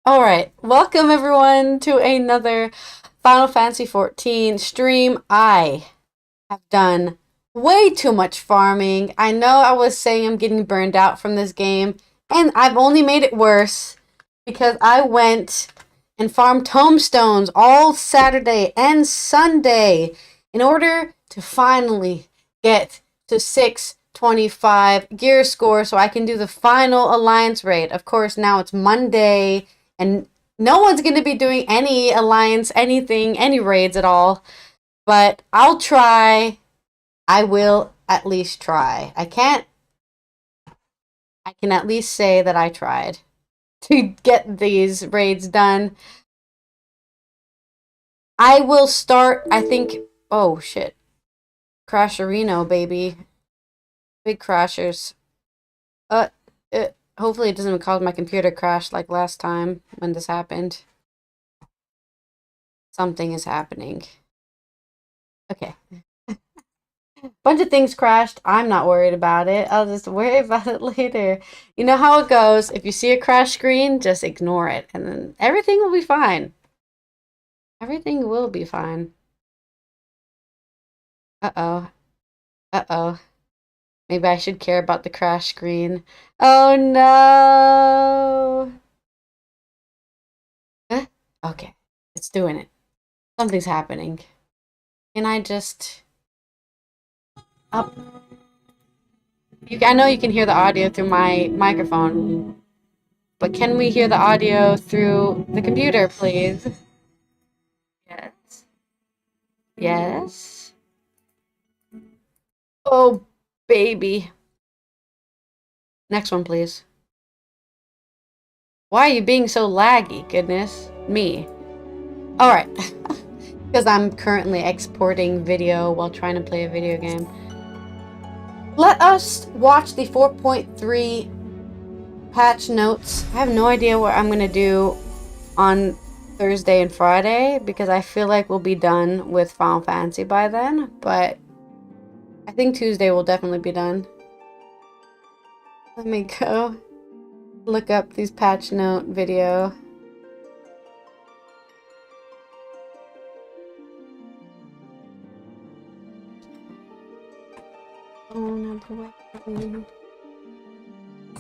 Alright, welcome everyone to another Final Fantasy XIV stream. I have done way too much farming. I know I was saying I'm getting burned out from this game, and I've only made it worse because I went and farmed tomestones all Saturday and Sunday in order to finally get to 625 gear score so I can do the final alliance raid. Of course, now it's Monday. And no one's going to be doing any alliance, anything, any raids at all. But I'll try. I will at least try. I can at least say that I tried to get these raids done. I will start, I think, oh shit. Crasherino, baby. Big crashers. Hopefully it doesn't cause my computer crash like last time when this happened. Something is happening. Okay. Bunch of things crashed. I'm not worried about it. I'll just worry about it later. You know how it goes. If you see a crash screen, just ignore it. And then everything will be fine. Everything will be fine. Uh-oh. Uh-oh. Maybe I should care about the crash screen. Oh no! Okay, it's doing it. Something's happening. Can I just... up? I know you can hear the audio through my microphone. But can we hear the audio through the computer, please? Yes. Yes. Oh, baby. Next one, please. Why are you being so laggy? Goodness me. Alright. Because I'm currently exporting video while trying to play a video game. Let us watch the 4.3 patch notes. I have no idea what I'm going to do on Thursday and Friday, because I feel like we'll be done with Final Fantasy by then, but I think Tuesday will definitely be done. Let me go look up these patch note video.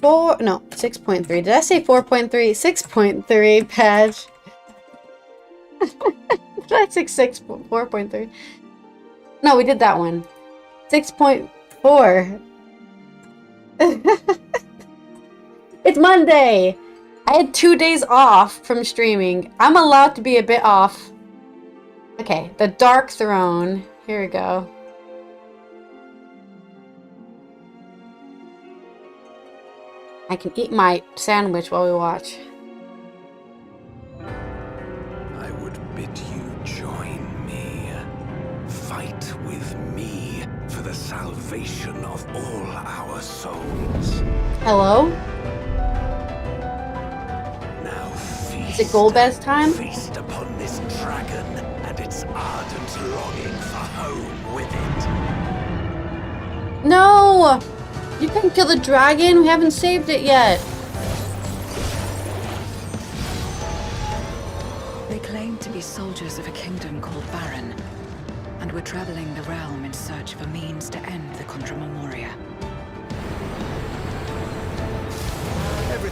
Oh, no, 6.3. Did I say 4.3? 6.3 patch. Did I say 4.3? No, we did that one. 6.4. It's Monday! I had 2 days off from streaming. I'm allowed to be a bit off. Okay, the Dark Throne. Here we go. I can eat my sandwich while we watch. I would bid you join me. Fight with me for the salvation of all our souls. Hello? Now feast. Is it Golbez time? Feast upon this dragon and its ardent longing for home with it. No! You can kill the dragon? We haven't saved it yet. They claim to be soldiers of a kingdom called Baron, and were traveling the realm in search of a means to end the Contra Memoria.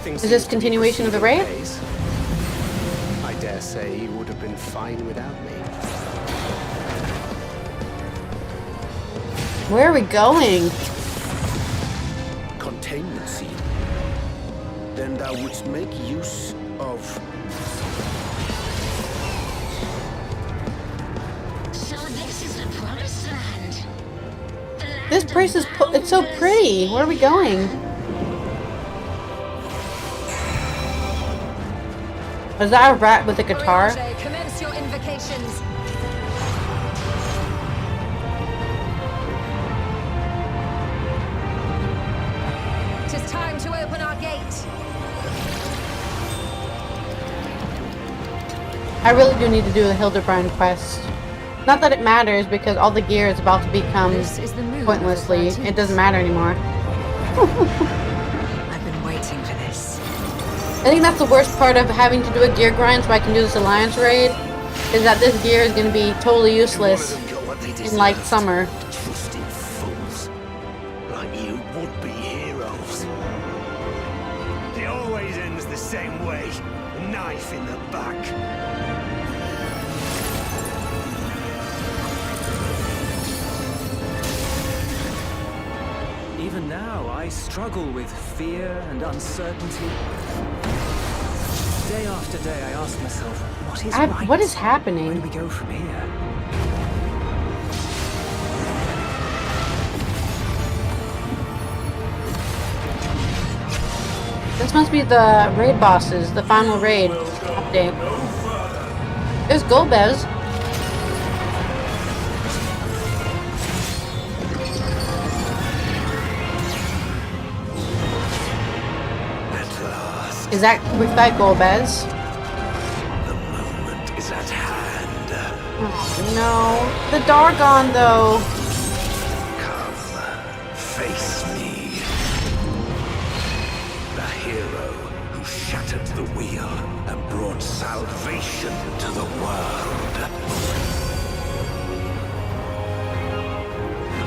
Is this continuation of the raid? I dare say you would have been fine without me. Where are we going? Containment scene. Then thou wouldst make use of... So this is the promised land. This place is it's so pretty. Where are we going? Is that a rat with a guitar? Commence your invocations. Tis time to open our gate. I really do need to do the Hildebrand quest. Not that it matters, because all the gear is about to become pointlessly. It doesn't matter anymore. I've been waiting for this. I think that's the worst part of having to do a gear grind so I can do this alliance raid, is that this gear is going to be totally useless in like summer. Trusting fools like you would-be heroes. It always ends the same way. A knife in the back. Even now, I struggle with fear and uncertainty. Day after day, I ask myself, what is right? What is Where happening? do we go from here? This must be the raid bosses, the final raid update. There's Golbez. At last, Is that we fight Golbez? the moment is at hand. Oh no. The Dargon though. Come, face me. The hero who shattered the wheel and brought salvation to the world.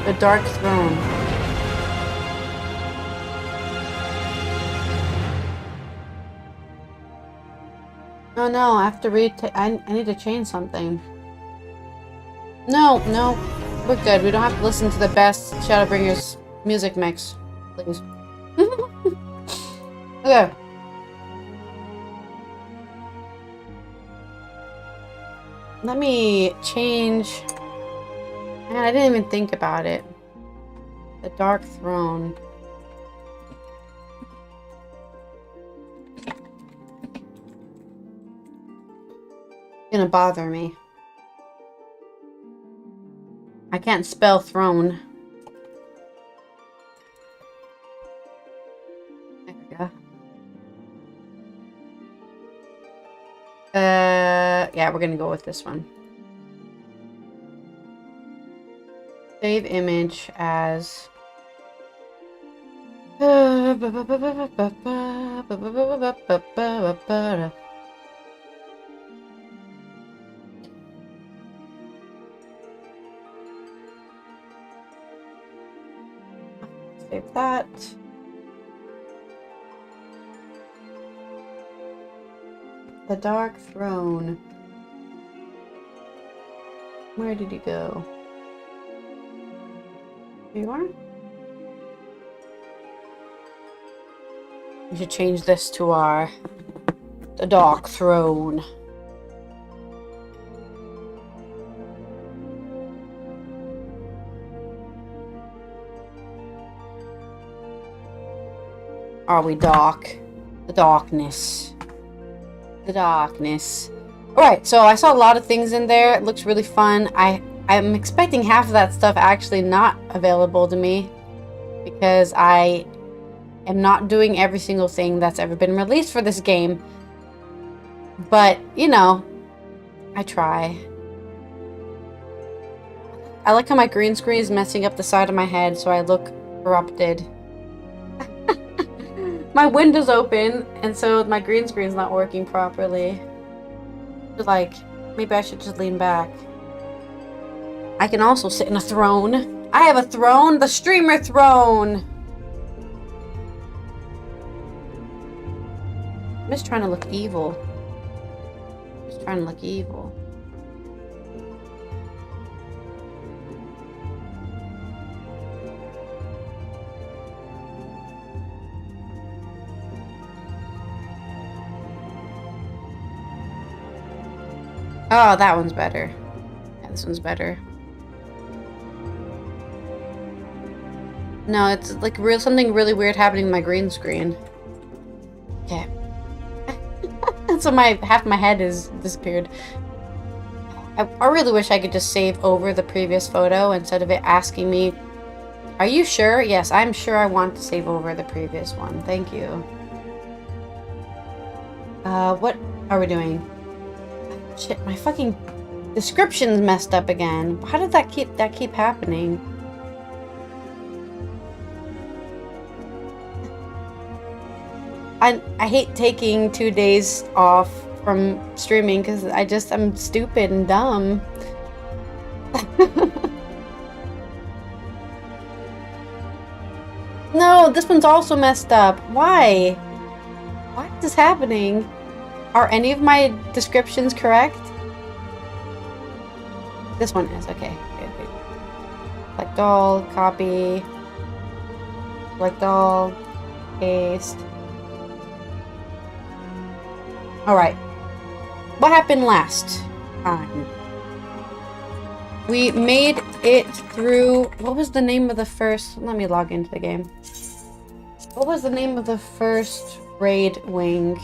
The Dark Throne. Oh no, I have to I need to change something. No, no. We're good. We don't have to listen to the best Shadowbringers music mix. Please. Okay. Let me change. Man, I didn't even think about it. The Dark Throne. Gonna bother me. I can't spell throne. There we go. Yeah, we're gonna go with this one. Save image as save that. The Dark Throne. Where did he go? Here you are? We should change this to our The Dark Throne. Are we dark? The darkness. The darkness. Alright, so I saw a lot of things in there. It looks really fun. I'm expecting half of that stuff actually not available to me, because I am not doing every single thing that's ever been released for this game. But, you know, I try. I like how my green screen is messing up the side of my head, so I look corrupted. My window's open, and so my green screen's not working properly. Like, maybe I should just lean back. I can also sit in a throne. I have a throne, the streamer throne. I'm just trying to look evil. Just trying to look evil. Oh, that one's better. Yeah, this one's better. No, it's like something really weird happening in my green screen. Okay. So half my head is disappeared. I really wish I could just save over the previous photo instead of it asking me, are you sure? Yes, I'm sure I want to save over the previous one. Thank you. What are we doing? Shit, my fucking description's messed up again. How did that keep happening? I hate taking 2 days off from streaming because I'm stupid and dumb. No, this one's also messed up. Why? Why is this happening? Are any of my descriptions correct? This one is. Okay. Okay. Select all, copy. Select all, paste. Alright. What happened last time? We made it through... What was the name of the first... Let me log into the game. What was the name of the first raid wing?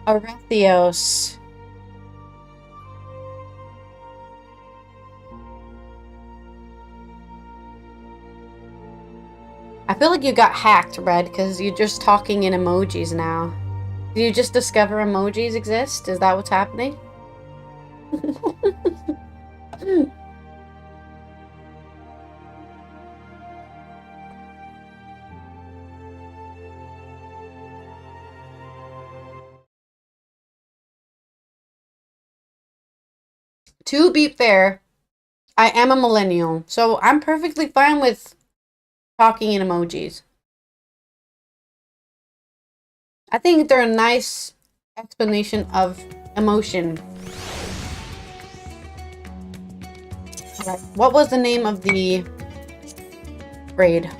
Aether. I feel like you got hacked, Red, because you're just talking in emojis now. Did you just discover emojis exist? Is that what's happening? To be fair, I am a millennial, so I'm perfectly fine with talking in emojis. I think they're a nice explanation of emotion. Alright, what was the name of the raid?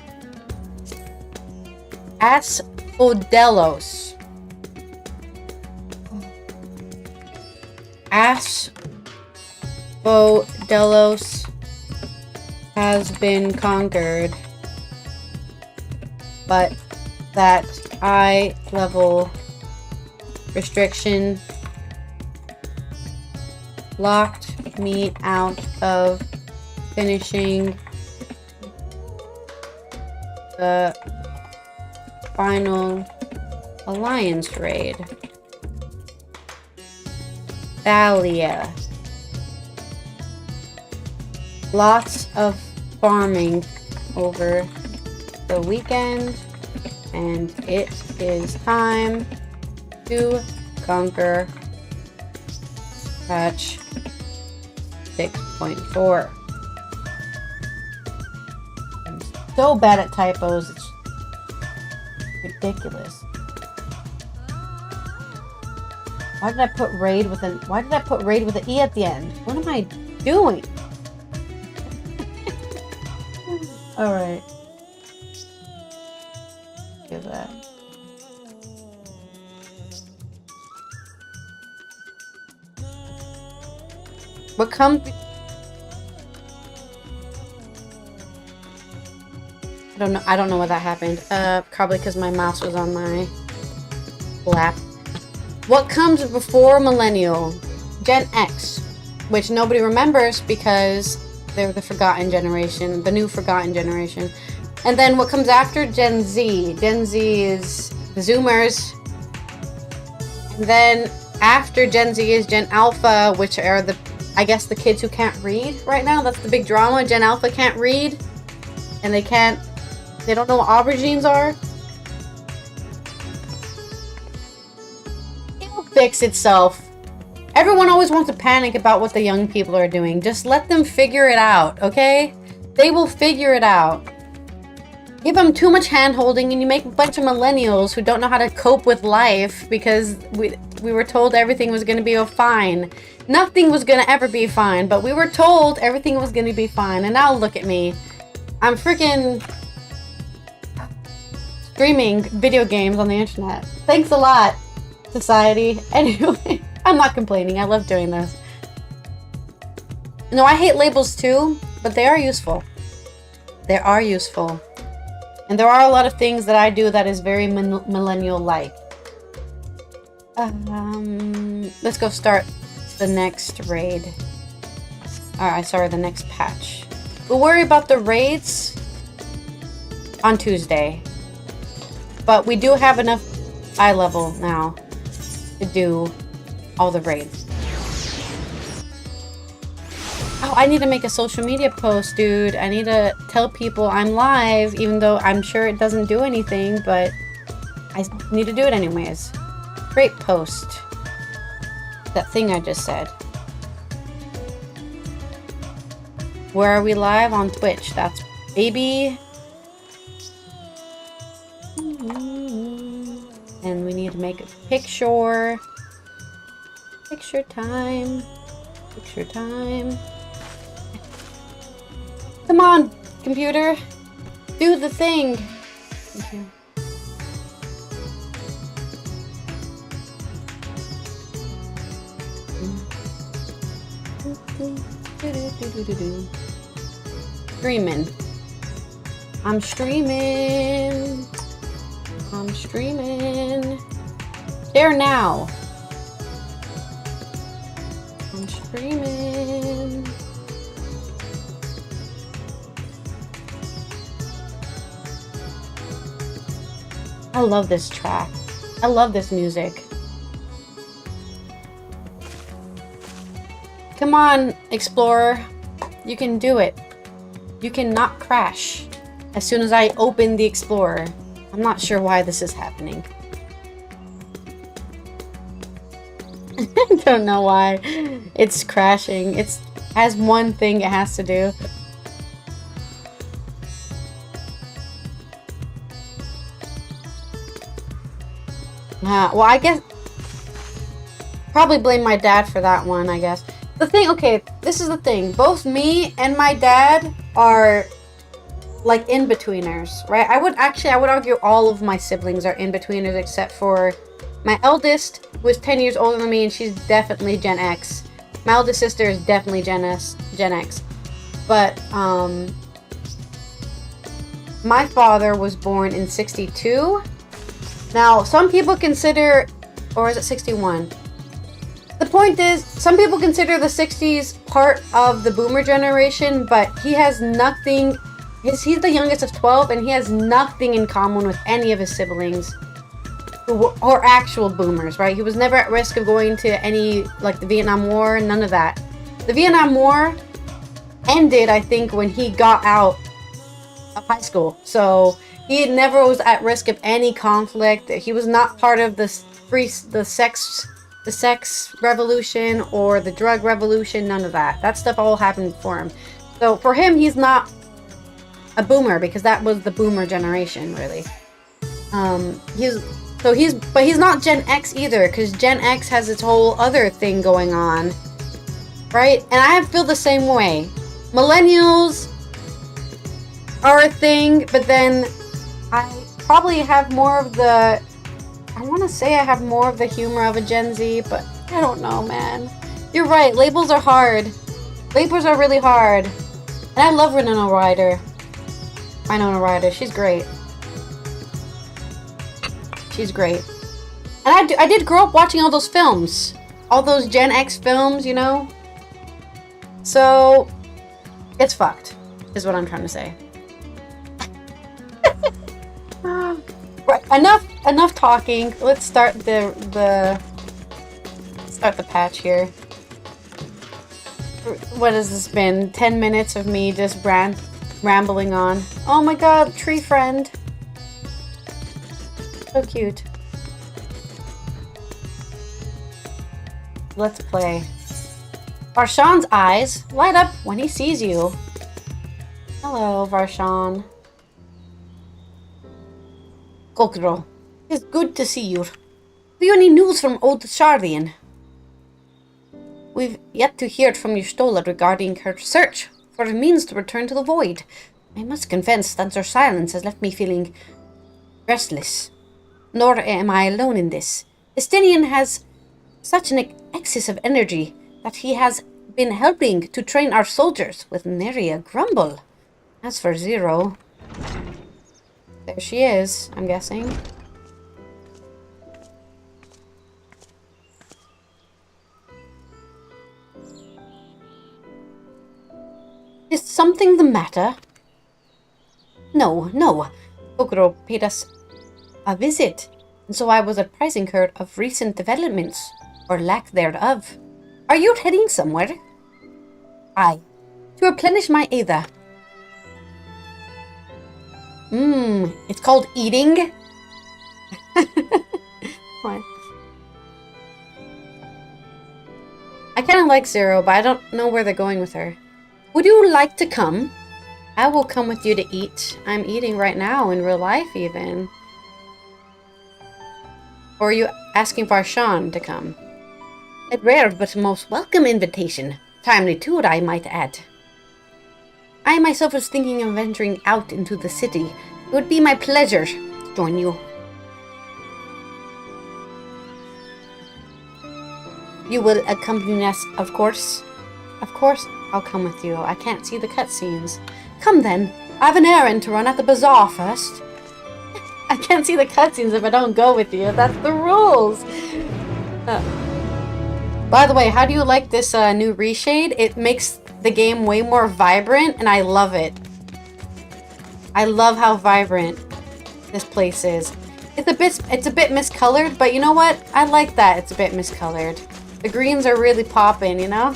Asphodelos. Asphodelos has been conquered, but that iLevel restriction locked me out of finishing the final alliance raid. Thaleia. Lots of farming over the weekend, and it is time to conquer patch 6.4. I'm so bad at typos, it's ridiculous. Why did I put raid with an E at the end? What am I doing? Alright. Give that. What comes... I don't know what that happened. Probably because my mouse was on my lap. What comes before Millennial? Gen X, which nobody remembers because they're the forgotten generation, the new forgotten generation. And then what comes after? Gen Z. Gen Z is the Zoomers. And then after Gen Z is Gen Alpha, which are the, I guess, the kids who can't read right now. That's the big drama. Gen Alpha can't read. And they don't know what aubergines are. It'll fix itself. Everyone always wants to panic about what the young people are doing. Just let them figure it out, okay? They will figure it out. Give them too much hand-holding and you make a bunch of millennials who don't know how to cope with life because we were told everything was going to be fine. Nothing was going to ever be fine, but we were told everything was going to be fine. And now look at me. I'm freaking streaming video games on the internet. Thanks a lot, society. Anyway, I'm not complaining. I love doing this. No, I hate labels too, but they are useful. They are useful. And there are a lot of things that I do that is very millennial-like. Let's go start the next raid. Alright, sorry, the next patch. We'll worry about the raids on Tuesday. But we do have enough iLevel now to do all the raids. Oh, I need to make a social media post, dude. I need to tell people I'm live, even though I'm sure it doesn't do anything, but I need to do it anyways. Great post. That thing I just said. Where are we live? On Twitch. That's baby. And we need to make a picture. Picture time. Picture time. Come on, computer. Do the thing. Thank you. Streaming. I'm streaming. I'm streaming. There now. I'm streaming. I love this track. I love this music. Come on, Explorer. You can do it. You can not crash as soon as I open the Explorer. I'm not sure why this is happening. I don't know why it's crashing. It has one thing it has to do. Well, I guess probably blame my dad for that one, I guess. The thing, okay, this is the thing. Both me and my dad are like in-betweeners, right? I would argue all of my siblings are in-betweeners except for my eldest, who is 10 years older than me, and she's definitely Gen X. My eldest sister is definitely Gen X. But, my father was born in 62. Now, some people consider, or is it 61? The point is, some people consider the 60s part of the boomer generation, but he has nothing, he's the youngest of 12, and he has nothing in common with any of his siblings who are actual boomers, right? He was never at risk of going to any, like the Vietnam War, none of that. The Vietnam War ended, I think, when he got out of high school. So he never was at risk of any conflict. He was not part of the sex revolution or the drug revolution, none of that. That stuff all happened for him. So for him, he's not a boomer because that was the boomer generation, really. But he's not Gen X either, because Gen X has its whole other thing going on, right? And I feel the same way. Millennials are a thing, but then I probably have more of the, I want to say I have more of the humor of a Gen Z, but I don't know, man. You're right, labels are hard. Labels are really hard. And I love Winona Ryder, she's great. She's great. And I did grow up watching all those films. All those Gen X films, you know? So, it's fucked, is what I'm trying to say. Right, enough talking. Let's start the patch here. What has this been? 10 minutes of me just rambling on. Oh my god, tree friend. So cute. Let's play. Varshan's eyes light up when he sees you. Hello, Varshan. Kokoro, it's good to see you. Have you any news from old Shardian? We've yet to hear from your Stola regarding her search for a means to return to the void. I must confess that her silence has left me feeling restless. Nor am I alone in this. Estinian has such an excess of energy that he has been helping to train our soldiers with nary a grumble. As for Zero, there she is, I'm guessing. Is something the matter? No. Kokoro paid us a visit, and so I was apprising her of recent developments, or lack thereof. Are you heading somewhere? Aye, to replenish my Aether. It's called eating? What? I kind of like Zero, but I don't know where they're going with her. Would you like to come? I will come with you to eat. I'm eating right now in real life, even. Or are you asking for Sean to come? A rare but most welcome invitation. Timely too, I might add. I myself was thinking of venturing out into the city. It would be my pleasure to join you. You will accompany us, of course. Of course, I'll come with you. I can't see the cutscenes. Come then. I have an errand to run at the bazaar first. I can't see the cutscenes if I don't go with you. That's the rules. By the way, how do you like this new reshade? It makes the game way more vibrant, and I love it. I love how vibrant this place is. It's a bit miscolored, but you know what? I like that it's a bit miscolored. The greens are really popping, you know?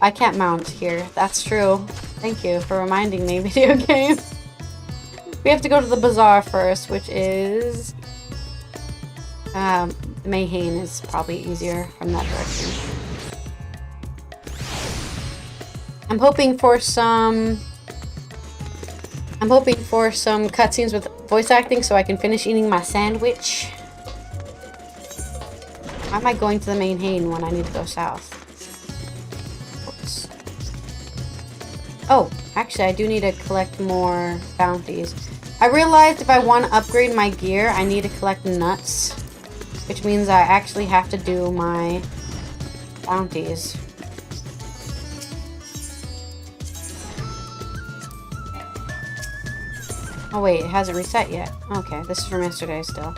I can't mount here. That's true. Thank you for reminding me, video game. We have to go to the bazaar first, which is... Mayhain is probably easier from that direction. I'm hoping for some cutscenes with voice acting so I can finish eating my sandwich. Why am I going to the Mayhain when I need to go south? Oops. Oh, actually I do need to collect more bounties. I realized if I want to upgrade my gear, I need to collect nuts. Which means I actually have to do my bounties. Oh wait, it hasn't reset yet. Okay, this is from yesterday still.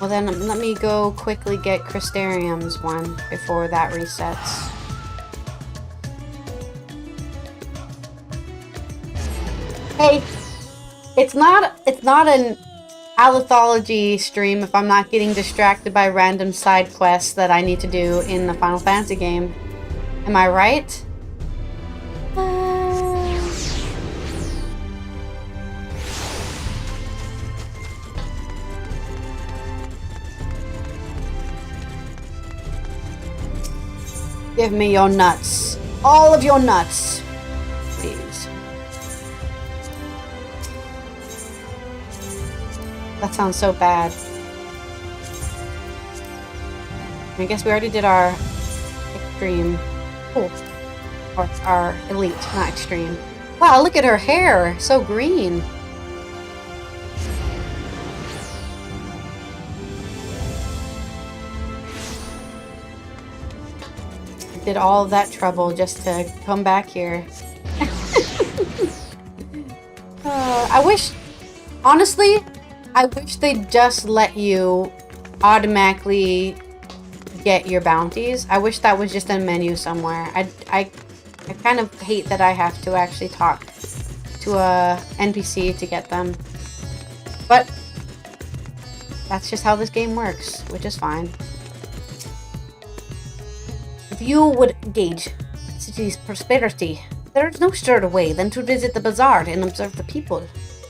Well then, let me go quickly get Crystarium's one before that resets. Hey, it's not an Allythology stream if I'm not getting distracted by random side quests that I need to do in the Final Fantasy game. Am I right? Give me your nuts. All of your nuts. Please. That sounds so bad. I guess we already did our extreme. Cool. Or it's our elite, not extreme. Wow, look at her hair. So green. Did all of that trouble just to come back here. I wish, honestly, I wish they'd just let you automatically get your bounties. I wish that was just a menu somewhere. I kind of hate that I have to actually talk to a NPC to get them. But that's just how this game works, which is fine. If you would gauge the city's prosperity, there is no surer way than to visit the bazaar and observe the people.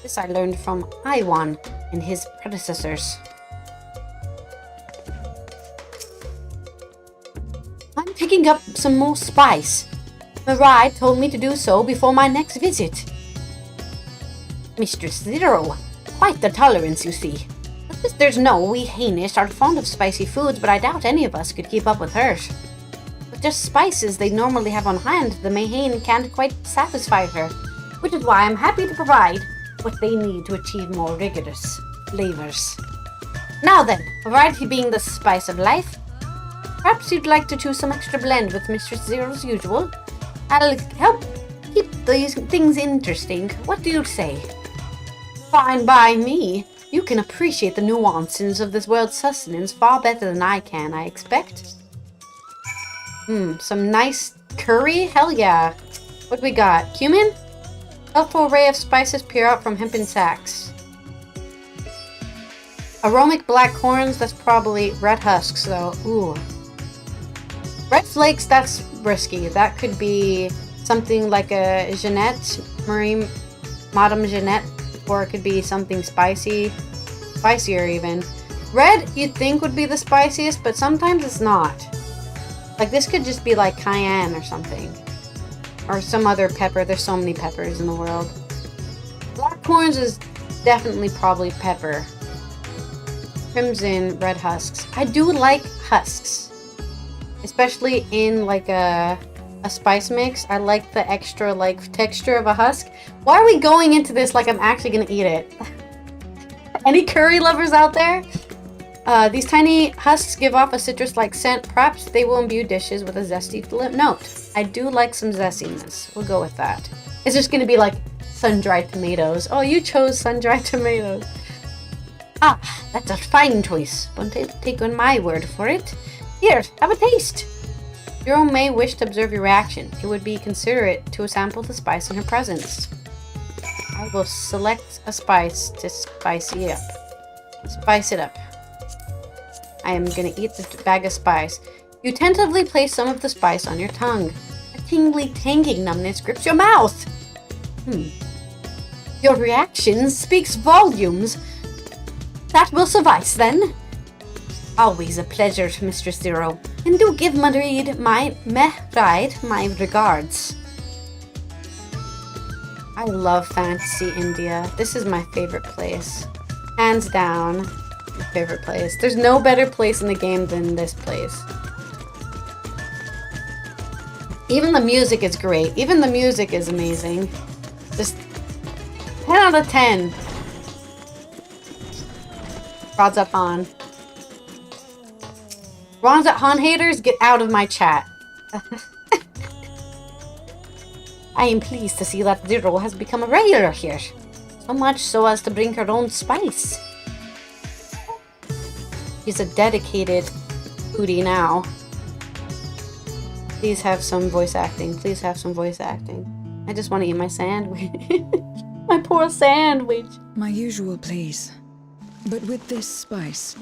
This I learned from Iwan and his predecessors. I'm picking up some more spice. Mirai told me to do so before my next visit. Mistress Zero, quite the tolerance, you see. The sisters know we Hainish are fond of spicy foods, but I doubt any of us could keep up with hers. With just spices they normally have on hand, the Mayhain can't quite satisfy her, which is why I'm happy to provide what they need to achieve more rigorous flavors. Now then, variety being the spice of life, perhaps you'd like to choose some extra blend with Mistress Zero's usual. I'll help keep these things interesting. What do you say? Fine by me. You can appreciate the nuances of this world's sustenance far better than I can, I expect. Some nice curry? Hell yeah. What we got? Cumin? Helpful array of spices peer out from hempen sacks. Aromatic black corns, that's probably red husks though. Ooh. Red flakes, that's risky. That could be something like a Jeanette, Madame Jeanette or it could be something spicy, spicier even. Red, you'd think would be the spiciest, but sometimes it's not. Like this could just be like cayenne or something, or some other pepper. There's so many peppers in the world. Black corns is definitely probably pepper. Crimson, red husks. I do like husks, especially in like a spice mix. I like the extra like texture of a husk. Why are we going into this like I'm actually gonna eat it? Any curry lovers out there? These tiny husks give off a citrus-like scent. Perhaps they will imbue dishes with a zesty note. I do like some zestiness. We'll go with that. It's just gonna be like sun-dried tomatoes. Oh, you chose sun-dried tomatoes. Ah, that's a fine choice. Don't take on my word for it. Here, have a taste. Zero may wish to observe your reaction. It would be considerate to sample the spice in her presence. I will select a spice to spice it up. Spice it up. I am gonna eat this bag of spice. You tentatively place some of the spice on your tongue. A tingly, tanging numbness grips your mouth. Your reaction speaks volumes. That will suffice then. Always a pleasure, Mistress Zero. And do give Madrid my regards. I love Fantasy India. This is my favorite place. Hands down, my favorite place. There's no better place in the game than this place. Even the music is great. Even the music is amazing. Just 10 out of 10. Rods up on. Ron's at Han haters, get out of my chat. I am pleased to see that Zero has become a regular here. So much so as to bring her own spice. She's a dedicated foodie now. Please have some voice acting. Please have some voice acting. I just want to eat my sandwich. My poor sandwich. My usual, please. But with this spice.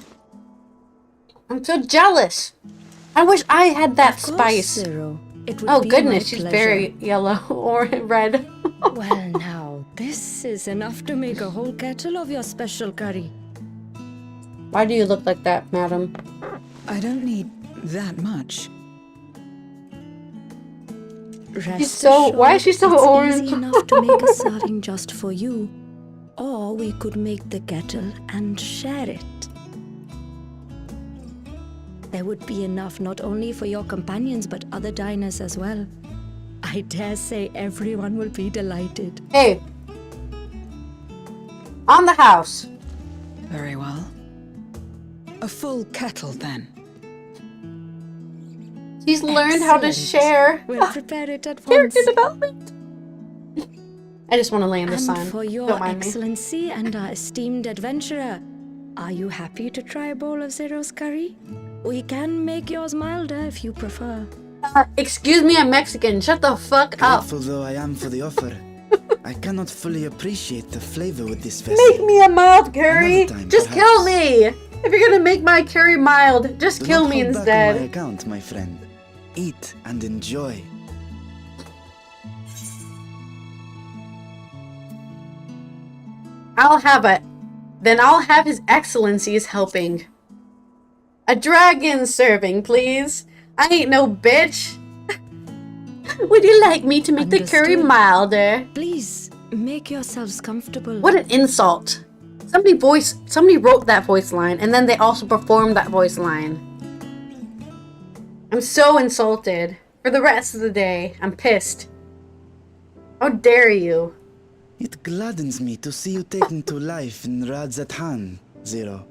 I'm so jealous. I wish I had that Of course, spice. Zero. It would Oh be goodness, my she's pleasure. very yellow or red. Well now, this is enough to make a whole kettle of your special curry. Why do you look like that, madam? I don't need that much. Rest so- why is she so assured, it's orange? easy enough to make a serving just for you. Or we could make the kettle and share it. There would be enough not only for your companions but other diners as well. I dare say everyone will be delighted. Hey. On the house. Very well. A full kettle, then. She's learned how to Excellent. share. We'll prepare it at once. Character development. I just want to lay in the And sun. for your Don't mind me. excellency and our esteemed adventurer, are you happy to try a bowl of Zero's curry? We can make yours milder if you prefer. Excuse me, I'm Mexican. Shut the fuck up. Grateful though I am for the offer, I cannot fully appreciate the flavor with this vessel. Make me a mild curry. Another time, Just perhaps. kill me. If you're gonna make my curry mild, just Do kill not me hold back on my instead. account, my friend. Eat and enjoy. I'll have it. Then I'll have His Excellency's helping. A dragon serving, please. I ain't no bitch. Would you like me to make the curry Understood. milder? Please, make yourselves comfortable. What an insult. Somebody wrote that voice line and then they also performed that voice line. I'm so insulted. For the rest of the day, I'm pissed. How dare you? It gladdens me to see you taking to life in Radzatan, Zero.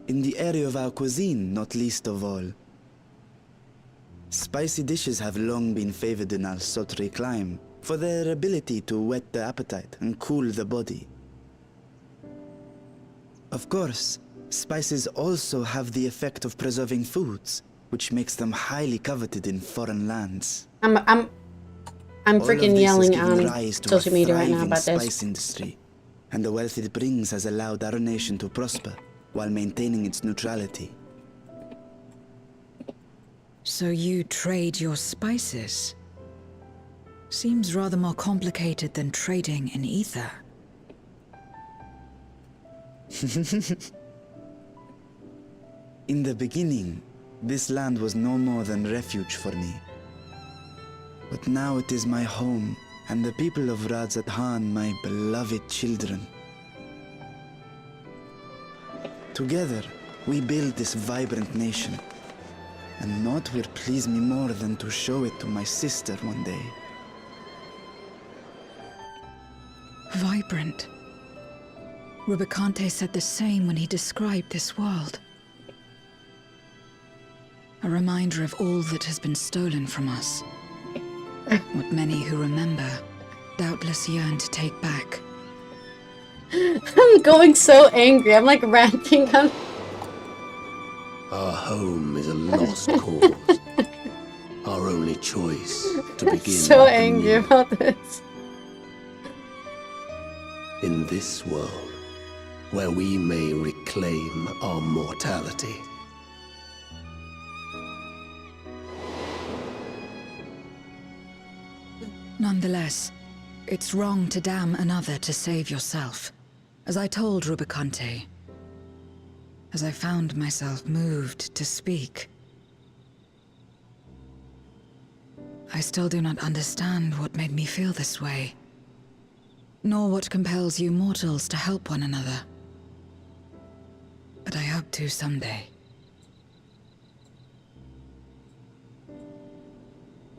In the area of our cuisine, not least of all. Spicy dishes have long been favored in our sultry clime for their ability to whet the appetite and cool the body. Of course, spices also have the effect of preserving foods, which makes them highly coveted in foreign lands. I'm All of freaking this yelling has given on rise to social a media right now thriving about spice this. industry, and the wealth it brings has allowed our nation to prosper while maintaining its neutrality. So you trade your spices? Seems rather more complicated than trading in Aether. In the beginning, this land was no more than refuge for me. But now it is my home, and the people of Radzathan my beloved children. Together, we build this vibrant nation. And naught will please me more than to show it to my sister one day. Vibrant. Rubicante said the same when he described this world. A reminder of all that has been stolen from us. What many who remember doubtless yearn to take back. I'm going so angry. I'm like ranting on. Our home is a lost cause. Our only choice to begin So angry anew. about this. In this world, where we may reclaim our mortality. Nonetheless, it's wrong to damn another to save yourself. As I told Rubicante, as I found myself moved to speak. I still do not understand what made me feel this way, nor what compels you mortals to help one another. But I hope to someday.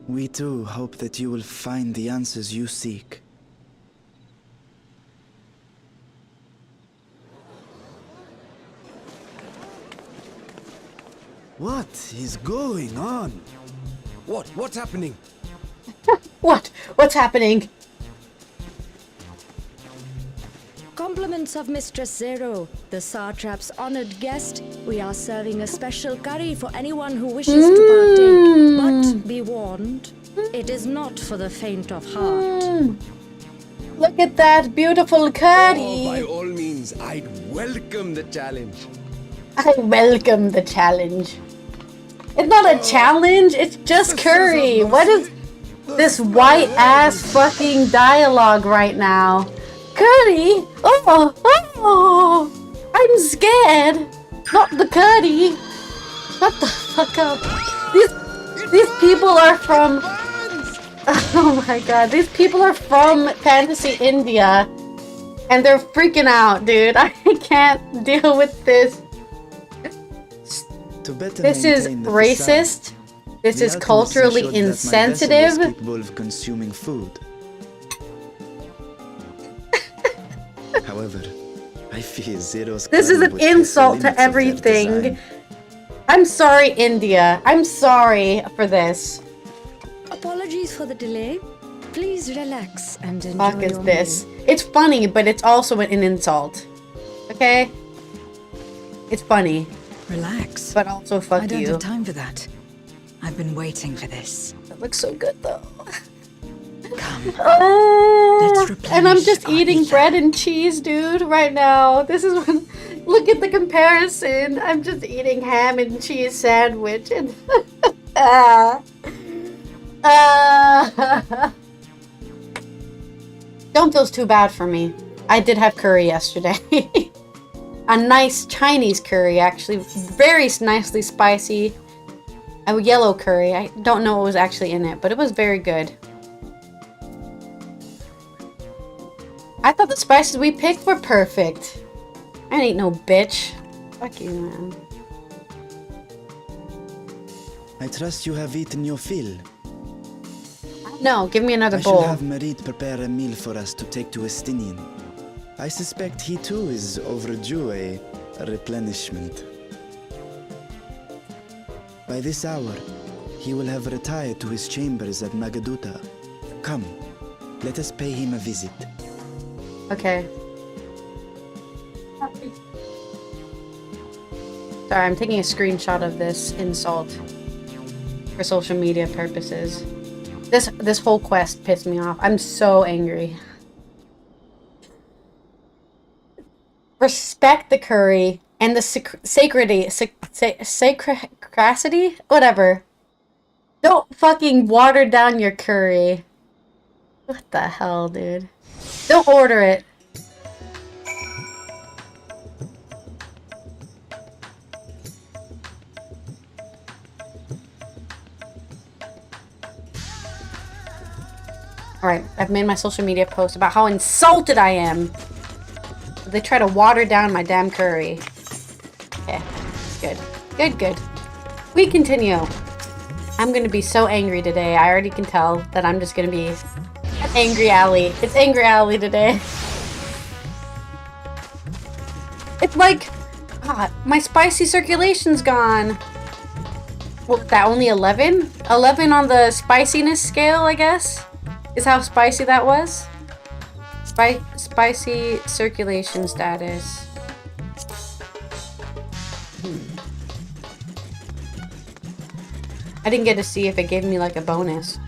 We too hope that you will find the answers you seek. What is going on? What's happening? What? What's happening? Compliments of Mistress Zero, the Satrap's honored guest. We are serving a special curry for anyone who wishes to partake. But be warned, it is not for the faint of heart. Look at that beautiful curry. By all means, I'd welcome the challenge. I welcome the challenge. It's not a challenge, it's just curry. What is this white ass fucking dialogue right now? Curry? Oh, I'm scared. Not the curry. Shut the fuck up. These people are from. Oh my god, these people are from Fantasy India, and they're freaking out, dude. I can't deal with this. To better This is maintain the racist. facade, This the is alchemist culturally ensured that my vessel was insensitive. capable of consuming food. However, I fear Zero's This is curry an would test the insult to limits of their everything. design. I'm sorry, India. I'm sorry for this. Apologies for the delay. Please relax and enjoy Fuck is your this? meal. It's funny, but it's also an insult. Okay? It's funny, Relax. but also fuck I don't you. have time for that. I've been waiting for this. It looks so good though. Come. Oh, Let's and I'm replenish just our eating ether. bread and cheese, dude, right now. This is when, look at the comparison. I'm just eating ham and cheese sandwich and Don't feel too bad for me. I did have curry yesterday. A nice Chinese curry, actually. Very nicely spicy. A yellow curry. I don't know what was actually in it, but it was very good. I thought the spices we picked were perfect. I ain't no bitch. Fuck you, man. I trust you have eaten your fill. No, give me another I shall bowl. have Marit prepare a meal for us to take to Estinian. I suspect he too is overdue a replenishment. By this hour, he will have retired to his chambers at Magaduta. Come, let us pay him a visit. Okay. Sorry, I'm taking a screenshot of this insult for social media purposes. This whole quest pissed me off. I'm so angry. Respect the curry and the sacracity, whatever. Don't fucking water down your curry. What the hell, dude? Don't order it. Alright, I've made my social media post about how insulted I am. They try to water down my damn curry. Okay, good. Good, good. We continue. I'm gonna be so angry today. I already can tell that I'm just gonna be Angry Ally. It's Angry Ally today. It's like, my spicy circulation's gone. What was that, only 11? 11 on the spiciness scale, I guess? Is how spicy that was? Spicy circulation status. I didn't get to see if it gave me like a bonus.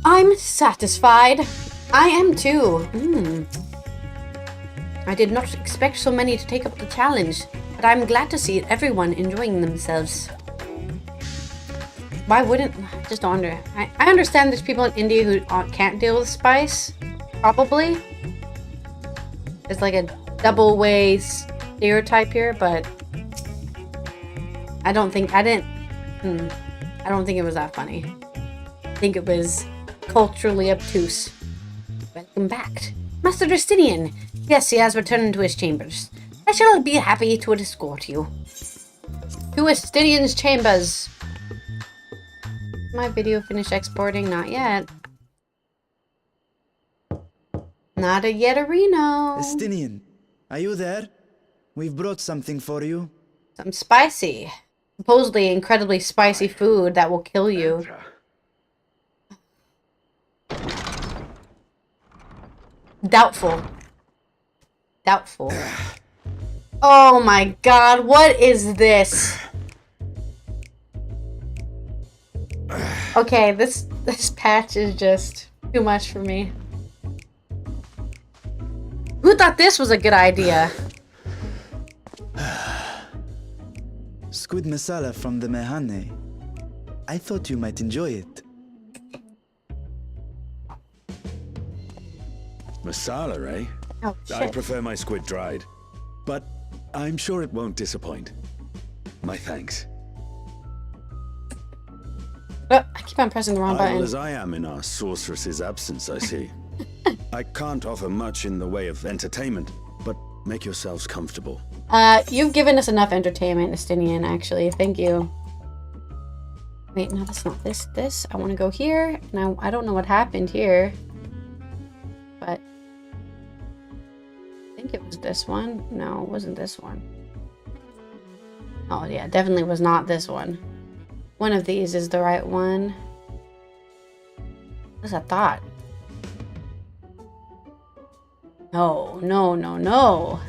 I'm satisfied. I am too. I did not expect so many to take up the challenge, but I'm glad to see everyone enjoying themselves. Why wouldn't... Just don't under... I understand there's people in India who can't deal with spice. Probably. It's like a double way stereotype here, but... I don't think it was that funny. I think it was culturally obtuse. Welcome back. Master Justinian. Yes, he has returned to his chambers. I shall be happy to escort you. To Justinian's chambers. My video finished exporting? Not yet. Not a yet, Reno. Estinian, are you there? We've brought something for you. Some spicy. Supposedly incredibly spicy food that will kill you. Doubtful. Doubtful. Oh my god, what is this? Okay, this patch is just too much for me. Who thought this was a good idea? Squid masala from the Mehane. I thought you might enjoy it. Masala, eh? Oh, I shit. prefer my squid dried, but I'm sure it won't disappoint. My thanks. Oh, I keep on pressing the wrong Idle button. as I am in our sorceress's absence, I see. I can't offer much in the way of entertainment, but make yourselves comfortable. You've given us enough entertainment, Estinian, actually. Thank you. Wait, no, that's not this. I want to go here. Now, I don't know what happened here. But... I think it was this one. No, it wasn't this one. Oh, yeah, definitely was not this one. One of these is the right one. What's that thought? No, no, no, no.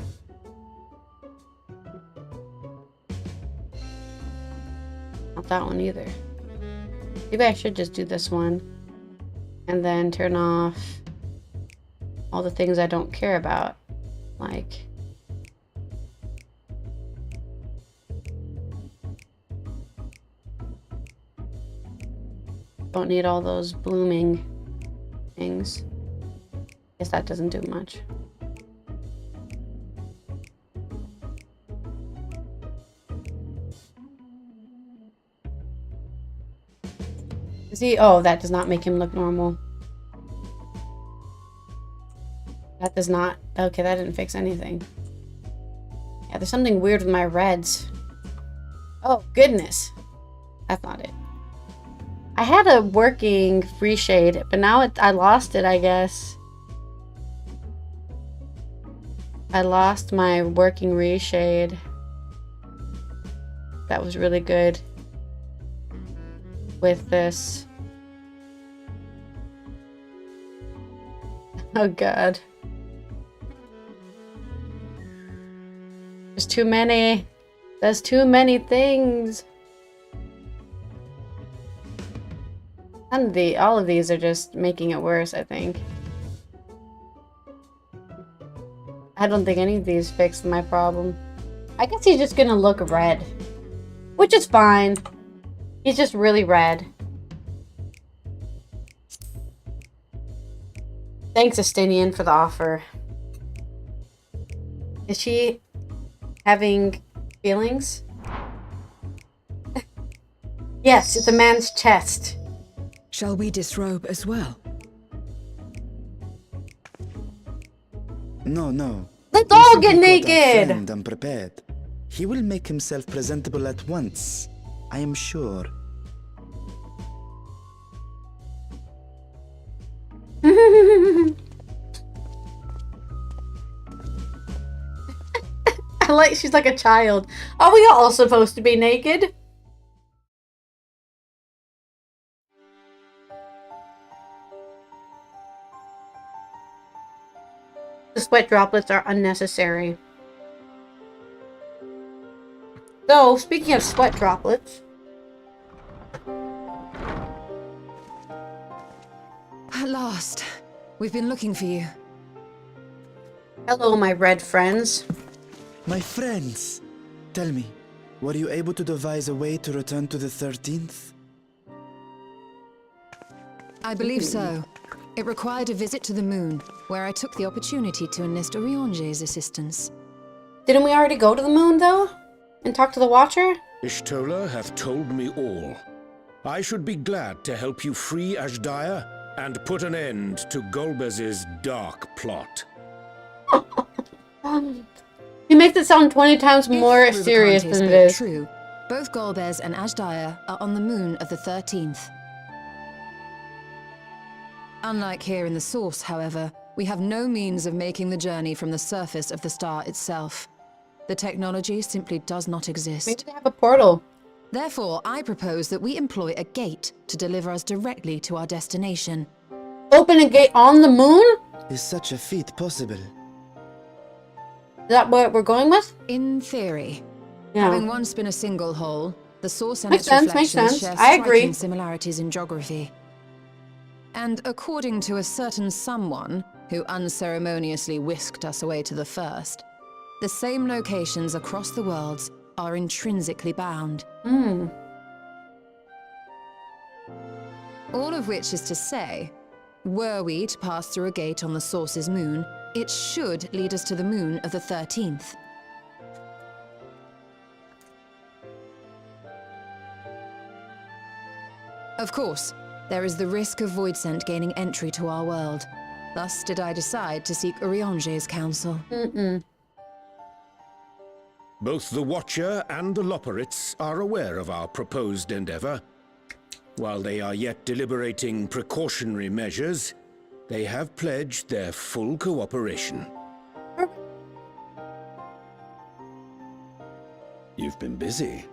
Not that one either. Maybe I should just do this one. And then turn off all the things I don't care about. Like... don't need all those blooming things. Guess that doesn't do much. See, oh, that does not make him look normal. That does not, okay, that didn't fix anything. Yeah, there's something weird with my reds. Oh, goodness. That's not it. I had a working free shade, but now I lost it, I guess. I lost my working reshade. That was really good with this. Oh god. There's too many. There's too many things. And all of these are just making it worse, I think. I don't think any of these fixed my problem. I guess he's just gonna look red. Which is fine. He's just really red. Thanks, Estinian, for the offer. Is she having feelings? Yes, it's a man's chest. Shall we disrobe as well? No, no. Let's We all simply get caught our naked! friend unprepared. He will make himself presentable at once, I am sure. I like she's like a child. Are we all supposed to be naked? The sweat droplets are unnecessary. So, speaking of sweat droplets, At last. We've been looking for you. hello, my red friends. My friends, tell me, were you able to devise a way to return to the 13th? I believe so. It required a visit to the moon, where I took the opportunity to enlist Oriange's assistance. Didn't we already go to the moon, though? And talk to the Watcher? Ishtola hath told me all. I should be glad to help you free Ashdaya and put an end to Golbez's dark plot. He makes it sound 20 times more If serious Rubicante than it spoke is. true, both Golbez and Ashdaya are on the moon of the 13th. Unlike here in the Source, however, we have no means of making the journey from the surface of the star itself. The technology simply does not exist. Maybe they have a portal. Therefore, I propose that we employ a gate to deliver us directly to our destination. Open a gate on the moon? Is such a feat possible? Is that what we're going with? In theory. Yeah. Having once been a single hole, the Source and Makes its sense, makes reflections sense. share I agree. striking similarities in geography. And according to a certain someone who unceremoniously whisked us away to the first, the same locations across the worlds are intrinsically bound. Hmm. All of which is to say, were we to pass through a gate on the Source's moon, it should lead us to the moon of the 13th. Of course, there is the risk of Voidsent gaining entry to our world. Thus did I decide to seek Oriange's counsel. Both the Watcher and the Loporrits are aware of our proposed endeavor. While they are yet deliberating precautionary measures, they have pledged their full cooperation. You've been busy.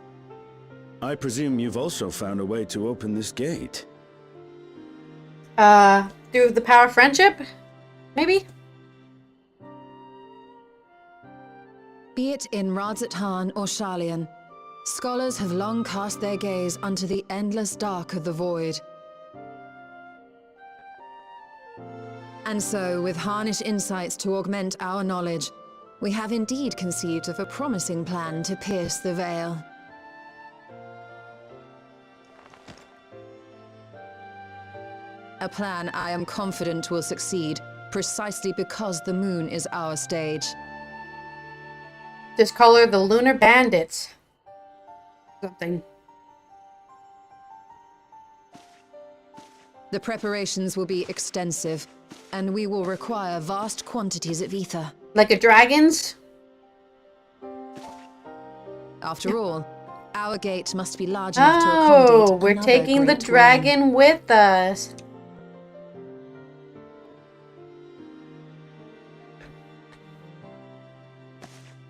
I presume you've also found a way to open this gate. Through the power of friendship? Maybe? Be it in Radzat-Han or Sharlayan, scholars have long cast their gaze unto the endless dark of the void. And so, with harnish insights to augment our knowledge, we have indeed conceived of a promising plan to pierce the veil. A plan I am confident will succeed, precisely because the moon is our stage. Discolor the Lunar Bandits. Something. The preparations will be extensive, and we will require vast quantities of ether. Like a dragon's? After all, our gate must be large enough to accommodate Oh, we're another taking the great dragon with us.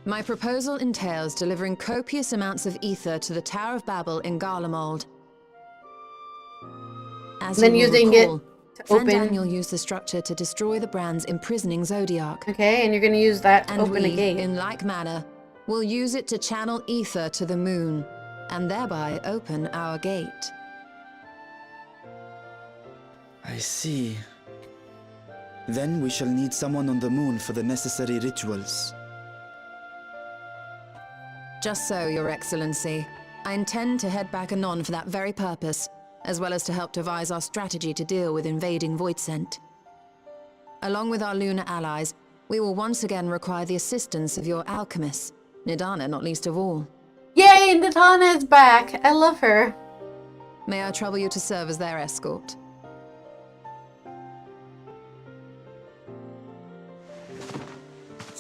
My proposal entails delivering copious amounts of ether to the Tower of Babel in Garlemald. As Then you will using it recall, to Van open- Daniel used the structure to destroy the brand's imprisoning zodiac. Okay, and you're gonna use that to And open we, a gate. in like manner, will use it to channel ether to the moon, and thereby open our gate. I see. Then we shall need someone on the moon for the necessary rituals. Just so, Your Excellency. I intend to head back anon for that very purpose, as well as to help devise our strategy to deal with invading Voidsent. Along with our lunar allies, we will once again require the assistance of your alchemists, Nidana not least of all. Yay, Nidana is back! I love her. May I trouble you to serve as their escort?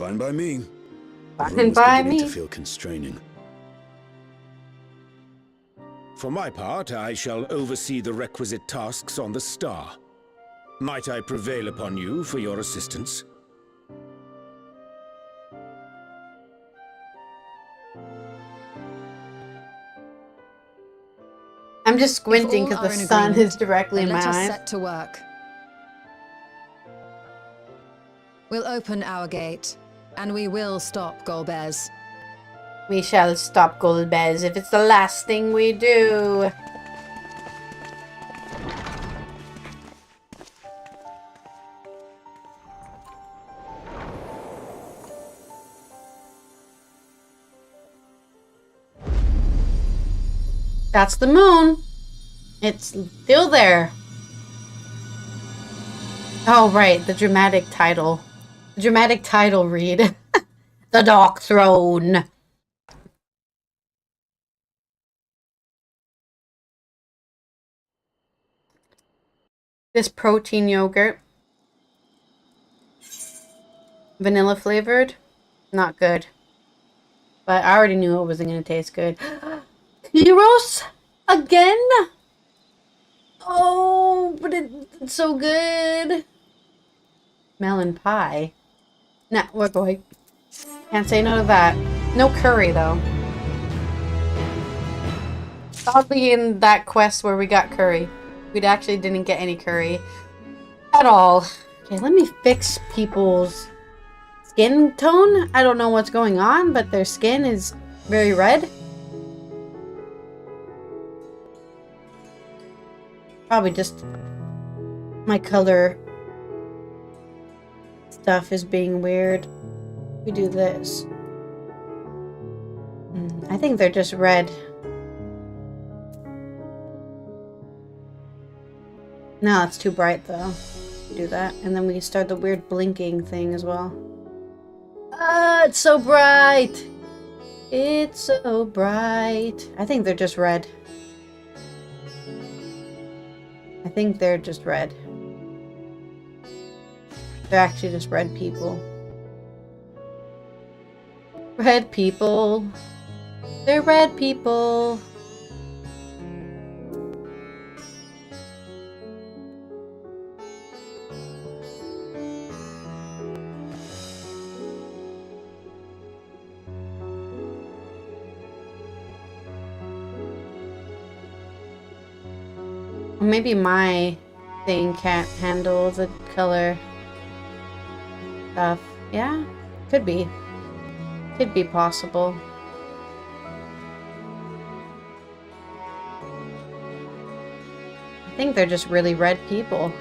Fine by me. The Fine room is by beginning me. to feel constraining. For my part, I shall oversee the requisite tasks on the star. Might I prevail upon you for your assistance? I'm just squinting all because the are in sun agreement, is directly in then my let us eyes. set to work. We'll open our gate, and we will stop Golbez. We shall stop Golbez if it's the last thing we do. That's the moon. It's still there. Oh, right. The dramatic title. The dramatic title read. The Dark Throne. This protein yogurt. Vanilla flavored. Not good. But I already knew it wasn't going to taste good. Heroes? Again? Oh, but it's so good. Melon pie. Nah, we're going. Can't say no to that. No curry, though. Oddly, in that quest where we got curry, we actually didn't get any curry at all. Okay, let me fix people's skin tone. I don't know what's going on, but their skin is very red. Probably just my color stuff is being weird. We do this. I think they're just red. No, it's too bright though. Do that, and then we start the weird blinking thing as well. Ah, it's so bright. It's so bright. I think they're just red. I think they're just red. They're actually just red people. Red people. They're red people. Maybe my thing can't handle the color stuff. Yeah, could be. Could be possible. I think they're just really red people.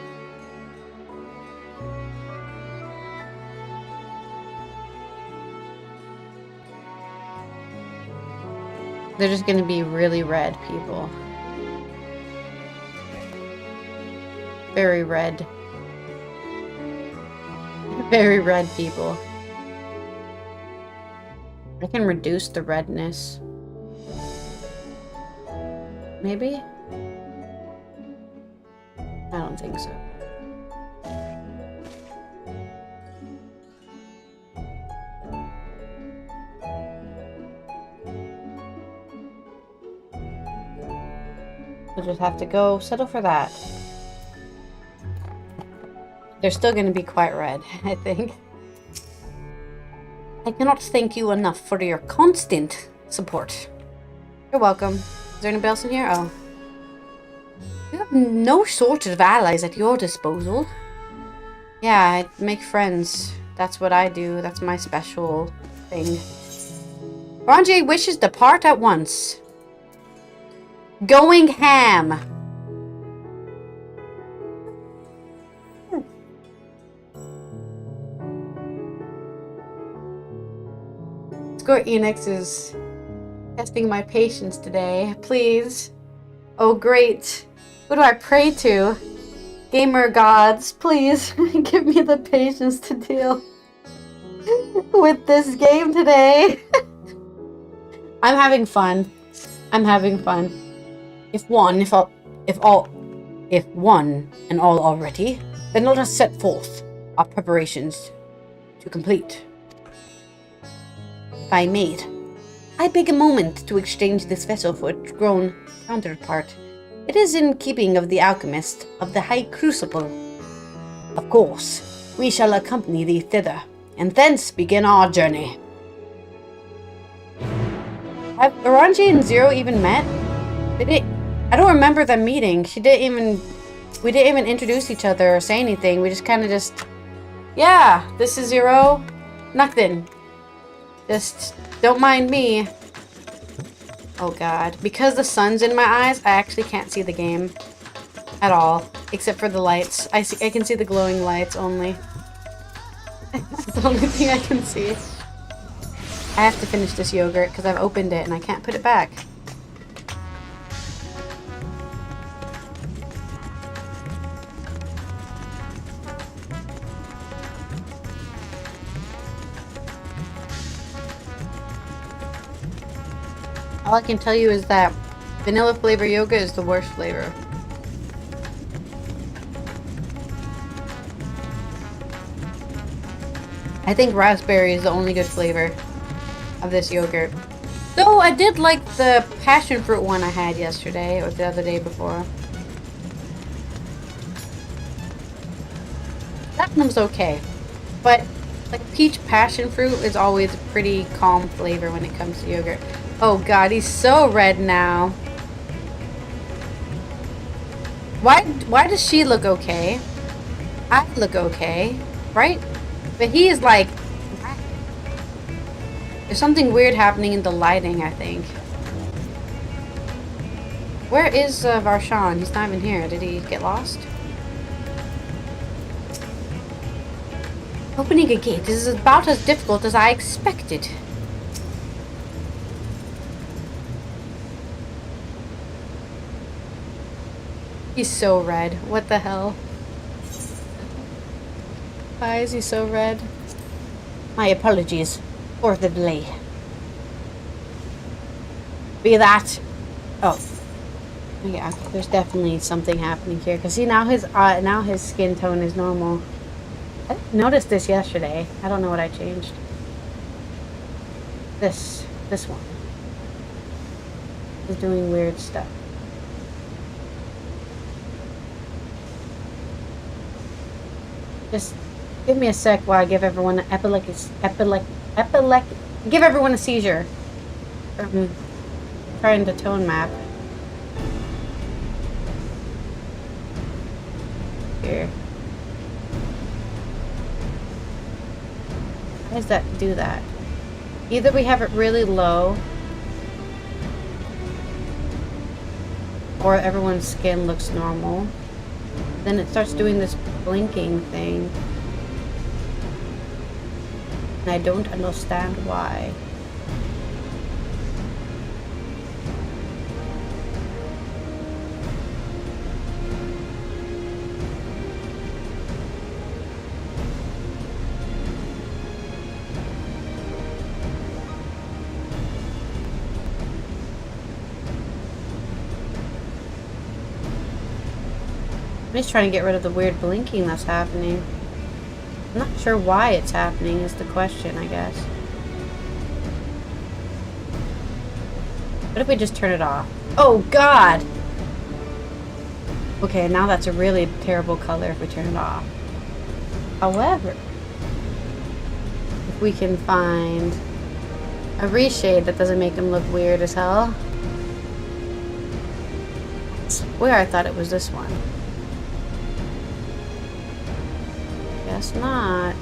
They're just gonna be really red people. Very red. Very red people. I can reduce the redness. Maybe? I don't think so. We'll just have to go settle for that. They're still going to be quite red, I think. I cannot thank you enough for your constant support. You're welcome. Is there anybody else in here? Oh. You have no shortage of allies at your disposal. Yeah, I make friends. That's what I do. That's my special thing. Ranjay wishes to depart at once. Going ham. Square Enix is testing my patience today. Please. Oh, great. Who do I pray to? Gamer gods, please give me the patience to deal with this game today. I'm having fun. I'm having fun. If one and all are ready, then let us set forth our preparations to complete by mate. I beg a moment to exchange this vessel for its grown counterpart. It is in keeping of the alchemist of the High Crucible. Of course, we shall accompany thee thither, and thence begin our journey. Have Orange and Zero even met? I don't remember them meeting. We didn't even introduce each other or say anything. We just kind of yeah, this is Zero. Nothing. Just don't mind me. Oh god. Because the sun's in my eyes, I actually can't see the game at all. Except for the lights. I can see the glowing lights only. That's the only thing I can see. I have to finish this yogurt because I've opened it and I can't put it back. All I can tell you is that vanilla flavor yogurt is the worst flavor. I think raspberry is the only good flavor of this yogurt. Though I did like the passion fruit one I had yesterday or the other day before. That one was okay. But like peach passion fruit is always a pretty calm flavor when it comes to yogurt. Oh god, he's so red now. Why does she look okay? I look okay, right? But he is like... There's something weird happening in the lighting, I think. Where is Varshan? He's not even here. Did he get lost? Opening a gate is about as difficult as I expected. He's so red. What the hell? Why is he so red? My apologies for the delay. Be that. Oh. Yeah, there's definitely something happening here. Because see, now his skin tone is normal. I didn't notice this yesterday. I don't know what I changed. This one. Is doing weird stuff. Just give me a sec while I give everyone an give everyone a seizure. Trying to tone map. Here. How does that do that? Either we have it really low, or everyone's skin looks normal. Then it starts doing this blinking thing. And I don't understand why. I'm just trying to get rid of the weird blinking that's happening. I'm not sure why it's happening is the question, I guess. What if we just turn it off? Oh god! Okay, now that's a really terrible color if we turn it off. However, if we can find a reshade that doesn't make him look weird as hell. I swear I thought it was this one. Guess not.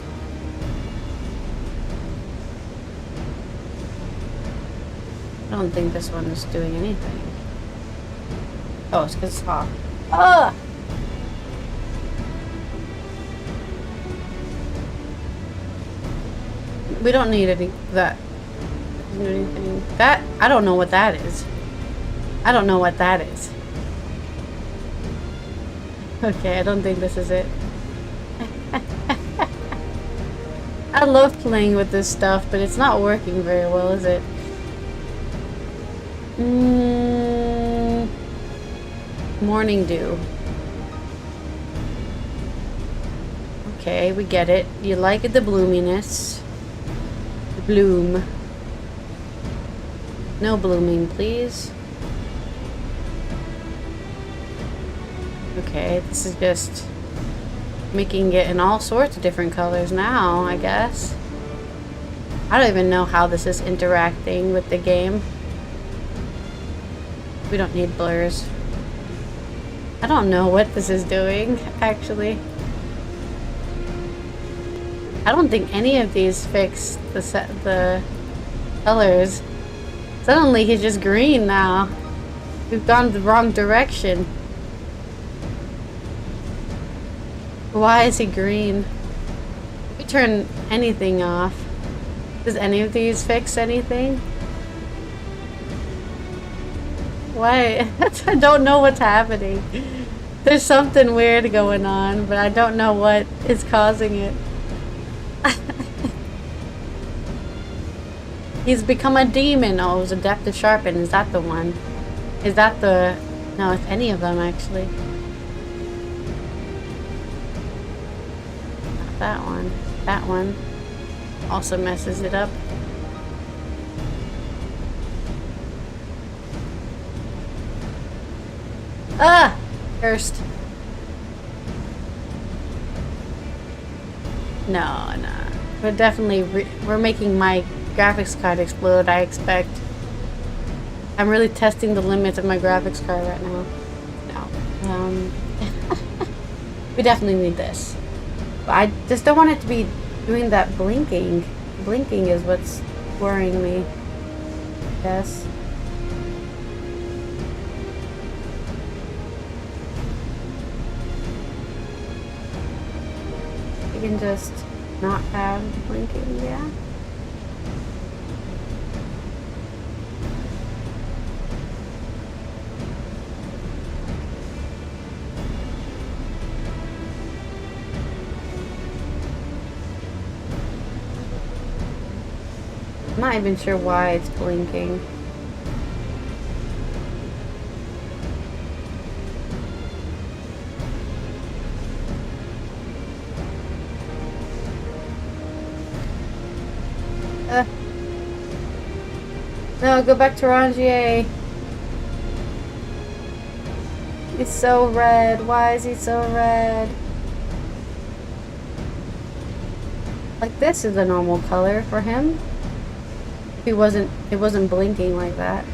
I don't think this one is doing anything. Oh, it's because it's hot. Ugh! We don't need any that. Doesn't do anything. That I don't know what that is. I don't know what that is. Okay, I don't think this is it. I love playing with this stuff, but it's not working very well, is it? Morning dew. Okay, we get it. You like the bloominess. The bloom. No blooming, please. Okay, this is just making it in all sorts of different colors now, I guess. I don't even know how this is interacting with the game. We don't need blurs. I don't know what this is doing, actually. I don't think any of these fix the colors. Suddenly he's just green now. We've gone the wrong direction. Why is he green? We turn anything off. Does any of these fix anything? Why? I don't know what's happening. There's something weird going on, but I don't know what is causing it. He's become a demon. Oh, it was Adeptive Sharpen. Is that the one? Is that the... No, it's any of them, actually. Not that one. That one also messes it up. Ah! Cursed. No. We're definitely... we're making my graphics card explode, I expect. I'm really testing the limits of my graphics card right now. No. We definitely need this. But I just don't want it to be doing that blinking. Blinking is what's worrying me. Yes. You can just not have blinking, yeah? I'm not even sure why it's blinking. No, go back to Rangier. He's so red. Why is he so red? Like, this is a normal color for him. It wasn't blinking like that.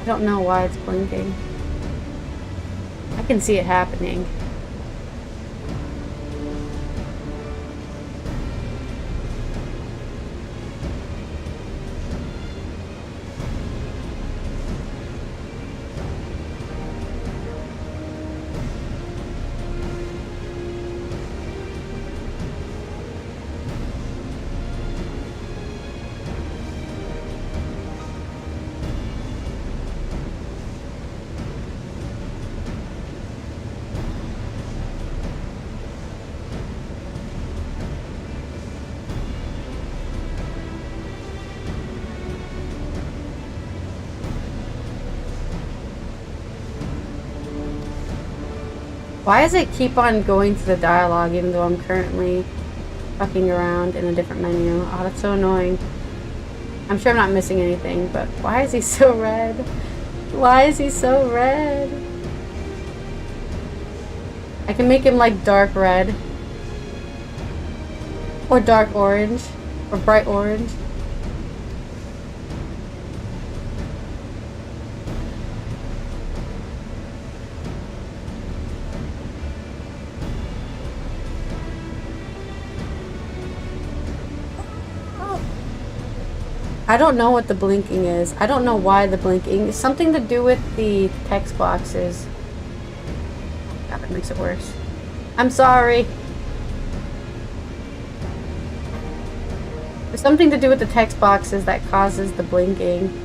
I don't know why it's blinking. I can see it happening. Why does it keep on going to the dialogue even though I'm currently fucking around in a different menu? Oh, that's so annoying. I'm sure I'm not missing anything, but why is he so red? Why is he so red? I can make him like dark red. Or dark orange. Or bright orange. I don't know what the blinking is. I don't know why the blinking. It's something to do with the text boxes. God, that makes it worse. I'm sorry. There's something to do with the text boxes that causes the blinking.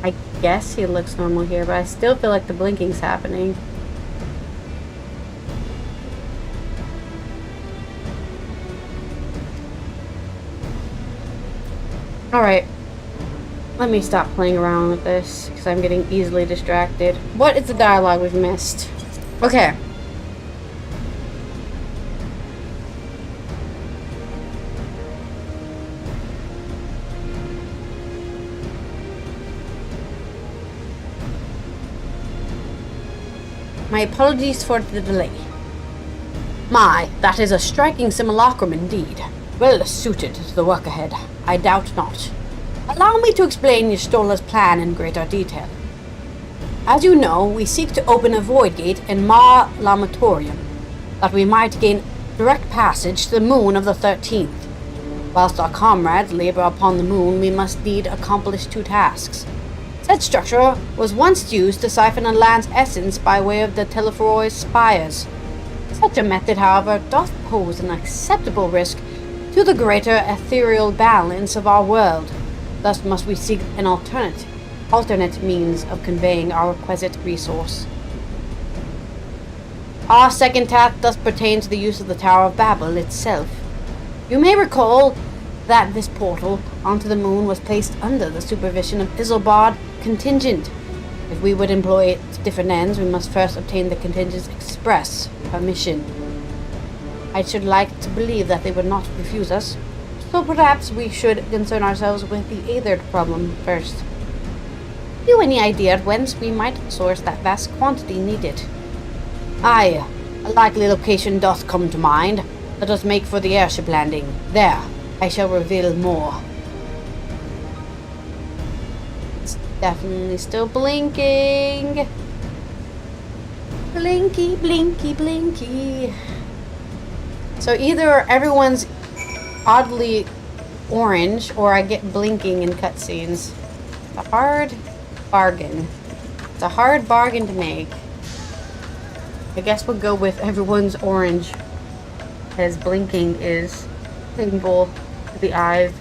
I guess he looks normal here, but I still feel like the blinking's happening. Alright. Let me stop playing around with this because I'm getting easily distracted. What is the dialogue we've missed? Okay. My apologies for the delay. My, that is a striking simulacrum indeed. Well suited to the work ahead, I doubt not. Allow me to explain Ystola's plan in greater detail. As you know, we seek to open a void gate in Mar Lamatorium, that we might gain direct passage to the moon of the 13th. Whilst our comrades labor upon the moon, we must need accomplish two tasks. Said structure was once used to siphon a land's essence by way of the Telephoroid spires. Such a method, however, doth pose an acceptable risk to the greater ethereal balance of our world. Thus must we seek an alternate means of conveying our requisite resource. Our second task thus pertains to the use of the Tower of Babel itself. You may recall that this portal onto the moon was placed under the supervision of Isilbard contingent. If we would employ it to different ends, we must first obtain the contingent's express permission. I should like to believe that they would not refuse us, so perhaps we should concern ourselves with the Aether problem first. Have you any idea whence we might source that vast quantity needed? Aye, a likely location doth come to mind. Let us make for the airship landing. There, I shall reveal more. It's definitely still blinking. Blinky, blinky, blinky. So either everyone's oddly orange or I get blinking in cutscenes. It's a hard bargain. It's a hard bargain to make. I guess we'll go with everyone's orange, as blinking is painful to the eyes.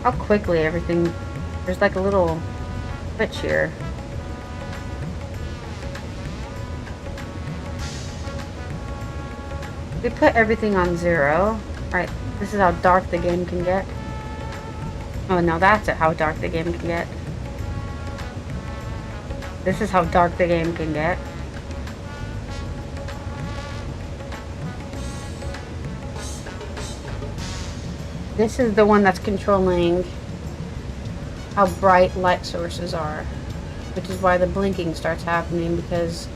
How quickly everything... There's like a little switch here. We put everything on 0. Alright, this is how dark the game can get. Oh, no, that's it, how dark the game can get. This is how dark the game can get. This is the one that's controlling how bright light sources are, which is why the blinking starts happening, because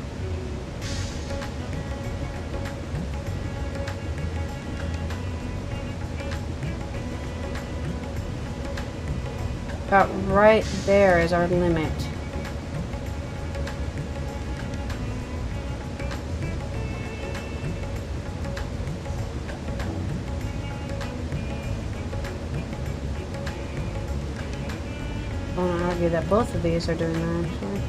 about right there is our limit. I want to argue that both of these are doing that, actually.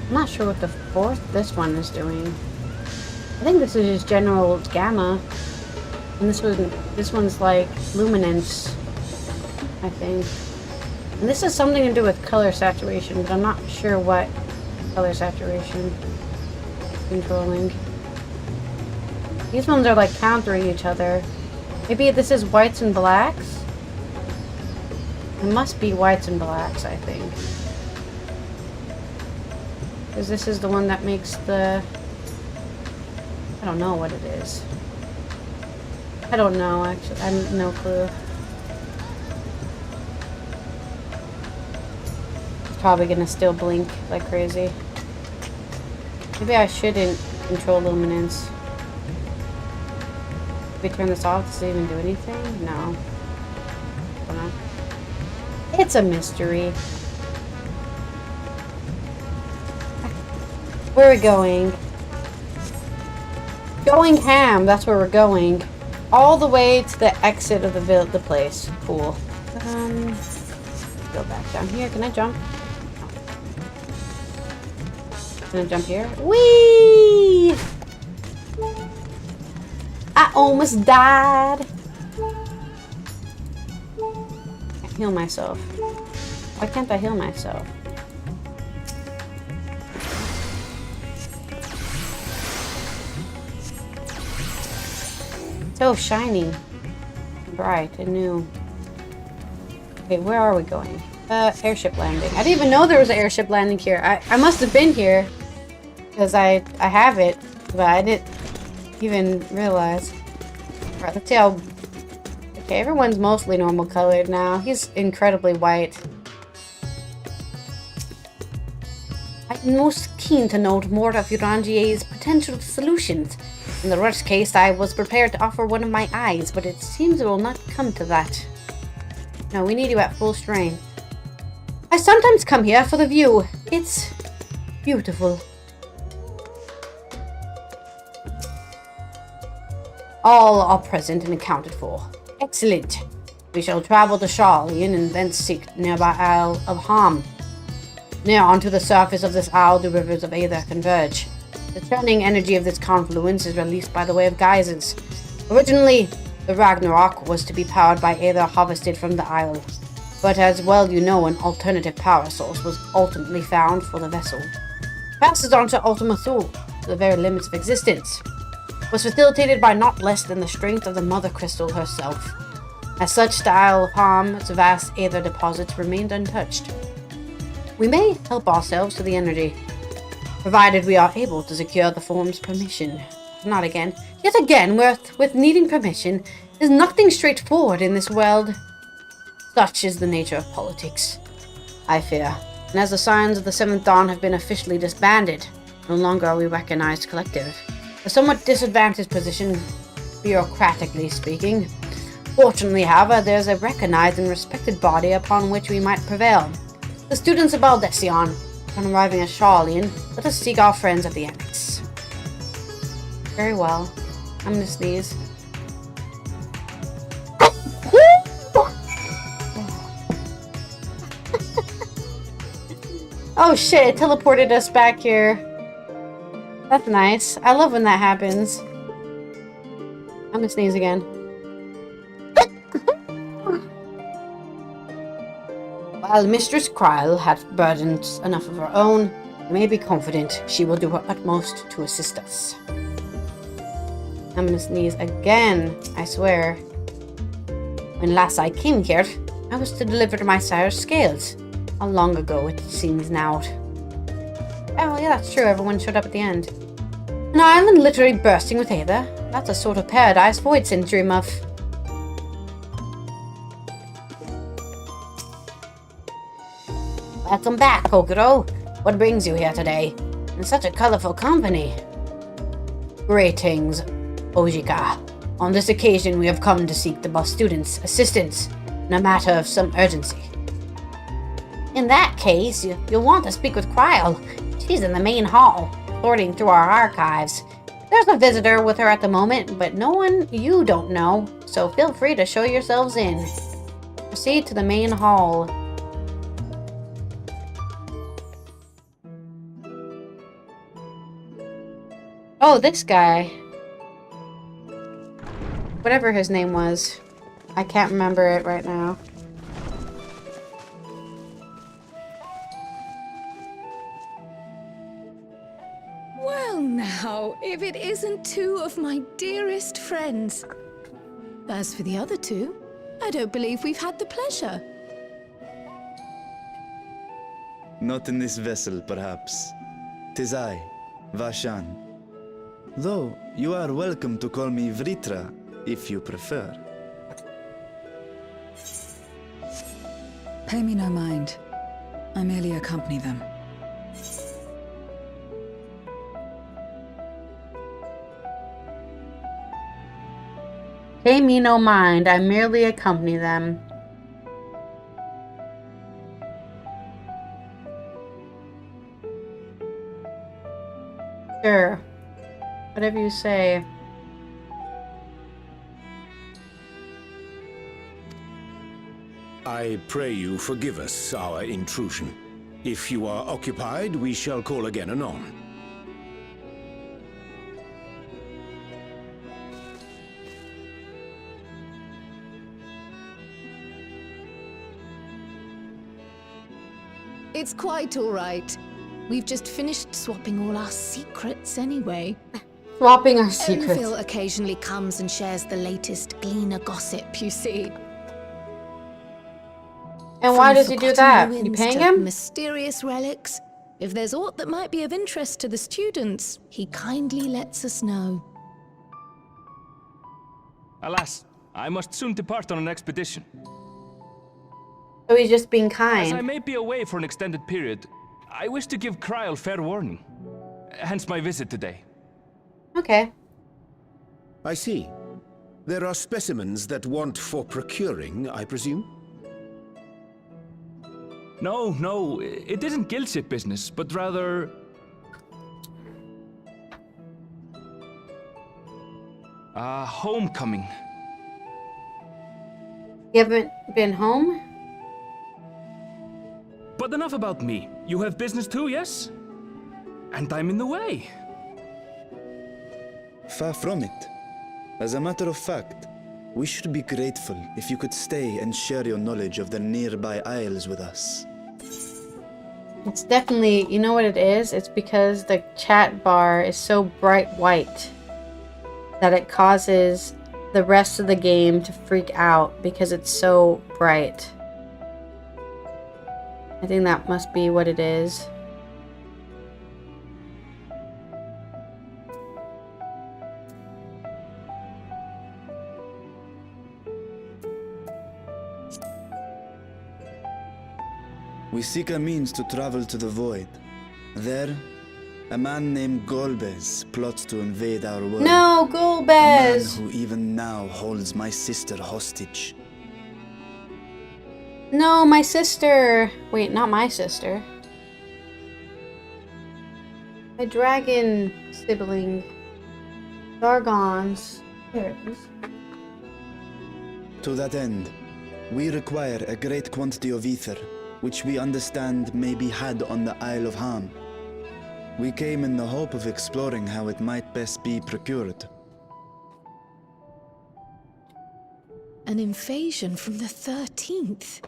I'm not sure what this one is doing. I think this is just general gamma. And this one's like luminance, I think. And this has something to do with color saturation, but I'm not sure what color saturation is controlling. These ones are like countering each other. Maybe this is whites and blacks? It must be whites and blacks, I think. Because this is the one that makes the... I don't know what it is. I don't know, actually. I have no clue. It's probably gonna still blink like crazy. Maybe I shouldn't control luminance. If we turn this off, does it even do anything? No. I don't know. It's a mystery. Where are we going? Going ham, that's where we're going. All the way to the exit of the place. Cool. Go back down here. Can I jump? Can I jump here? Whee! I almost died. heal myself? Why can't I heal myself? So shiny. Bright and new. Okay, where are we going? Airship landing. I didn't even know there was an airship landing here. I must have been here. Because I have it. But I didn't even realize. Alright, let's see how... Okay, everyone's mostly normal colored now. He's incredibly white. I'm most keen to note more of Urangier's potential solutions. In the worst case, I was prepared to offer one of my eyes, but it seems it will not come to that. No, we need you at full strength. I sometimes come here for the view. It's beautiful. All are present and accounted for. Excellent. We shall travel to Charlian and thence seek nearby Isle of Harm. Near onto the surface of this isle, the rivers of Aether converge. The churning energy of this confluence is released by the way of geysers. Originally, the Ragnarok was to be powered by Aether harvested from the isle. But as well you know, an alternative power source was ultimately found for the vessel. Passes on to Ultima Thule, to the very limits of existence. Was facilitated by not less than the strength of the Mother Crystal herself. As such, the Isle of Harm, its vast Aether deposits remained untouched. We may help ourselves to the energy, provided we are able to secure the form's permission. Not again. Yet again, with needing permission, is nothing straightforward in this world. Such is the nature of politics, I fear. And as the Signs of the Seventh Dawn have been officially disbanded, no longer are we recognized collective. A somewhat disadvantaged position, bureaucratically speaking. Fortunately, however, there's a recognized and respected body upon which we might prevail. The students of Baldesion. On arriving at Charlian, let us seek our friends at the Annex. Very well. I'm gonna sneeze. Oh shit, it teleported us back here. That's nice. I love when that happens. I'm gonna sneeze again. While Mistress Kryl had burdens enough of her own, you may be confident she will do her utmost to assist us. I'm gonna sneeze again, I swear. When last I came here, I was to deliver my sire's scales. How long ago it seems now. Oh yeah, that's true, everyone showed up at the end. An island literally bursting with Aether. That's a sort of paradise Voidsent dream of. Welcome back, Kokoro. What brings you here today? In such a colorful company. Greetings, Ojika. On this occasion, we have come to seek the bus students' assistance in a matter of some urgency. In that case, you'll want to speak with Kryl. She's in the main hall, sorting through our archives. There's a visitor with her at the moment, but no one you don't know, so feel free to show yourselves in. Proceed to the main hall. Oh, this guy. Whatever his name was. I can't remember it right now. Well now, if it isn't two of my dearest friends. As for the other two, I don't believe we've had the pleasure. Not in this vessel, perhaps. 'Tis I, Vashan. Though, you are welcome to call me Vritra, if you prefer. Pay me no mind. I merely accompany them. Pay me no mind, I merely accompany them. Sure. Whatever you say. I pray you forgive us our intrusion. If you are occupied, we shall call again anon. It's quite all right. We've just finished swapping all our secrets anyway. Swapping our secrets. Enfield occasionally comes and shares the latest Gleaner gossip, you see. And why From does he do forgotten that? You ruins paying to him? mysterious relics. If there's aught that might be of interest to the students, he kindly lets us know. Alas, I must soon depart on an expedition. So he's just being As I kind. may be away for an extended period, I wish to give Kryl fair warning. Hence my visit today. Okay. I see. There are specimens that want for procuring, I presume? No, it isn't guildship business, but rather... homecoming. You haven't been home? But enough about me. You have business too, yes? And I'm in the way. Far from it. As a matter of fact, we should be grateful if you could stay and share your knowledge of the nearby isles with us. It's definitely, you know what it is? It's because the chat bar is so bright white that it causes the rest of the game to freak out because it's so bright. I think that must be what it is. We seek a means to travel to the Void. There, a man named Golbez plots to invade our world. No, A man Golbez! who even now holds my sister hostage. No, my sister! Wait, not my sister. My dragon sibling. Gargons. There it is. To that end, we require a great quantity of ether, which we understand may be had on the Isle of Ham. We came in the hope of exploring how it might best be procured. An invasion from the 13th.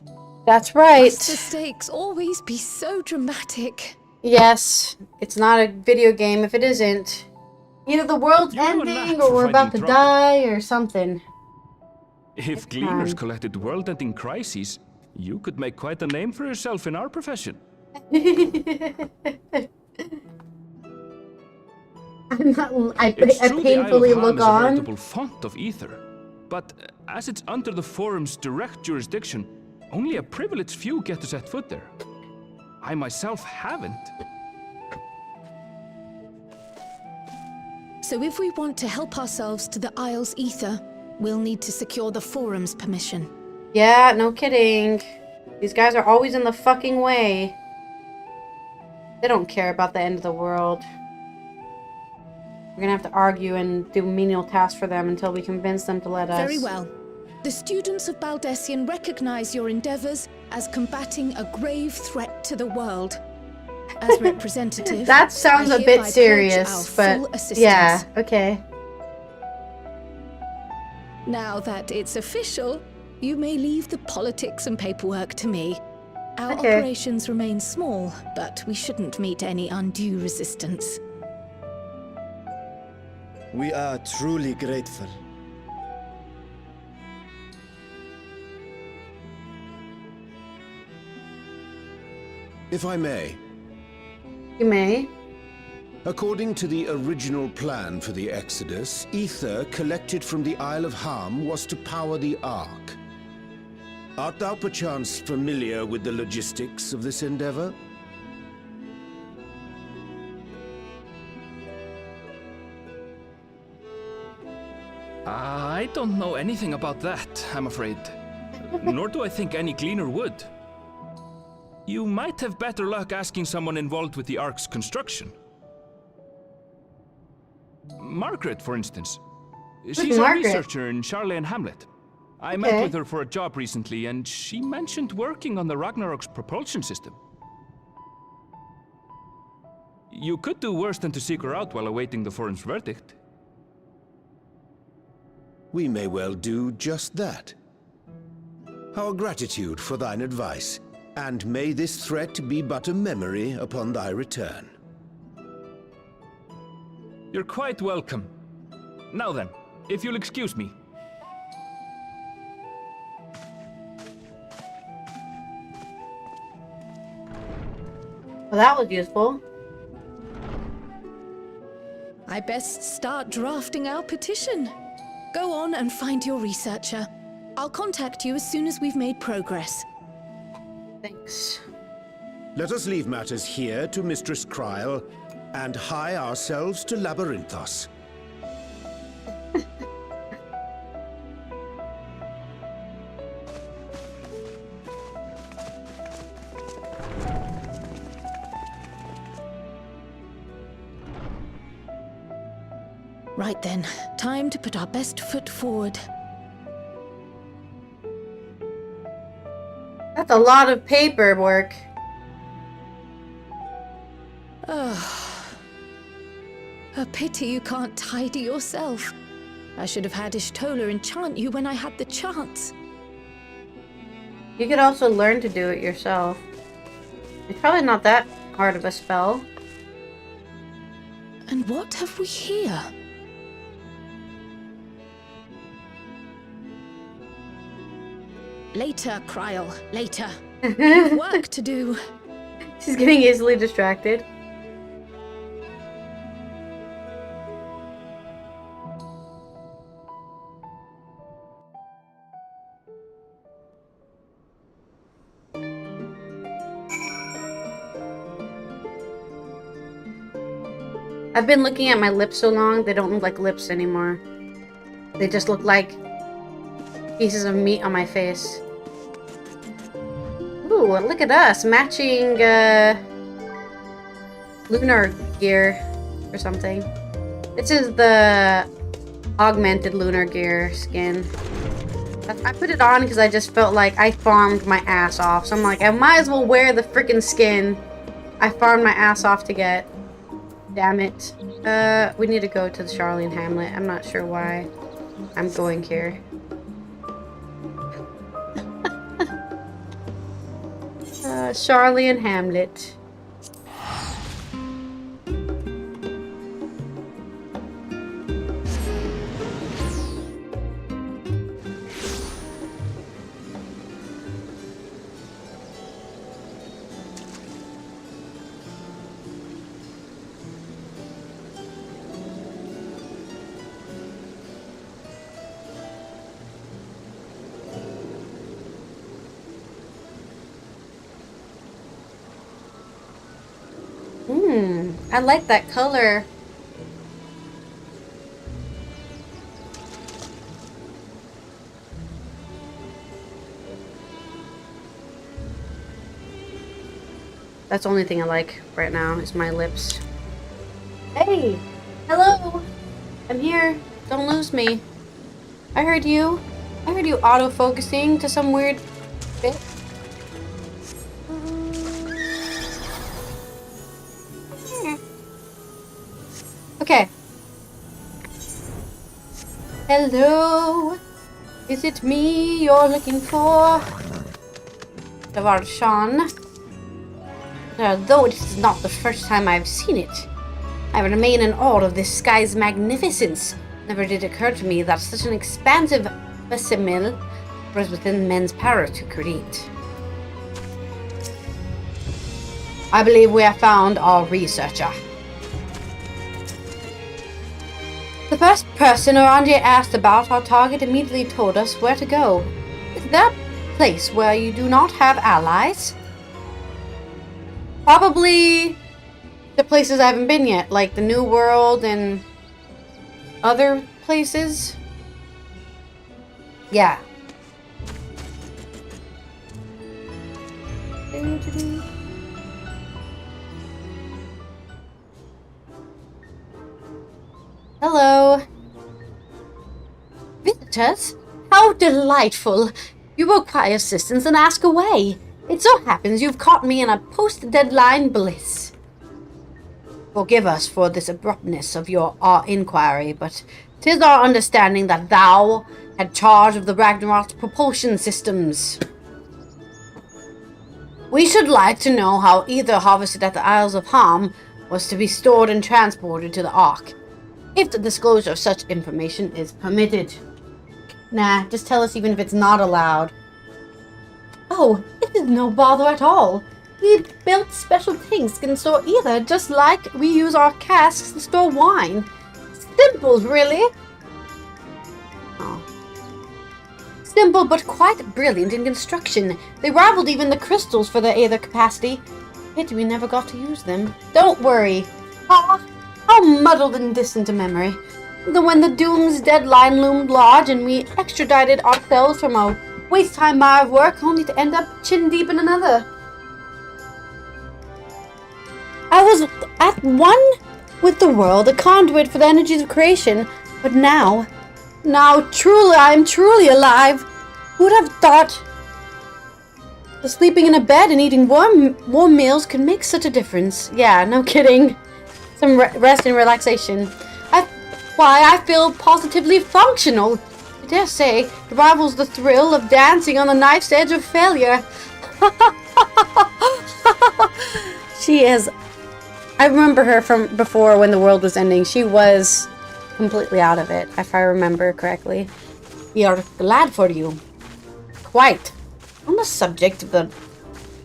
That's right. Must the stakes always be so dramatic? Yes, it's not a video game if it isn't. Either the world's You have a ending knack or for we're about to fighting trouble. die or something. If Gleaners collected world-ending crises, you could make quite a name for yourself in our profession. I'm not, I It's true the Isle of painfully Ham look is a on. veritable font of ether, but as it's under the Forum's direct jurisdiction, only a privileged few get to set foot there. I myself haven't. So if we want to help ourselves to the Isle's ether, we'll need to secure the Forum's permission. Yeah, no kidding. These guys are always in the fucking way. They don't care about the end of the world. We're gonna have to argue and do menial tasks for them until we convince them to let us. Very well. The students of Baldessian recognize your endeavors as combating a grave threat to the world. As representative, That sounds I a bit hereby pledge serious, our but full assistance. yeah, okay. Now that it's official, you may leave the politics and paperwork to me. Our Okay. operations remain small, but we shouldn't meet any undue resistance. We are truly grateful. If I may, You may. according to the original plan for the Exodus, ether collected from the Isle of Ham was to power the Ark. Art thou perchance familiar with the logistics of this endeavor? I don't know anything about that, I'm afraid. Nor do I think any Gleaner would. You might have better luck asking someone involved with the Ark's construction. Margaret, for instance. She's a Margaret? researcher in Charley and Hamlet. I met Okay. with her for a job recently, and she mentioned working on the Ragnarok's propulsion system. You could do worse than to seek her out while awaiting the Forum's verdict. We may well do just that. Our gratitude for thine advice. and may this threat be but a memory upon thy return. You're quite welcome. Now then, if you'll excuse me. Well, that was useful. I best start drafting our petition. Go on and find your researcher. I'll contact you as soon as we've made progress. Thanks. Let us leave matters here to Mistress Kryl, and hie ourselves to Labyrinthos. Right then, time to put our best foot forward. That's a lot of paperwork. A pity you can't tidy yourself. I should have had Ishtola enchant you when I had the chance. You could also learn to do it yourself. It's probably not that hard of a spell. And what have we here? Later, Kryl, later. You've work to do. She's getting easily distracted. I've been looking at my lips so long, they don't look like lips anymore. They just look like pieces of meat on my face. Ooh, look at us, matching lunar gear or something. This is the augmented lunar gear skin. I put it on because I just felt like I farmed my ass off. So I'm like, I might as well wear the freaking skin I farmed my ass off to get. Damn it. We need to go to the Charlene Hamlet. I'm not sure why I'm going here. Charlene Hamlet. I like that color. That's the only thing I like right now is my lips. Hey! Hello! I'm here. Don't lose me. I heard you. I heard you auto-focusing to some weird bit. Okay. Hello. Is it me you're looking for? Davarshan. Though it is not the first time I've seen it, I remain in awe of this sky's magnificence. Never did it occur to me that such an expansive facsimile was within men's power to create. I believe we have found our researcher. The first person around here asked about our target immediately told us where to go. Is there a place where you do not have allies? Probably the places I haven't been yet, like the New World and other places. Yeah. Hello. Visitors? How delightful. You require assistance and ask away. It so happens you've caught me in a post-deadline bliss. Forgive us for this abruptness of our inquiry, but 'tis our understanding that thou had charge of the Ragnarok's propulsion systems. We should like to know how Aether harvested at the Isles of Ham was to be stored and transported to the Ark, if the disclosure of such information is permitted. Nah, just tell us even if it's not allowed. Oh, it is no bother at all. We built special tanks that can store Aether just like we use our casks to store wine. Simple, really. Oh. Simple but quite brilliant in construction. They rivaled even the crystals for their Aether capacity. Pity we never got to use them. Don't worry. How muddled and distant a memory. When the Doom's deadline loomed large and we extradited ourselves from a waste-time mile of work only to end up chin-deep in another. I was at one with the world, a conduit for the energies of creation, but now truly, I am truly alive. Who would have thought that sleeping in a bed and eating warm meals could make such a difference? Yeah, no kidding. Some rest and relaxation. I feel positively functional. I dare say it rivals the thrill of dancing on the knife's edge of failure. She is. I remember her from before when the world was ending. She was completely out of it, if I remember correctly. We are glad for you. Quite. On the subject of the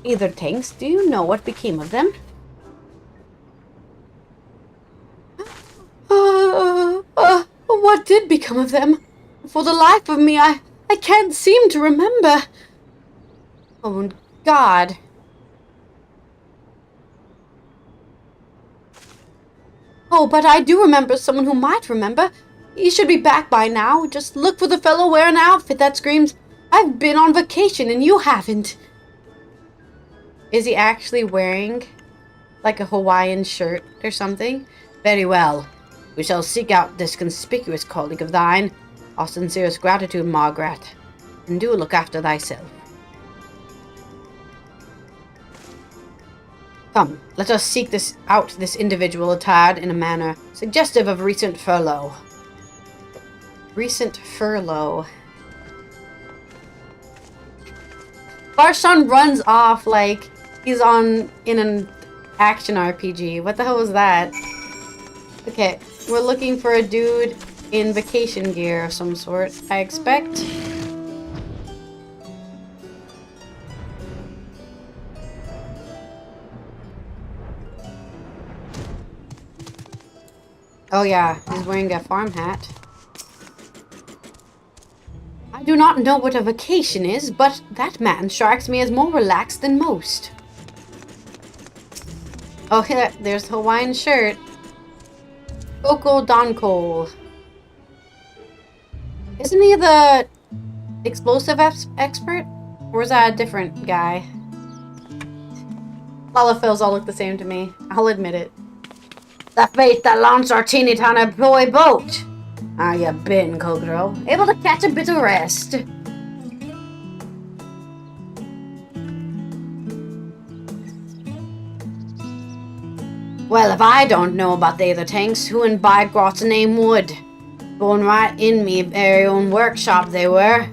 Aether tanks, do you know what became of them? What did become of them? For the life of me, I can't seem to remember. Oh, God. Oh, but I do remember someone who might remember. He should be back by now. Just look for the fellow wearing an outfit that screams, "I've been on vacation and you haven't." Is he actually wearing like a Hawaiian shirt or something? Very well. We shall seek out this conspicuous colleague of thine. Our sincerest gratitude, Margaret. And do look after thyself. Come, let us seek out this individual attired in a manner suggestive of recent furlough. Recent furlough. Our son runs off like he's in an action RPG. What the hell was that? Okay, we're looking for a dude in vacation gear of some sort, I expect. Oh yeah, he's wearing a farm hat. I do not know what a vacation is, but that man strikes me as more relaxed than most. Oh, yeah, there's the Hawaiian shirt. Coco Don Cole. Isn't he the explosive expert? Or is that a different guy? Lalafels all look the same to me. I'll admit it. The fate that launched our teeny tiny boy boat. How you been, Kokoro? Able to catch a bit of rest? Well, if I don't know about the other tanks, who in by God's name would? Born right in me very own workshop they were.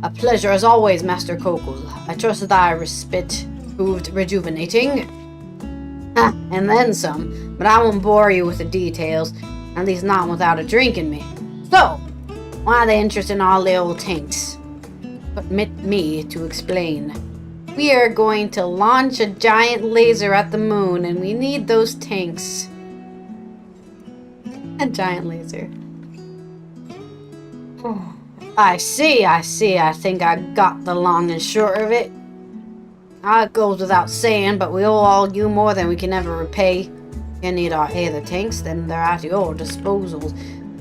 A pleasure as always, Master Kokul. I trust thy respite proved rejuvenating. And then some, but I won't bore you with the details, at least not without a drink in me. So, why the interest in all the old tanks? Permit me to explain. We are going to launch a giant laser at the moon, and we need those tanks. A giant laser. I see. I think I got the long and short of it. It goes without saying, but we owe all you more than we can ever repay. You need our Aether tanks, then they're at your disposal.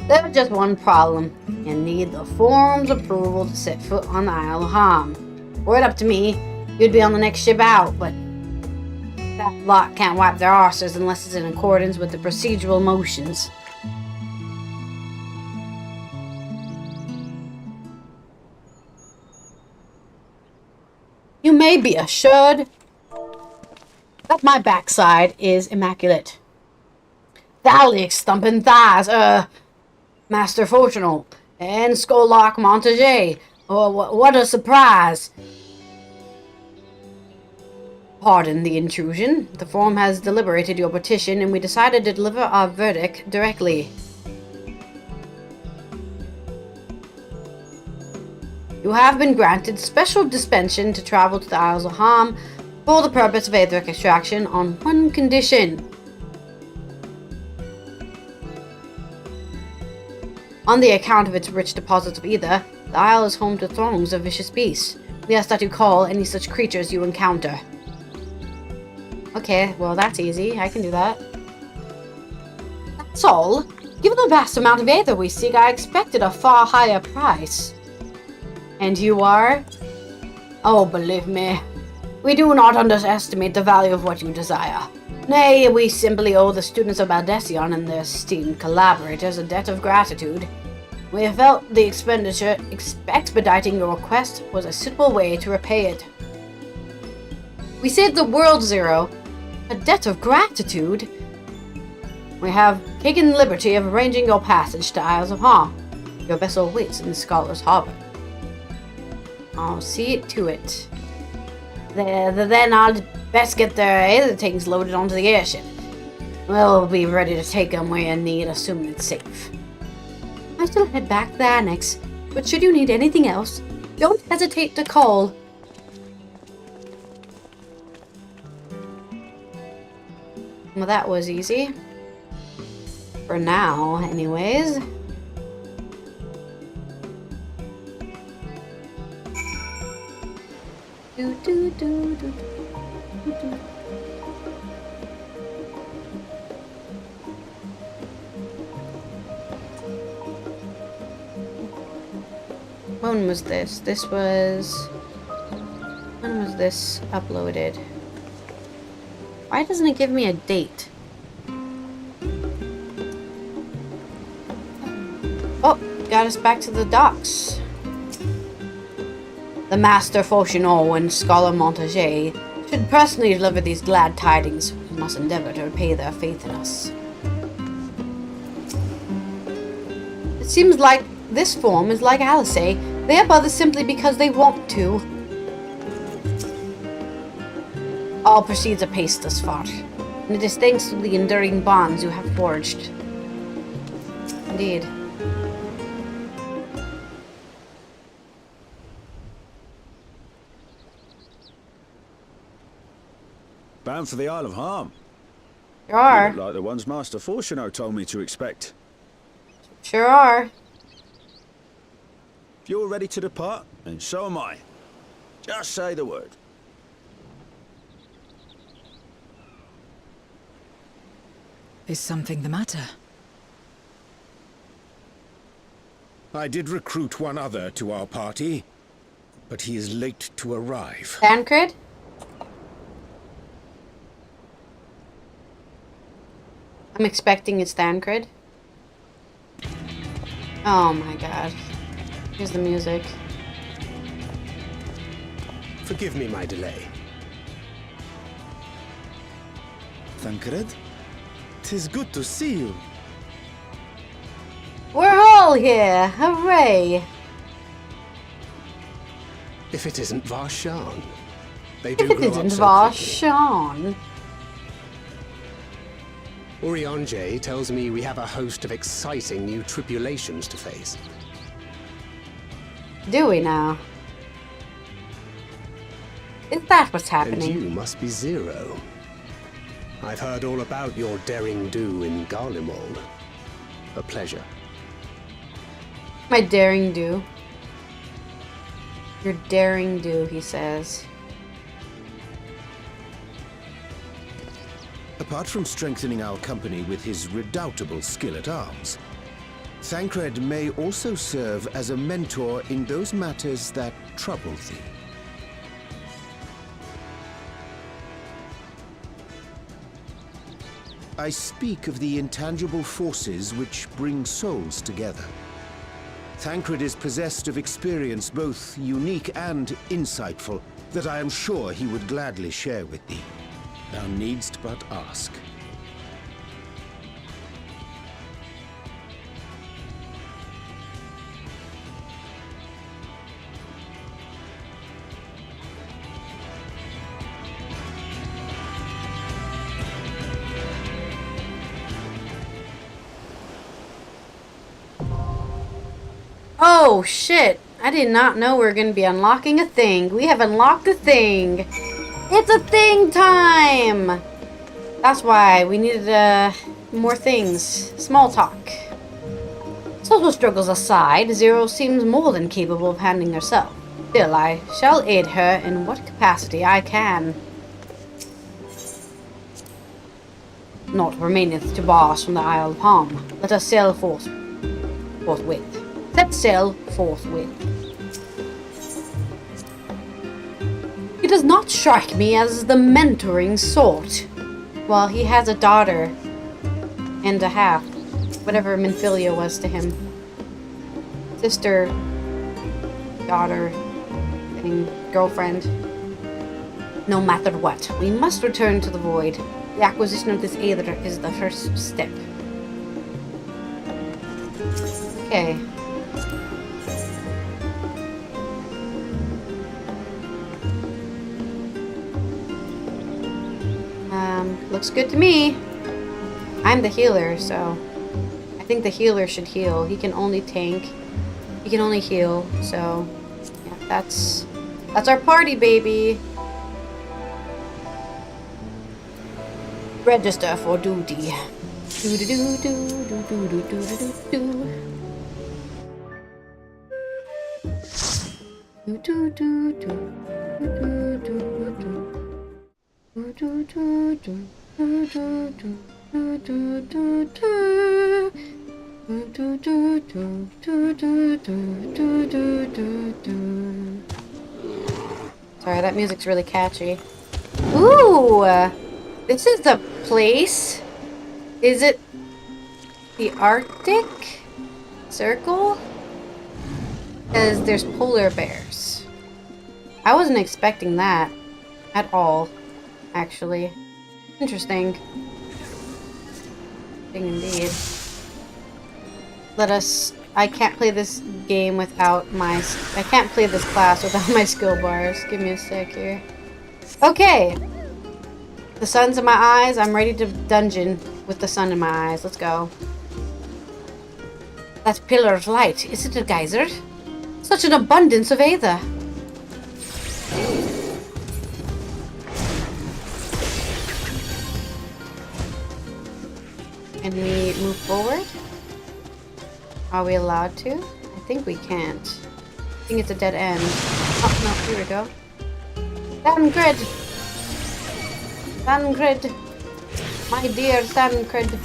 There's just one problem. You need the forum's approval to set foot on the Isle of Ham. Were it up to me, you'd be on the next ship out, but that lot can't wipe their arses unless it's in accordance with the procedural motions. You may be assured that my backside is immaculate. Thaleia stumping thighs, Master Fortunal, and Skolak Montague, Oh, what a surprise! Pardon the intrusion. The forum has deliberated your petition and we decided to deliver our verdict directly. You have been granted special dispensation to travel to the Isles of Harm for the purpose of Aether extraction on one condition. On the account of its rich deposits of Aether, the Isle is home to throngs of vicious beasts. We ask that you call any such creatures you encounter. Okay, well that's easy. I can do that. That's all. Given the vast amount of Aether we seek, I expected a far higher price. And you are? Oh, believe me, we do not underestimate the value of what you desire. Nay, we simply owe the students of Baldesion and their esteemed collaborators a debt of gratitude. We have felt the expenditure expediting your request was a suitable way to repay it. We saved the world, Zero. A debt of gratitude? We have taken the liberty of arranging your passage to Isles of Harm. Your vessel waits in the Scholar's Harbor. I'll see it to it. Then I'll best get the Aether tanks loaded onto the airship. We'll be ready to take them where you need, assuming it's safe. I still head back to the annex, but should you need anything else, don't hesitate to call. Well, that was easy. For now, anyways. When was this? When was this uploaded? Why doesn't it give me a date? Oh, got us back to the docks. The Master Fauchenot and Scholar Montague should personally deliver these glad tidings. We must endeavor to repay their faith in us. It seems like this form is like Alice. They are brothers simply because they want to. All proceeds apace thus far, and it is thanks to the enduring bonds you have forged. Indeed. Bound for the Isle of Harm. Sure are. You look like the ones Master Fauchenot told me to expect. Sure are. If you're ready to depart, and so am I. Just say the word. Is something the matter? I did recruit one other to our party, but he is late to arrive. Tancred? I'm expecting it's Tancred. Oh my god. Here's the music. Forgive me my delay. Tancred? 'Tis good to see you. We're all here! Hooray! If it isn't Varshan. They do If it grow up isn't so quickly. Varshan. Urianger tells me we have a host of exciting new tribulations to face. Do we now? Is that what's And happening? you must be Zero. I've heard all about your daring do in Garlemald. A pleasure. My daring do. Your daring do, he says. Apart from strengthening our company with his redoubtable skill at arms, Thancred may also serve as a mentor in those matters that trouble thee. I speak of the intangible forces which bring souls together. Thancred is possessed of experience both unique and insightful that I am sure he would gladly share with thee. Thou needst but ask. Oh, shit. I did not know we were going to be unlocking a thing. We have unlocked a thing. It's a thing time. That's why we needed more things. Small talk. Social struggles aside, Zero seems more than capable of handling herself. Still, I shall aid her in what capacity I can. Naught remaineth to bar us from the Isle of Harm. Let us sail forthwith. Set sail forthwith. He does not strike me as the mentoring sort. Well, he has a daughter and a half. Whatever Minfilia was to him. Sister, daughter, and girlfriend. No matter what, we must return to the void. The acquisition of this Aether is the first step. Okay. Looks good to me. I'm the healer, so I think the healer should heal. He can only tank. He can only heal, so yeah, that's our party, baby. Register for duty. Do do do do do do do do do do do do do Sorry, that music's really catchy. Ooh, this is the place. Is it the Arctic Circle? Because there's polar bears. I wasn't expecting that at all, actually. Interesting. Indeed. I can't play this game without my... I can't play this class without my skill bars. Give me a sec here. Okay. The sun's in my eyes. I'm ready to dungeon with the sun in my eyes. Let's go. That pillar of light. Is it a geyser? Such an abundance of Aether. Can we move forward? Are we allowed to? I think we can't. I think it's a dead end. Oh, no, here we go. Thancred! Thancred! My dear Thancred!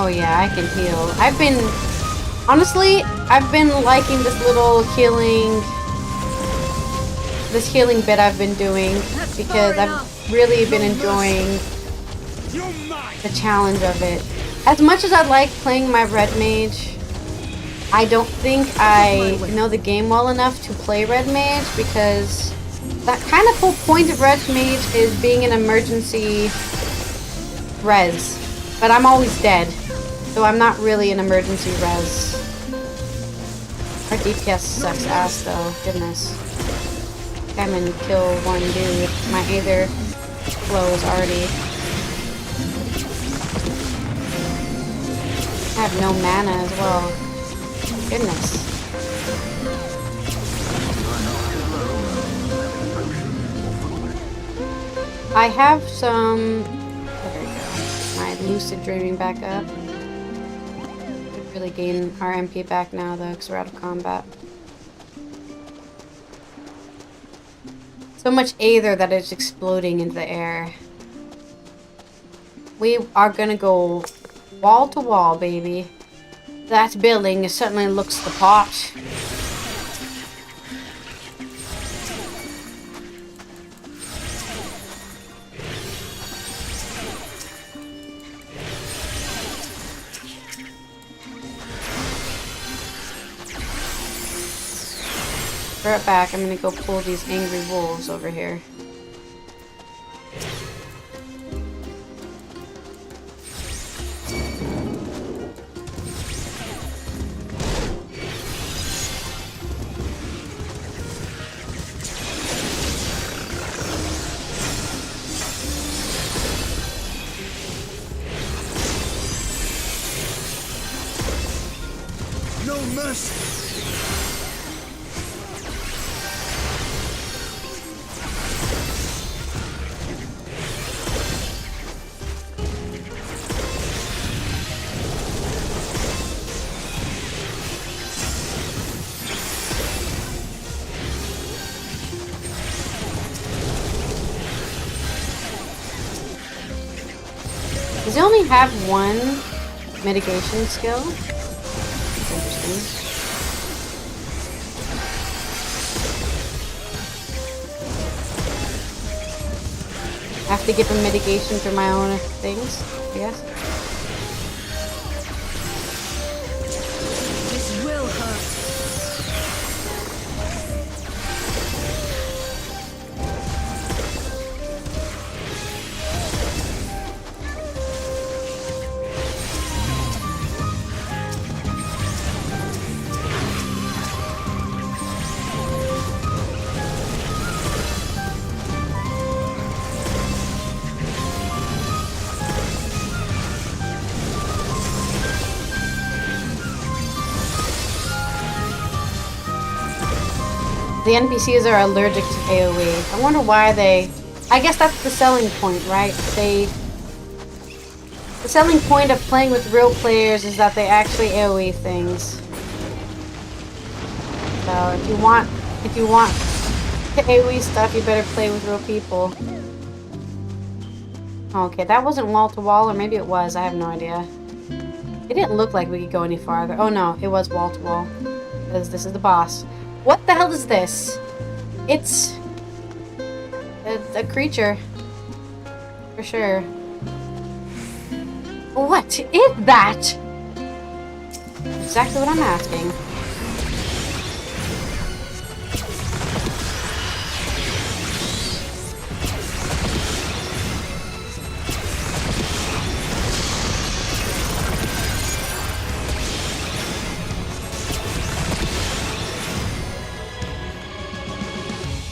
Oh yeah, I can heal. Honestly, I've been liking this little healing bit I've been doing because I've really been enjoying the challenge of it. As much as I like playing my red mage, I don't think I know the game well enough to play red mage because that kind of whole point of red mage is being an emergency res. But I'm always dead, so I'm not really an emergency res. Our DPS sucks ass though, goodness. Come and kill one dude. My Aether flow is already... I have no mana as well. Goodness. I have some... There we go. My lucid dreaming back up. Could really gain our MP back now though, because we're out of combat. So much Aether that it's exploding into the air. We are gonna go wall to wall, baby. That building certainly looks the part. Right back, I'm gonna go pull these angry wolves over here. No mercy! Does he only have one mitigation skill? That's interesting. I have to give him mitigation for my own things, I guess. This will hurt. The NPCs are allergic to AoE. I wonder why they... I guess that's the selling point, right? The selling point of playing with real players is that they actually AoE things. So if you want to AoE stuff, you better play with real people. Okay, that wasn't wall to wall, or maybe it was. I have no idea. It didn't look like we could go any farther. Oh no, it was wall to wall. Because this is the boss. What the hell is this? It's a creature. For sure. What is that? Exactly what I'm asking.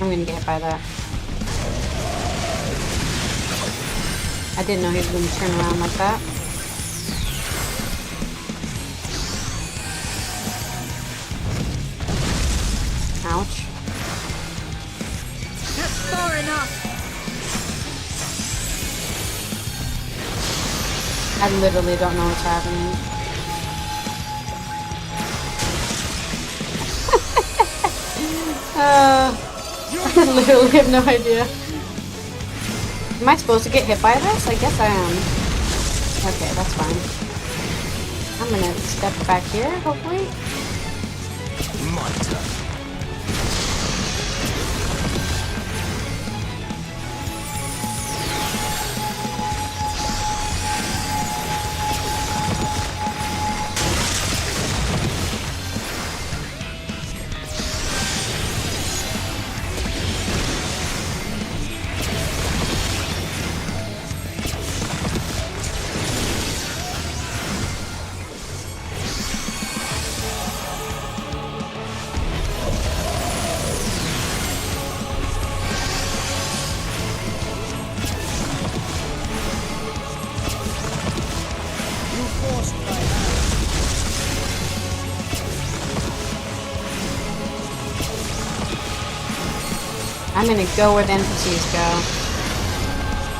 I'm gonna get hit by that. I didn't know he was gonna turn around like that. Ouch. That's far enough. I literally don't know what's happening. I literally have no idea. Am I supposed to get hit by this? I guess I am. Okay, that's fine. I'm gonna step back here, hopefully. My turn. I'm gonna go where the NPCs go.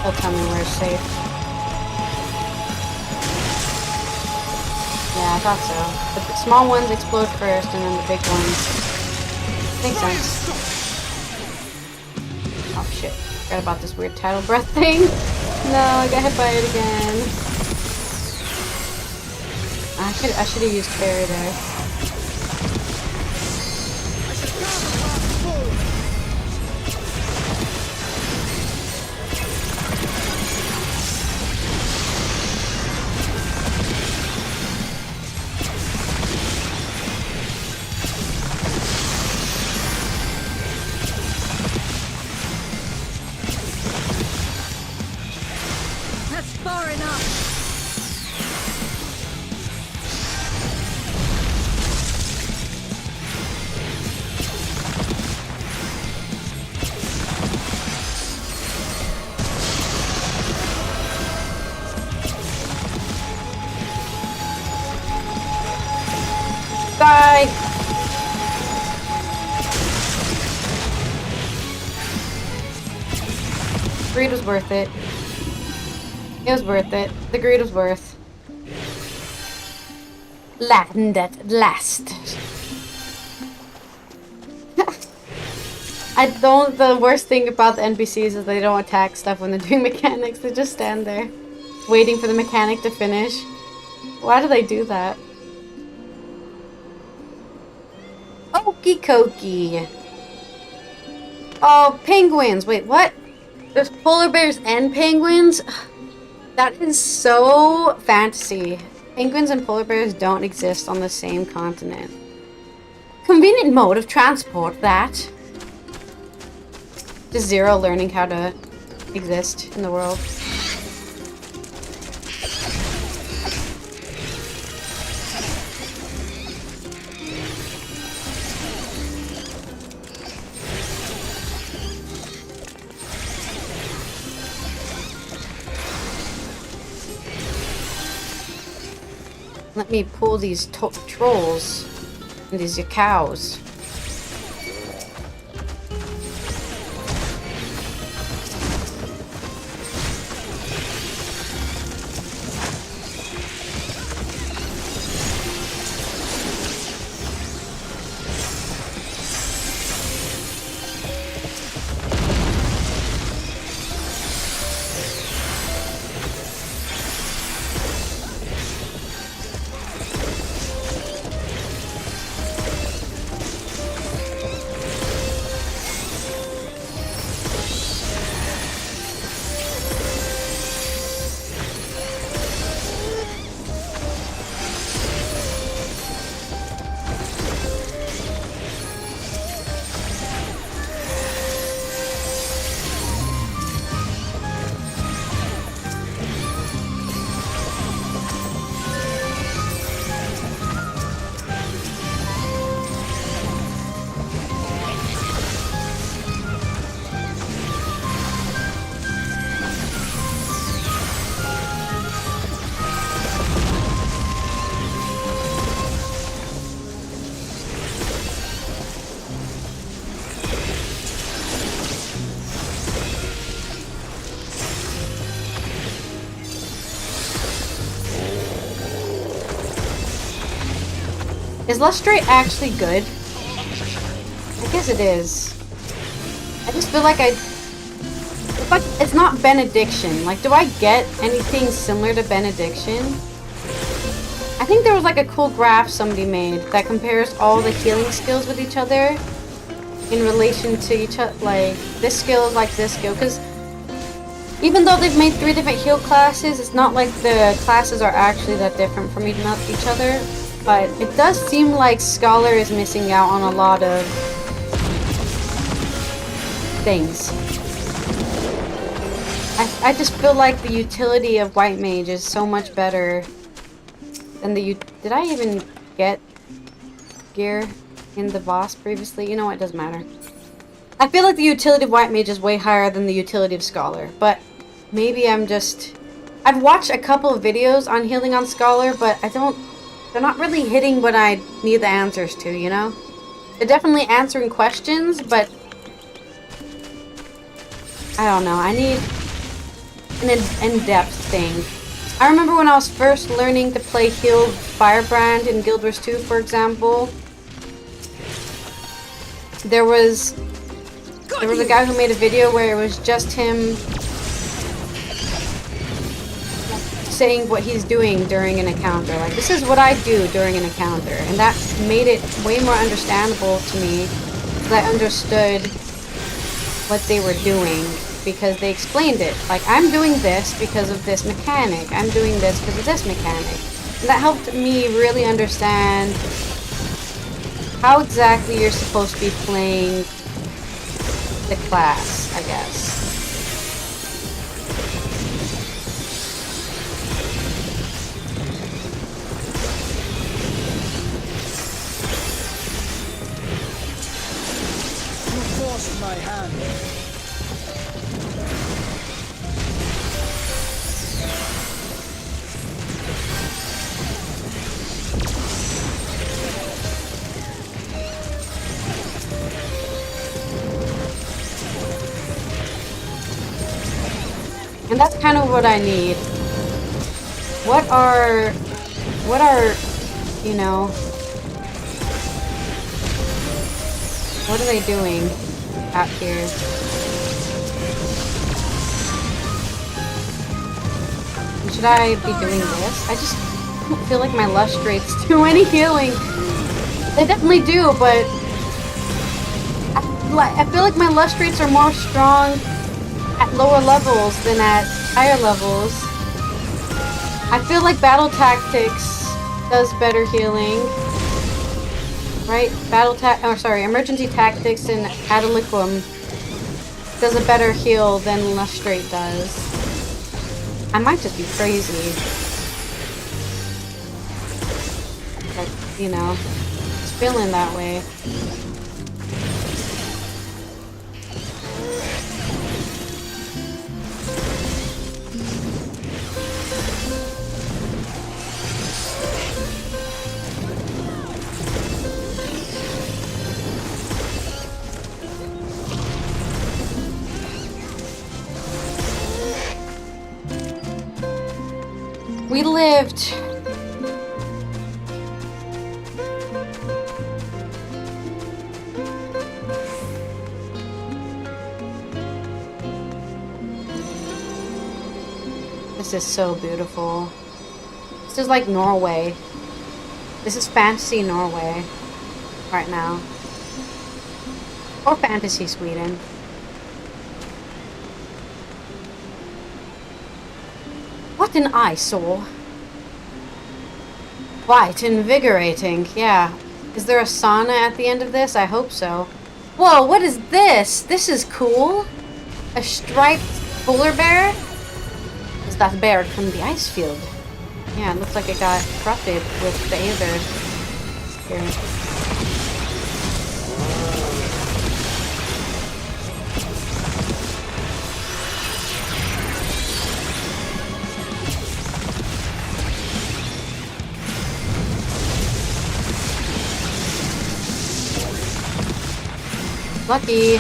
They'll tell me where it's safe. Yeah, I thought so. The small ones explode first, and then the big ones. Makes sense. shit. Forgot about this weird tidal breath thing. No, I got hit by it again. I should have used fairy there. That's far enough. Die! Greed was worth it. It was worth it. The greed was worth. Land at last. The worst thing about the NPCs is they don't attack stuff when they're doing mechanics. They just stand there, waiting for the mechanic to finish. Why do they do that? Okie dokie. Oh, penguins. Wait, what? There's polar bears and penguins? That is so fantasy. Penguins and polar bears don't exist on the same continent. Convenient mode of transport, that. Just Zero learning how to exist in the world. Let me pull these trolls and these cows. Is Lustrate actually good? I guess it is. I just feel like it's not Benediction. Like, do I get anything similar to Benediction? I think there was like a cool graph somebody made that compares all the healing skills with each other in relation to each other. Like, this skill is like this skill. Because even though they've made 3 different heal classes, it's not like the classes are actually that different from each other. But it does seem like Scholar is missing out on a lot of things. I just feel like the utility of White Mage is so much better than the... Did I even get gear in the boss previously? You know what? It doesn't matter. I feel like the utility of White Mage is way higher than the utility of Scholar. But maybe I'm just... I've watched a couple of videos on healing on Scholar, but I don't... They're not really hitting what I need the answers to, you know? They're definitely answering questions, but... I don't know. I need an in-depth thing. I remember when I was first learning to play Healed Firebrand in Guild Wars 2, for example. There was There was a guy who made a video where it was just him saying what he's doing during an encounter. Like, this is what I do during an encounter. And that made it way more understandable to me. Because I understood what they were doing. Because they explained it. Like, I'm doing this because of this mechanic. I'm doing this because of this mechanic. And that helped me really understand how exactly you're supposed to be playing the class, I guess. You forced my hand. And that's kind of what I need. What are, you know, what are they doing out here? Should I be doing this? I just don't feel like my lustrates do any healing. They definitely do, but I feel like my lustrates are more strong at lower levels than at higher levels. I feel like battle tactics does better healing. Right? Emergency tactics in Adeliquum does a better heal than lustrate does. I might just be crazy. But, you know, it's feeling that way. We lived. This is so beautiful. This is like Norway. This is fantasy Norway right now. Or fantasy Sweden. What an eyesore. Quite invigorating, yeah. Is there a sauna at the end of this? I hope so. Whoa, what is this? This is cool. A striped polar bear? Is that bear from the ice field? Yeah, it looks like it got corrupted with the Aether. Here. Lucky.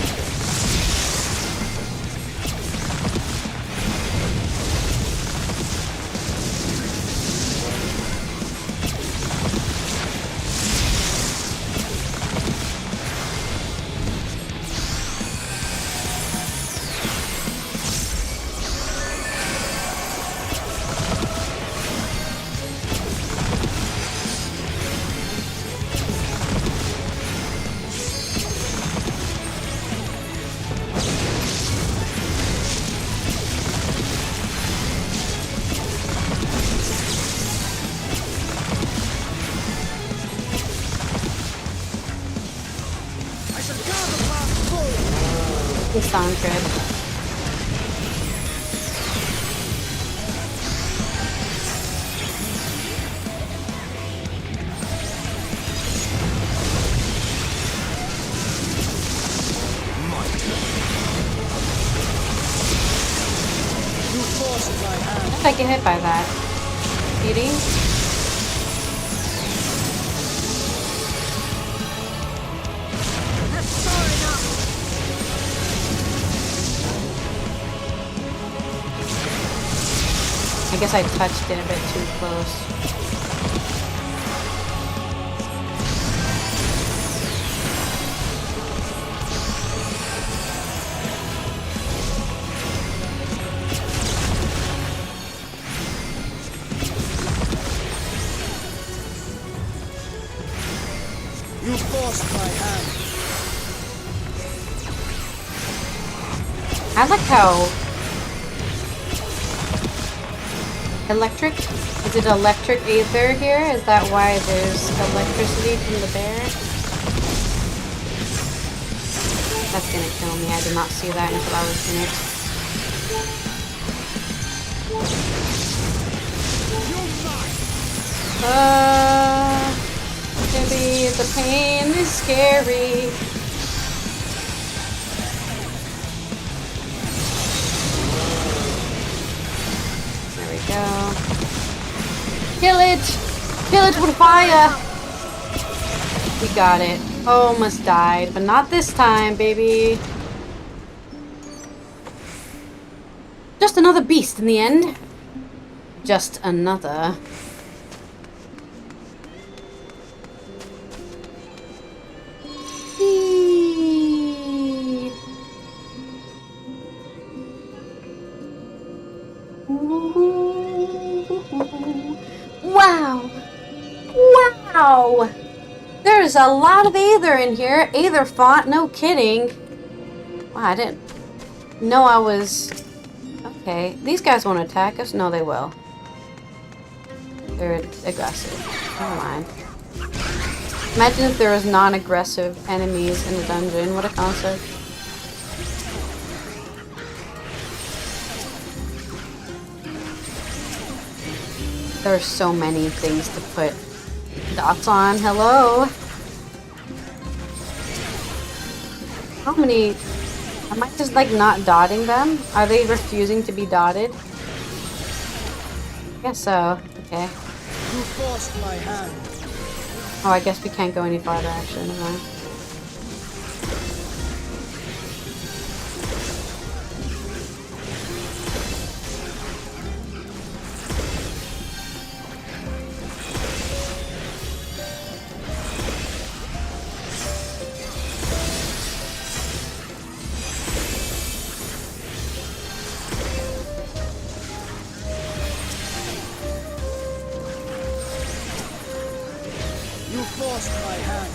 Sound good. If I get hit by that. Eating? I guess I touched it a bit too close. I like how electric? Is it electric Aether here? Is that why there's electricity from the bear? That's gonna kill me. I did not see that until I was in it. Maybe the pain is scary. There we go. Kill it! Kill it with fire! We got it. Almost died, but not this time, baby. Just another beast in the end. Just another. Wow! Wow! There's a lot of Aether in here. Aether font, no kidding. Wow, I didn't know I was... Okay, these guys won't attack us? No, they will. They're aggressive. Never mind. Imagine if there was non-aggressive enemies in the dungeon. What a concept. There are so many things to put dots on. Hello? How many... Am I just like not dotting them? Are they refusing to be dotted? I guess so. Okay. You forced my hand. Oh, I guess we can't go any farther actually. Never mind. You forced my hand.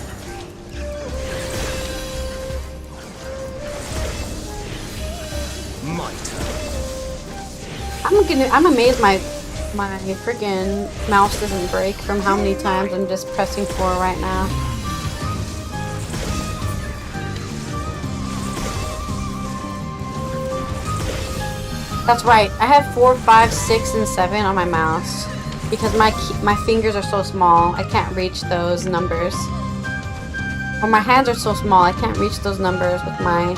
I'm amazed my freaking mouse doesn't break from how many times I'm just pressing 4 right now. That's right. I have 4, 5, 6, and 7 on my mouse because my fingers are so small. I can't reach those numbers. Or my hands are so small. I can't reach those numbers with my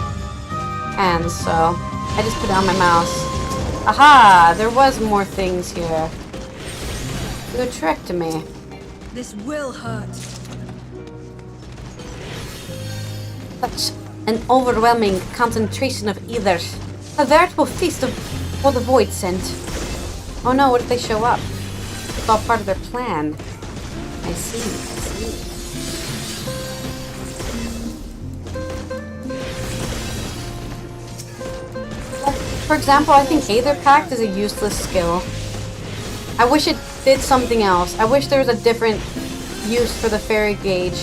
hands. So I just put it on my mouse. Aha! There was more things here. You tricked me. This will hurt. Such an overwhelming concentration of Aether. A veritable feast for the Void Scent. Oh no, what if they show up? It's all part of their plan. I see. For example, I think Aether Pact is a useless skill. I wish it did something else. I wish there was a different use for the fairy gauge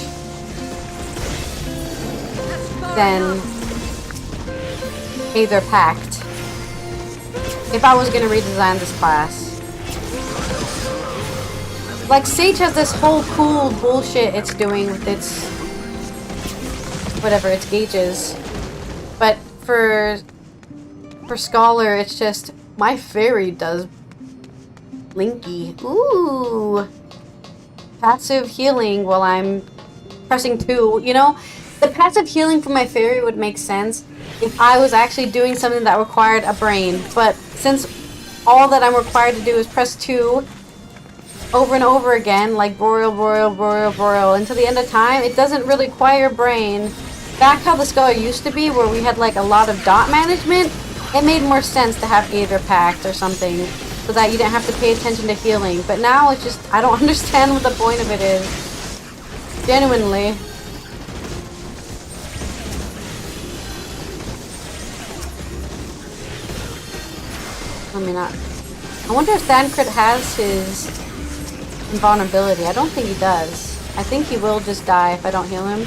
than Aether Pact. If I was gonna redesign this class. Like, Sage has this whole cool bullshit it's doing with its... whatever, its gauges. But for Scholar, it's just, my fairy does Linky. Ooh! Passive healing while I'm pressing 2. You know, the passive healing for my fairy would make sense if I was actually doing something that required a brain. But since all that I'm required to do is press 2 over and over again, like Boreal, until the end of time, it doesn't really require a brain. Back how the Scholar used to be, where we had like a lot of dot management, it made more sense to have Aether Pact or something, so that you didn't have to pay attention to healing. But now it's just, I don't understand what the point of it is. Genuinely. Let me not. I wonder if Thancred has his invulnerability. I don't think he does. I think he will just die if I don't heal him.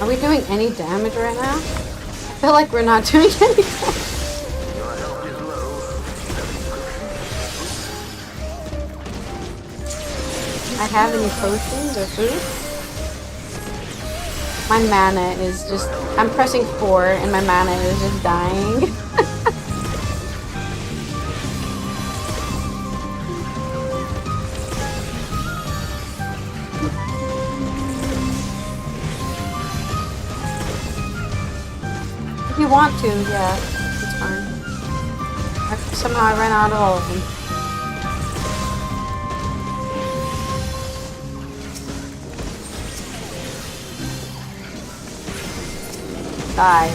Are we doing any damage right now? I feel like we're not doing any damage. I have any potions or food? My mana is just... I'm pressing 4 and my mana is just dying. If you want to, yeah, it's fine. Somehow I ran out of all of them. Die.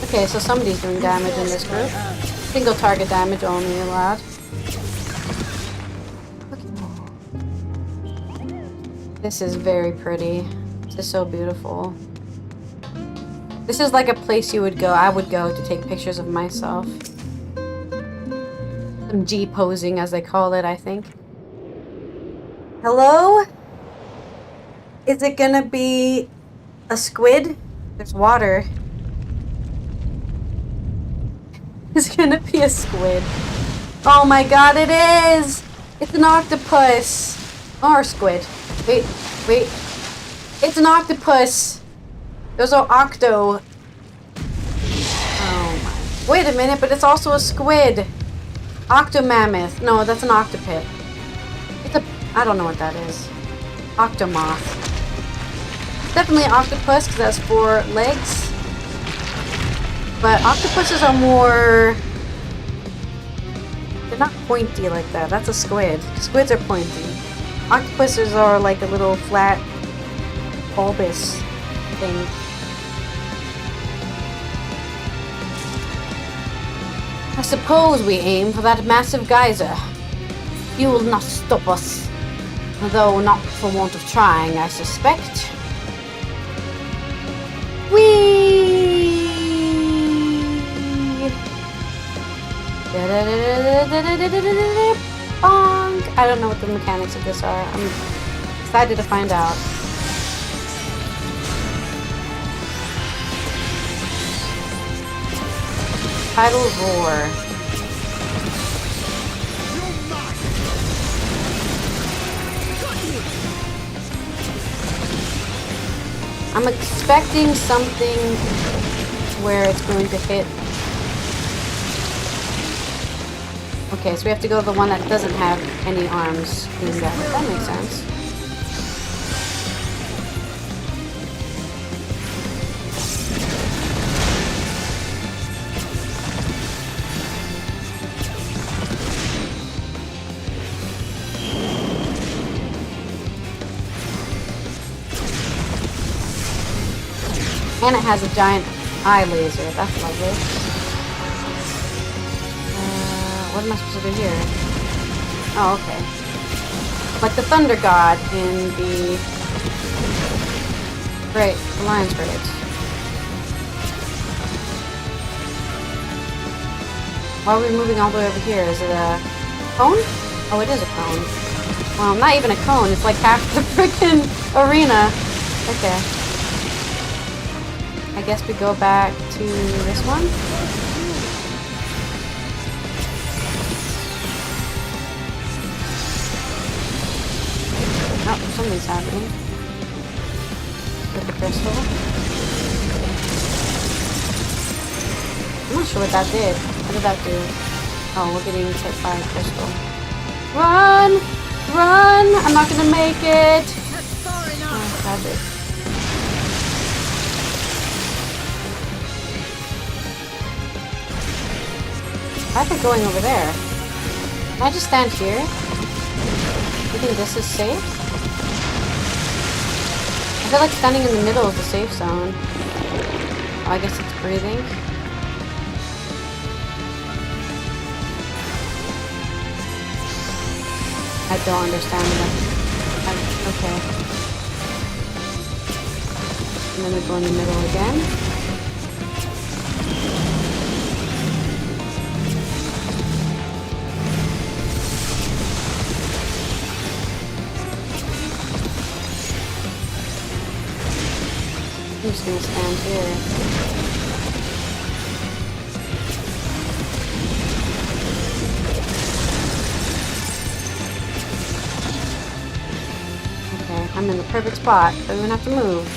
Okay, so somebody's doing damage in this group. Single target damage only allowed. Okay. This is very pretty. This is so beautiful. This is like a place you would go, I would go to take pictures of myself. Some G posing as they call it, I think. Hello? Is it gonna be a squid? There's water. It's gonna be a squid. Oh my god, it is! It's an octopus! Or squid. Wait, wait. It's an octopus! Those are octo. Oh my. Wait a minute, but it's also a squid. Octomammoth. No, that's an octopit. It's a... I don't know what that is. Octomoth. Definitely an octopus because it has 4 legs. But octopuses are more... They're not pointy like that. That's a squid. Squids are pointy. Octopuses are like a little flat, bulbous thing. I suppose we aim for that massive geyser. You will not stop us. Though not for want of trying, I suspect. Whee! Bonk! I don't know what the mechanics of this are. I'm excited to find out. Tidal roar. I'm expecting something where it's going to hit. Okay, so we have to go to the one that doesn't have any arms in that. That makes sense. And it has a giant eye laser. That's lovely. What am I supposed to do here? Oh, okay. Like the Thunder God in the... Great, the Lion's Great. Why are we moving all the way over here? Is it a cone? Oh, it is a cone. Well, not even a cone. It's like half the freaking arena. Okay. I guess we go back to this one. Oh, something's happening. With the crystal. I'm not sure what that did. What did that do? Oh, we're getting hit by a crystal. Run! Run! I'm not gonna make it! Oh, tragic. I think going over there. Can I just stand here? You think this is safe? I feel like standing in the middle is the safe zone. Oh, I guess it's breathing. I don't understand that. Okay. And then we go in the middle again. I'm just gonna stand here. Okay, I'm in the perfect spot. Don't even have to move.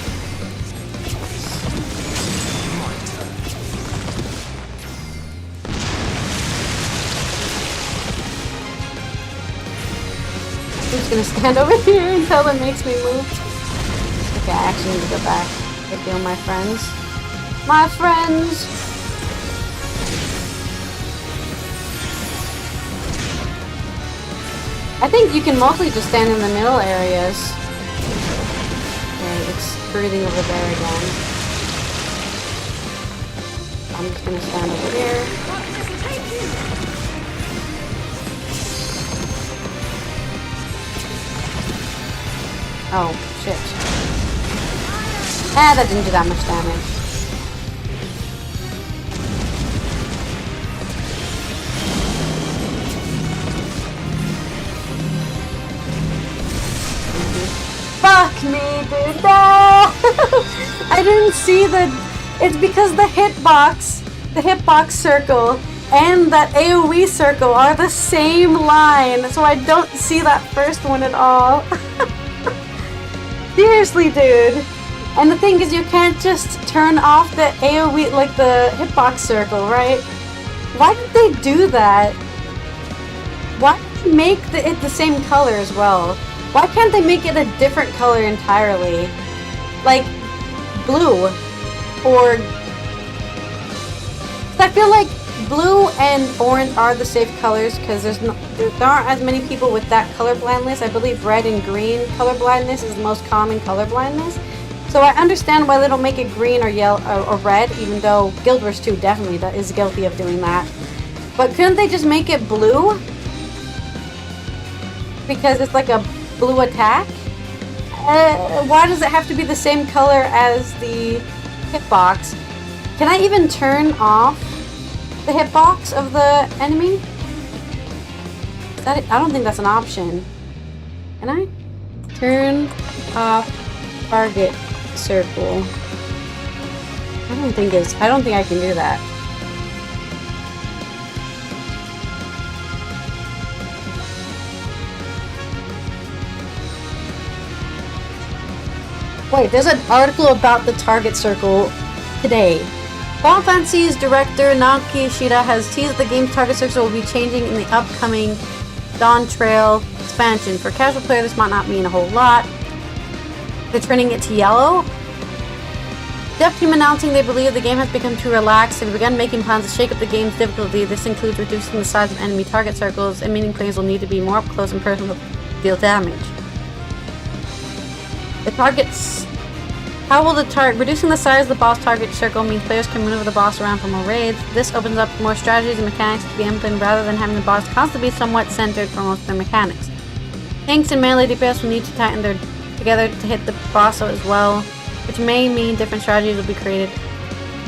I'm just gonna stand over here until it makes me move. Okay, I actually need to go back. I feel my friends. My friends! I think you can mostly just stand in the middle areas. Okay, it's breathing over there again. I'm just gonna stand over here. Oh, shit. Ah, that didn't do that much damage. Fuck me, dude. No! I didn't see the... It's because the hitbox circle, and that AoE circle are the same line, so I don't see that first one at all. Seriously, dude. And the thing is, you can't just turn off the AoE, like the hitbox circle, right? Why did they do that? Why did they make it the same color as well? Why can't they make it a different color entirely? Like, blue. Or... I feel like blue and orange are the safe colors because there aren't as many people with that color blindness. I believe red and green color blindness is the most common color blindness. So I understand why they don't make it green or yellow or red, even though Guild Wars 2 definitely is guilty of doing that. But couldn't they just make it blue? Because it's like a blue attack? Why does it have to be the same color as the hitbox? Can I even turn off the hitbox of the enemy? I don't think that's an option. Can I? Turn off target circle. I don't think I can do that. Wait, there's an article about the target circle today. Final Fantasy's director Naoki Ishida has teased the game's target circle will be changing in the upcoming Dawn Trail expansion. For casual players, this might not mean a whole lot. They're turning it to yellow. Dev team announcing they believe the game has become too relaxed and begun making plans to shake up the game's difficulty. This includes reducing the size of enemy target circles, and meaning players will need to be more up close and personal to deal damage. The targets... How will reducing the size of the boss target circle mean players can maneuver the boss around for more raids? This opens up more strategies and mechanics to be implemented rather than having the boss constantly be somewhat centered for most of their mechanics. Tanks and melee DPS will need to tighten their together to hit the boss as well, which may mean different strategies will be created.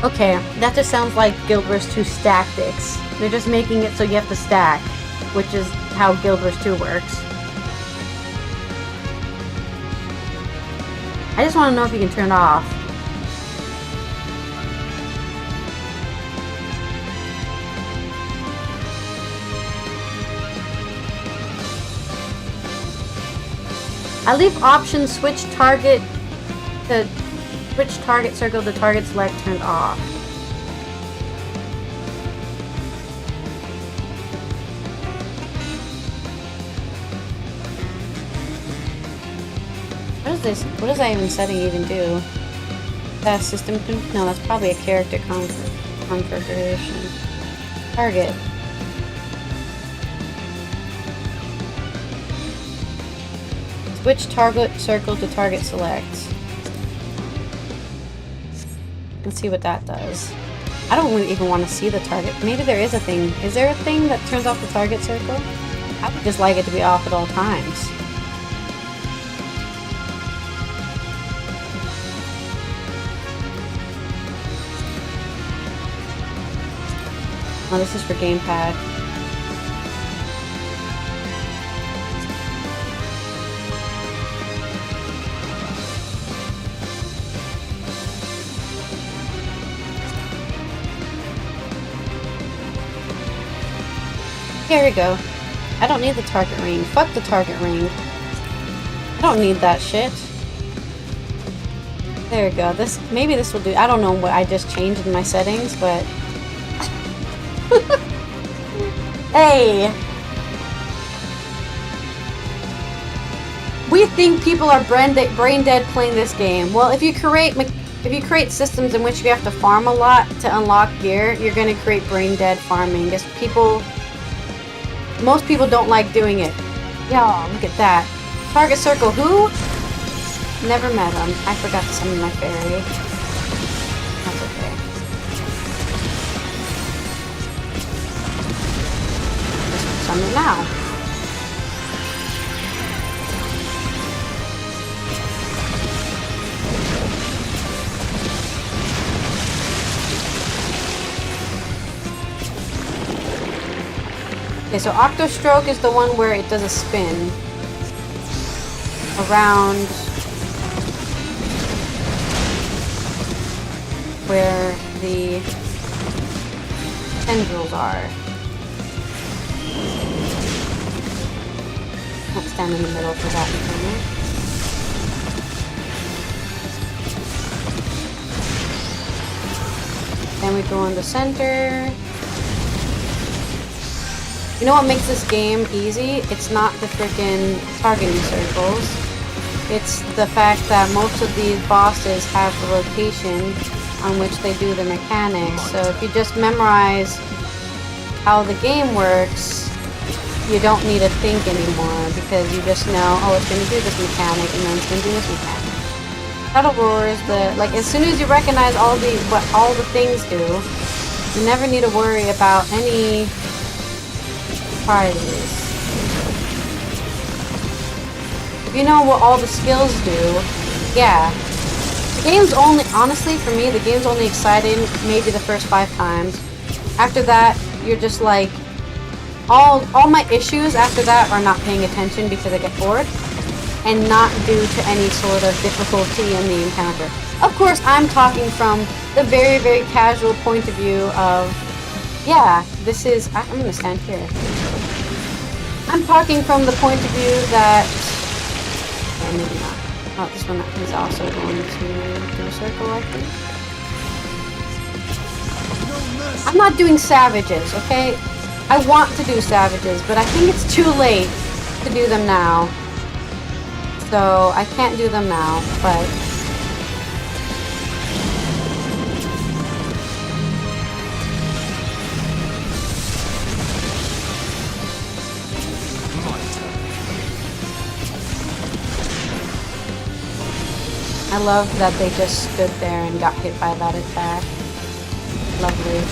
Okay, that just sounds like Guild Wars 2 tactics. They're just making it so you have to stack, which is how Guild Wars 2 works. I just want to know if you can turn it off. I leave option switch target circle to target select turned off. What does that even setting even do? That system no, that's probably a character configuration. Target. Switch target circle to target select. Let's see what that does. I don't really even want to see the target. Maybe there is a thing. Is there a thing that turns off the target circle? I would just like it to be off at all times. Oh, this is for gamepad. Here we go. I don't need the target ring. Fuck the target ring. I don't need that shit. There we go. Maybe this will do. I don't know what I just changed in my settings, but hey. We think people are brain dead playing this game. Well, if you create systems in which you have to farm a lot to unlock gear, you're gonna create brain dead farming. Most people don't like doing it. Yeah, look at that. Target circle who? Never met him. I forgot to summon my fairy. That's okay. Just summon it now. Okay, so Octostroke is the one where it does a spin around where the tendrils are. Can't stand in the middle for that moment. Then we go in the center. You know what makes this game easy? It's not the freaking targeting circles. It's the fact that most of these bosses have a location on which they do the mechanics. So if you just memorize how the game works, you don't need to think anymore because you just know, oh, it's going to do this mechanic and then it's going to do this mechanic. Battle Roar is as soon as you recognize what all the things do, you never need to worry about any surprises. If you know what all the skills do, yeah. The game's only, honestly, for me, the game's only exciting maybe the first 5 times. After that, you're just like, all my issues after that are not paying attention because I get bored, and not due to any sort of difficulty in the encounter. Of course, I'm talking from the very, very casual point of view of, yeah, this is, I'm gonna stand here. I'm talking from the point of view that, okay, maybe not. Oh, this one is also going to do a circle, I think. I'm not doing savages, okay? I want to do savages, but I think it's too late to do them now. So, I can't do them now, but I love that they just stood there and got hit by that attack. Lovely.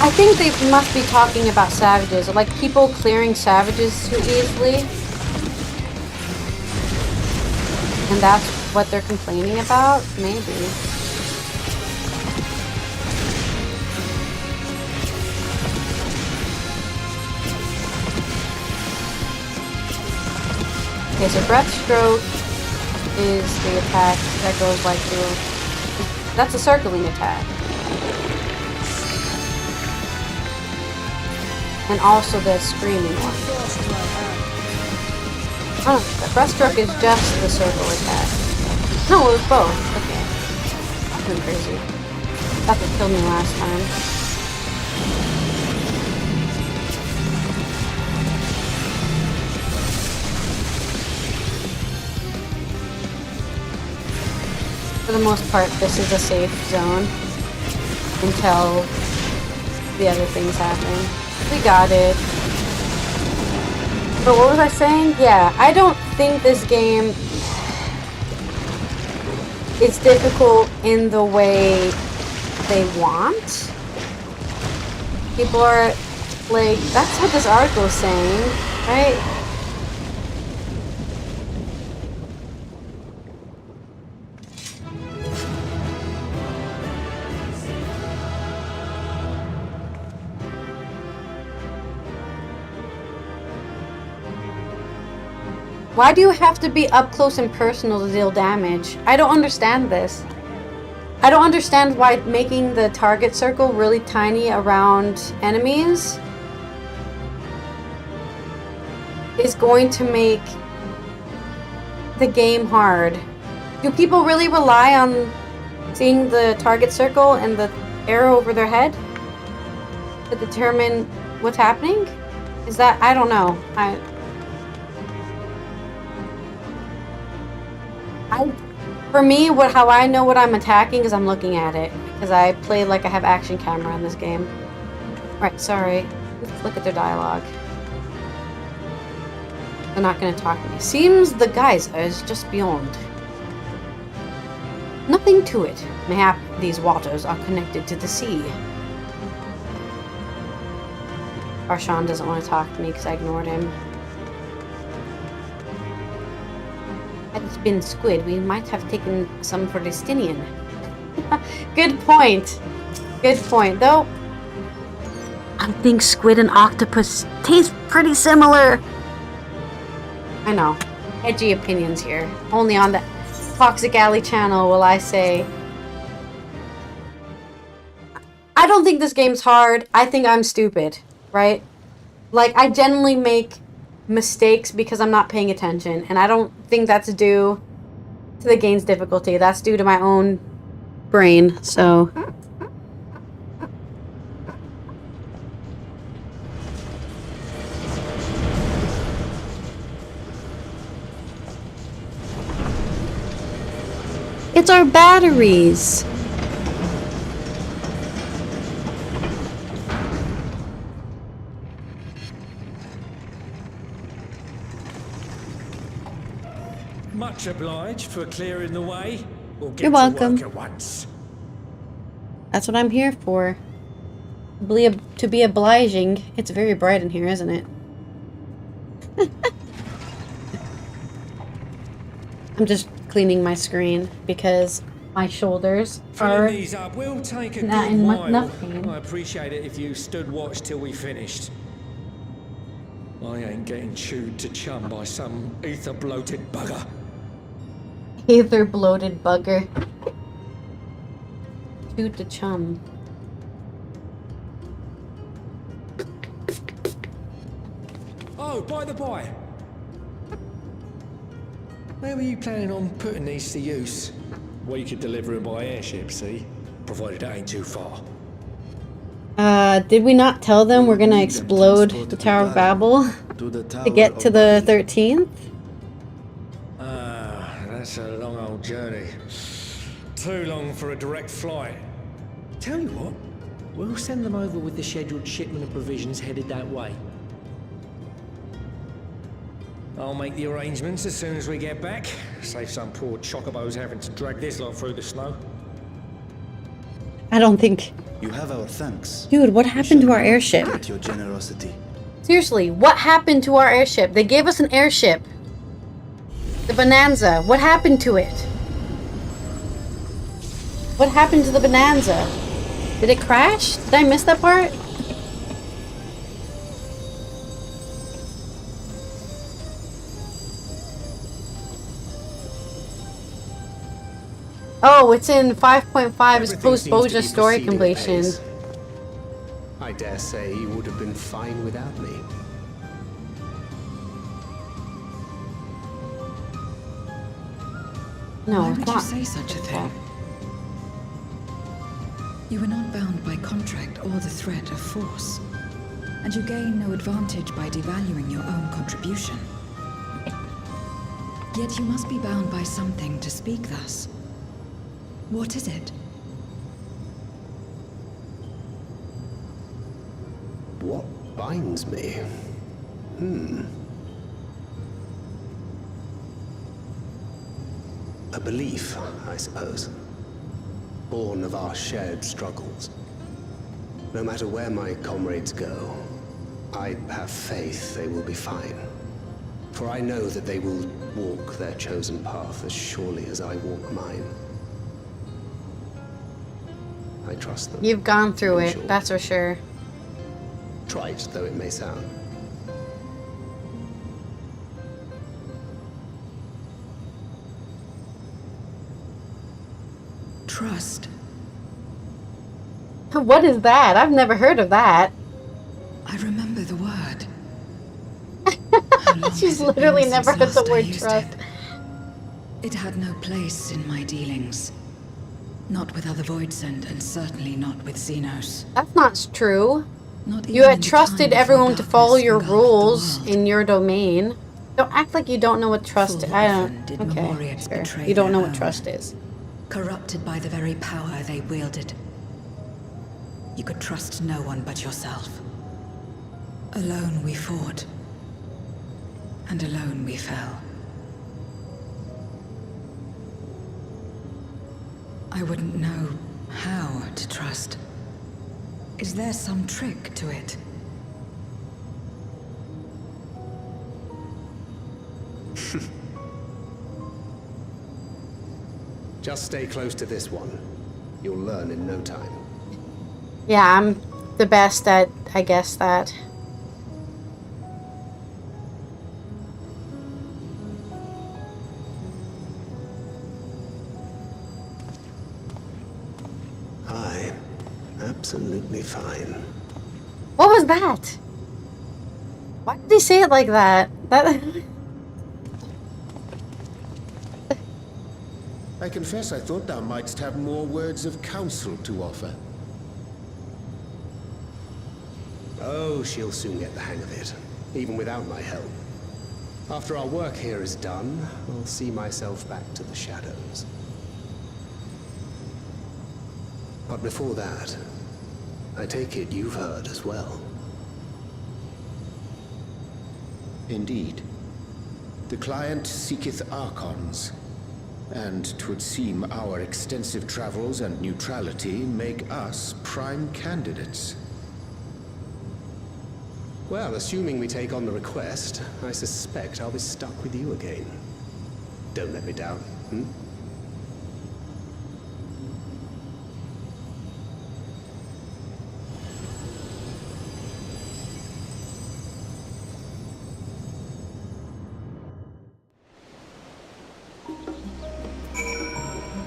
I think they must be talking about savages, like people clearing savages too easily. And that's what they're complaining about? Maybe. Okay, so Breathstroke is the attack that goes like through. That's a circling attack. And also the screaming one. Oh, the Breathstroke is just the circle attack. No, it was both. Okay. I'm crazy. That would kill me last time. For the most part, this is a safe zone until the other things happen. We got it. But what was I saying? Yeah, I don't think this game is difficult in the way they want. People are like, that's what this article is saying, right? Why do you have to be up close and personal to deal damage? I don't understand this. I don't understand why making the target circle really tiny around enemies is going to make the game hard. Do people really rely on seeing the target circle and the arrow over their head to determine what's happening? Is that, I don't know. For me, how I know what I'm attacking is I'm looking at it, because I play like I have action camera in this game. Right, sorry. Let's look at their dialogue. They're not gonna talk to me. Seems the geyser is just beyond. Nothing to it. Mayhap these waters are connected to the sea. Arshawn doesn't want to talk to me because I ignored him. Had it been squid, we might have taken some for Destinian. Good point. Good point. Though, I think squid and octopus taste pretty similar. I know. Edgy opinions here. Only on the Toxic Alley channel will I say. I don't think this game's hard. I think I'm stupid, right? Like, I generally make mistakes because I'm not paying attention, and I don't think that's due to the game's difficulty. That's due to my own brain, so... It's our batteries! Much obliged for clearing the way. We'll get You're welcome. to work at once. That's what I'm here for. To be obliging. It's very bright in here, isn't it? I'm just cleaning my screen because my shoulders are These up will take a not good in while. enough pain. I appreciate it if you stood watch till we finished. I ain't getting chewed to chum by some ether-bloated bugger. Aether bloated bugger. Chewed to chum. Oh, by the by. Where were you planning on putting these to use? We could deliver them by airship, see? Provided it ain't too far. Did we not tell them we're gonna explode the Tower of Babel to get to the 13th? That's a long old journey. Too long for a direct flight. Tell you what, we'll send them over with the scheduled shipment of provisions headed that way. I'll make the arrangements as soon as we get back. Save some poor chocobos having to drag this lot through the snow. I don't think... You have our thanks. Dude, what happened to our airship? At your generosity. Seriously, what happened to our airship? They gave us an airship. The Bonanza. What happened to it? What happened to the Bonanza? Did it crash? Did I miss that part? Oh, it's in 5.5 as post-Boja story completion. Apace. I dare say you would have been fine without me. No, Why it's would not. you say such a thing? You were not bound by contract or the threat of force, and you gain no advantage by devaluing your own contribution. Yet you must be bound by something to speak thus. What is it? What binds me? A belief, I suppose. Born of our shared struggles. No matter where my comrades go, I have faith they will be fine. For I know that they will walk their chosen path as surely as I walk mine. I trust them. You've gone through in it, short. that's for sure. Trite though it may sound. Trust. What is that? I've never heard of that. I remember the word. She's literally never heard the word trust. It had no place in my dealings. Not with other Voidsent, and certainly not with Xenos. That's not true. Not You even had in the trusted time everyone to before follow darkness your engulfed the rules world. in your domain. Don't act like you don't know what trust is. Full I often don't. did Okay, Memoriates sure. betray You don't know their what own. trust is. Corrupted by the very power they wielded. You could trust no one but yourself. Alone we fought. And alone we fell. I wouldn't know how to trust. Is there some trick to it? Just stay close to this one. You'll learn in no time. Yeah, I'm the best at, I guess, that. I'm absolutely fine. What was that? Why did he say it like that? That. I confess I thought thou mightst have more words of counsel to offer. Oh, she'll soon get the hang of it, even without my help. After our work here is done, I'll see myself back to the shadows. But before that, I take it you've heard as well. Indeed. The client seeketh Archons, and 'twould seem our extensive travels and neutrality make us prime candidates. Well, assuming we take on the request, I suspect I'll be stuck with you again. Don't let me down, hmm?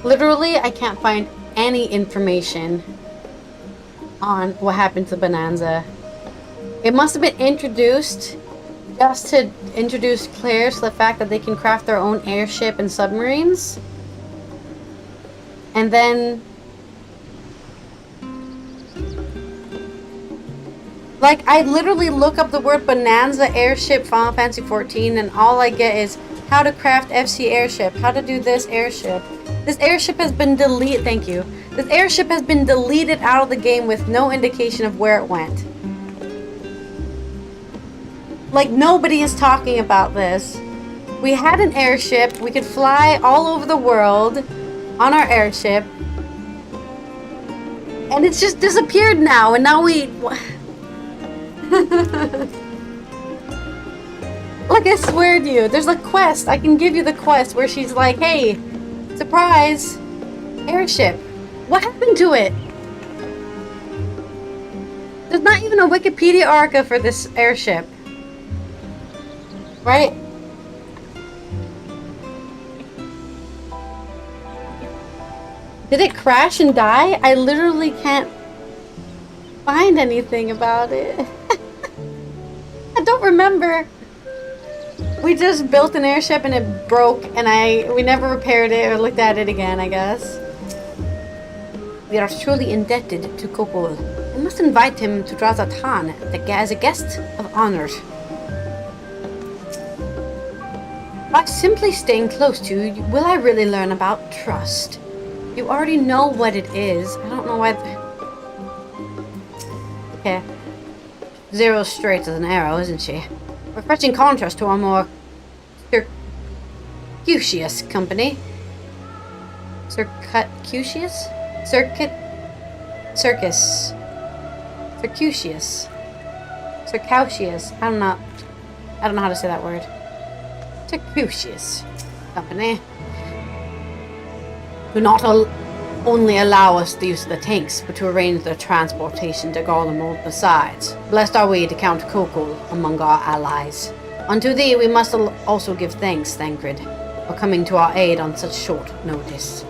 Literally, I can't find any information on what happened to Bonanza. It must have been introduced just to introduce players to the fact that they can craft their own airship and submarines. And then... like, I literally look up the word Bonanza airship Final Fantasy 14 and all I get is how to craft FC airship, how to do this airship. This airship has been deleted, thank you. This airship has been deleted out of the game with no indication of where it went. Like, nobody is talking about this. We had an airship, we could fly all over the world on our airship. And it's just disappeared now, and now we... Like, I swear to you, there's a quest. I can give you the quest where she's like, hey, surprise, airship. What happened to it? There's not even a Wikipedia article for this airship. Right? Did it crash and die? I literally can't find anything about it. I don't remember. We just built an airship and it broke and we never repaired it or looked at it again, I guess. We are truly indebted to Kokol. I must invite him to Drazatan as a guest of honor. By simply staying close to you, will I really learn about trust? You already know what it is. I don't know why... Okay. Zero's straight as an arrow, isn't she? Refreshing contrast to our more circuitous company. Circuitous? Circus. Circuitous. Circuitous. I don't know how to say that word. Circuitous company. Do not only allow us the use of the tanks, but to arrange their transportation to Garlemald besides. Blessed are we to count Kokol among our allies. Unto thee we must also give thanks, Thancred, for coming to our aid on such short notice.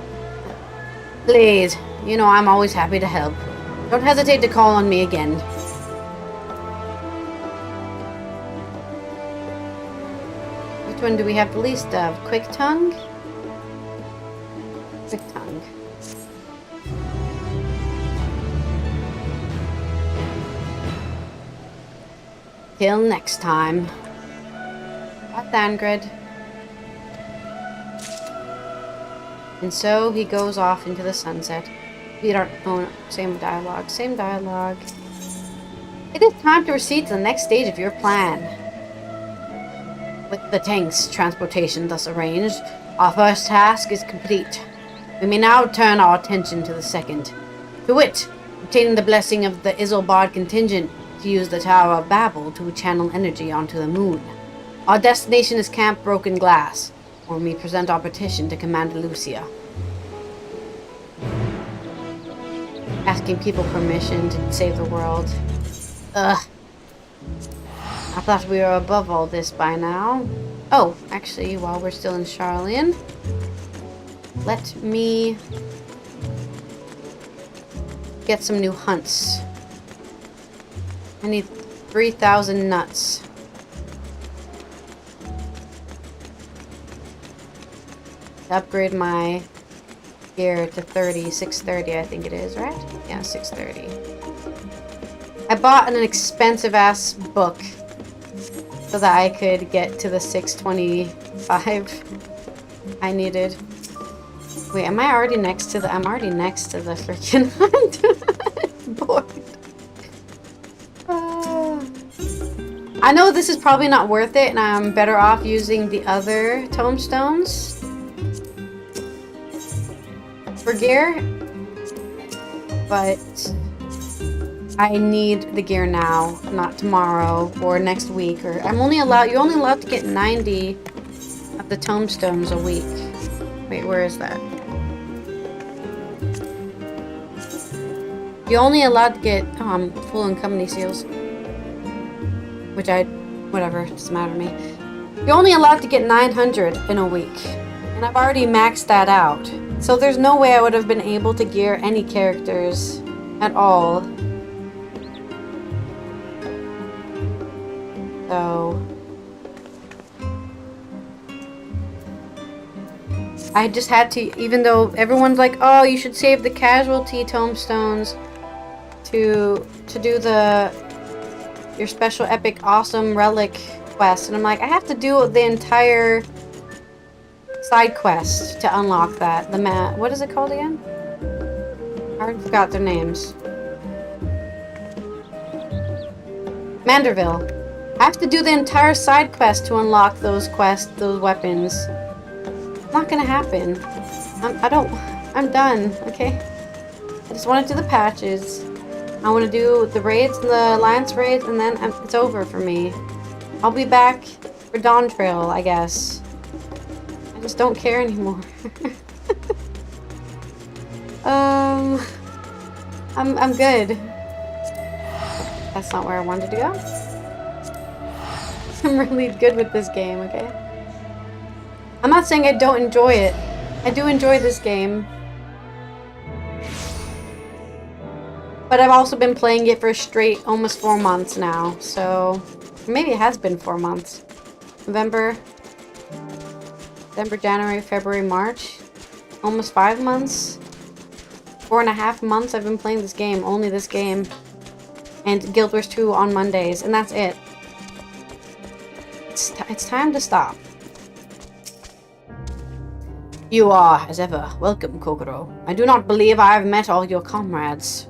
Please, you know I'm always happy to help. Don't hesitate to call on me again. Which one do we have the least of? Quick Tongue? Quick Tongue. Till next time. Bye, Thangred. And so he goes off into the sunset. We don't. Oh, no, same dialogue. Same dialogue. It is time to proceed to the next stage of your plan. With the tank's transportation thus arranged, our first task is complete. We may now turn our attention to the second. To wit, obtaining the blessing of the Isilbard contingent to use the Tower of Babel to channel energy onto the moon. Our destination is Camp Broken Glass, where we present our petition to Commander Lucia. Asking people permission to save the world. Ugh. I thought we were above all this by now. Oh, actually, while we're still in Charlian, let me get some new hunts. I need 3,000 nuts. To upgrade my gear to 630 I think it is, right? Yeah, 630. I bought an expensive ass book so that I could get to the 625 I needed. Wait, am I already next to the... I'm already next to the freaking hunt. Bored. I know this is probably not worth it, and I'm better off using the other tomestones for gear, but I need the gear now, not tomorrow or next week. Or you're only allowed to get 90 of the tomestones a week. Wait, where is that? You're only allowed to get full and company seals. Which whatever, it doesn't matter to me. You're only allowed to get 900 in a week. And I've already maxed that out. So there's no way I would have been able to gear any characters at all. So I just had to, even though everyone's like, oh, you should save the casualty tomestones to do your special epic awesome relic quest, and I'm like, I have to do the entire side quest to unlock that. What is it called again? I already forgot their names. Manderville. I have to do the entire side quest to unlock those weapons. It's not gonna happen. I'm done, okay? I just want to do the patches. I want to do the raids, the Alliance raids, and then it's over for me. I'll be back for Dawn Trail, I guess. I just don't care anymore. I'm good. That's not where I wanted to go. I'm really good with this game, okay? I'm not saying I don't enjoy it. I do enjoy this game. But I've also been playing it for straight almost 4 months now, so maybe it has been 4 months. November, January, February, March. Almost 5 months. 4.5 months I've been playing this game, only this game. And Guild Wars 2 on Mondays, and that's it. It's time to stop. You are, as ever, welcome, Kokoro. I do not believe I have met all your comrades.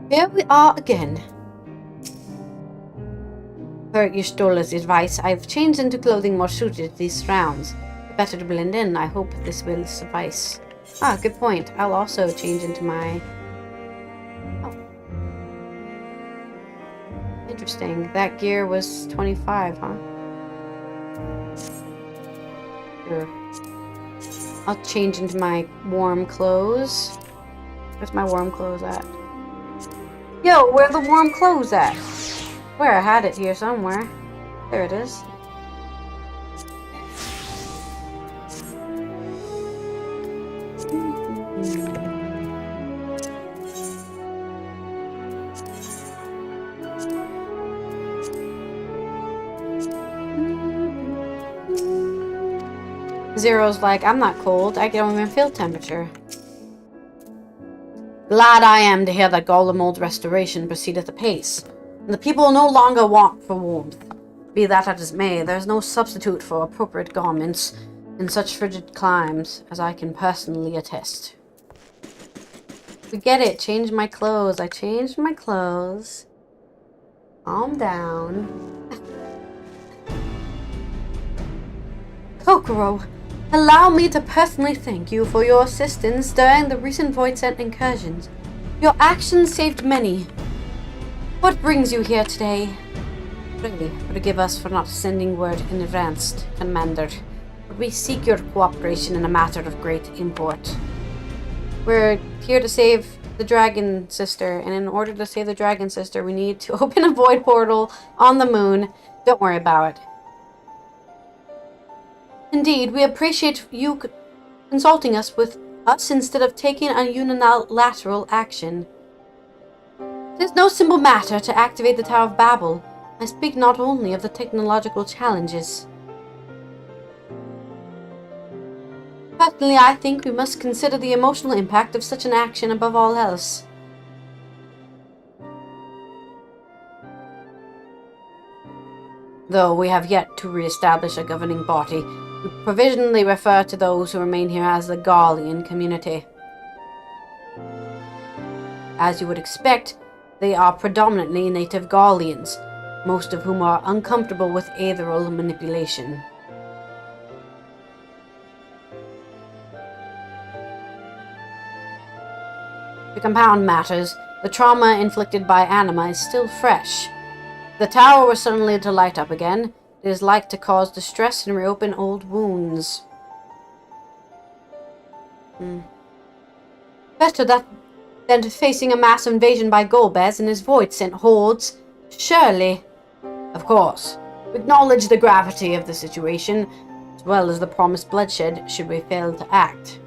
Here we are again. Per Ystola's advice, I've changed into clothing more suited to these surrounds. Better to blend in, I hope this will suffice. Ah, good point. I'll also change into my... Oh. Interesting. That gear was 25, huh? Sure. I'll change into my warm clothes. Where's my warm clothes at? Yo, where are the warm clothes at? Where? I had it here somewhere. There it is. Zero's like, I'm not cold. I don't even feel temperature. Glad I am to hear that Garlemald's restoration proceedeth apace. And the people no longer want for warmth. Be that as it may, there is no substitute for appropriate garments in such frigid climes, as I can personally attest. We get it. Change my clothes. I changed my clothes. Calm down. Kokoro, allow me to personally thank you for your assistance during the recent Voidsent incursions. Your actions saved many. What brings you here today? Really, forgive us for not sending word in advance, Commander. But we seek your cooperation in a matter of great import. We're here to save the Dragon Sister, and in order to save the Dragon Sister, we need to open a void portal on the moon. Don't worry about it. Indeed, we appreciate you consulting us instead of taking a unilateral action. It is no simple matter to activate the Tower of Babel. I speak not only of the technological challenges. Personally, I think we must consider the emotional impact of such an action above all else. Though we have yet to re-establish a governing body, we provisionally refer to those who remain here as the Garlean community. As you would expect, they are predominantly native Garleans, most of whom are uncomfortable with aetheral manipulation. To compound matters, the trauma inflicted by Anima is still fresh. If the tower were suddenly to light up again, it is like to cause distress and reopen old wounds. Better than facing a mass invasion by Golbez and his Voidsent hordes. Surely. Of course. We acknowledge the gravity of the situation, as well as the promised bloodshed should we fail to act.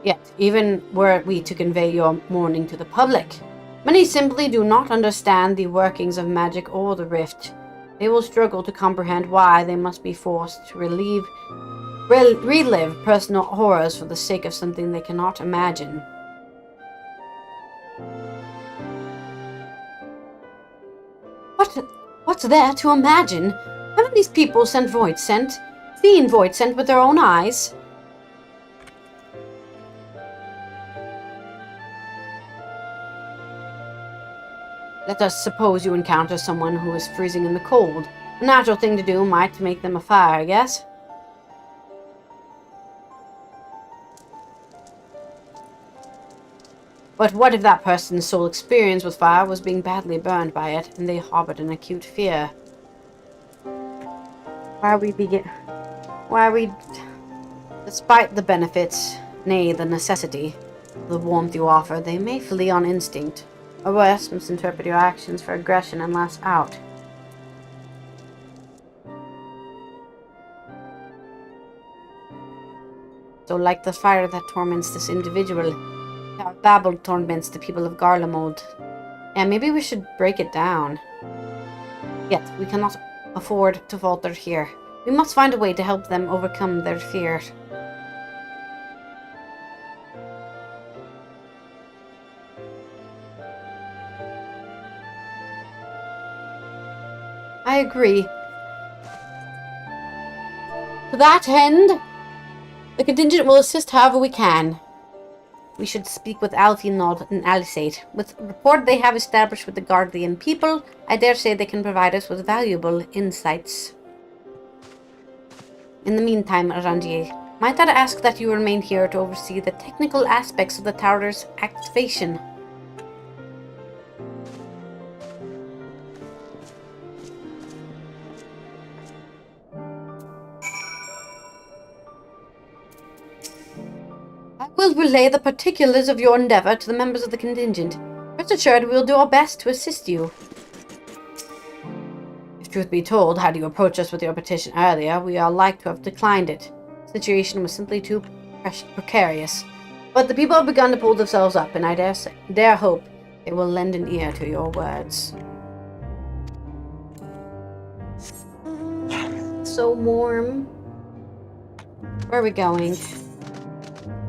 Yet, even were we to convey your mourning to the public, many simply do not understand the workings of magic or the rift. They will struggle to comprehend why they must be forced to relive personal horrors for the sake of something they cannot imagine. What's there to imagine? Haven't these people seen Voidsent with their own eyes? Let us suppose you encounter someone who is freezing in the cold. A natural thing to do might make them a fire, yes? But what if that person's sole experience with fire was being badly burned by it, and they harbored an acute fear? Despite the benefits, nay, the necessity, of the warmth you offer, they may flee on instinct. Or worse, misinterpret your actions for aggression and lash out. So like the fire that torments this individual, Tower of Babel torments the people of Garlemald. Yeah, maybe we should break it down. Yet, we cannot afford to falter here. We must find a way to help them overcome their fear. I agree. To that end, the contingent will assist however we can. We should speak with Alfenod and Alisate. With the rapport they have established with the Guardian people, I dare say they can provide us with valuable insights. In the meantime, Arandier, might I ask that you remain here to oversee the technical aspects of the tower's activation? I will relay the particulars of your endeavor to the members of the contingent. Rest assured we will do our best to assist you. If truth be told, had you approached us with your petition earlier, we are like to have declined it. The situation was simply too precarious. But the people have begun to pull themselves up, and I dare hope they will lend an ear to your words. so warm. Where are we going?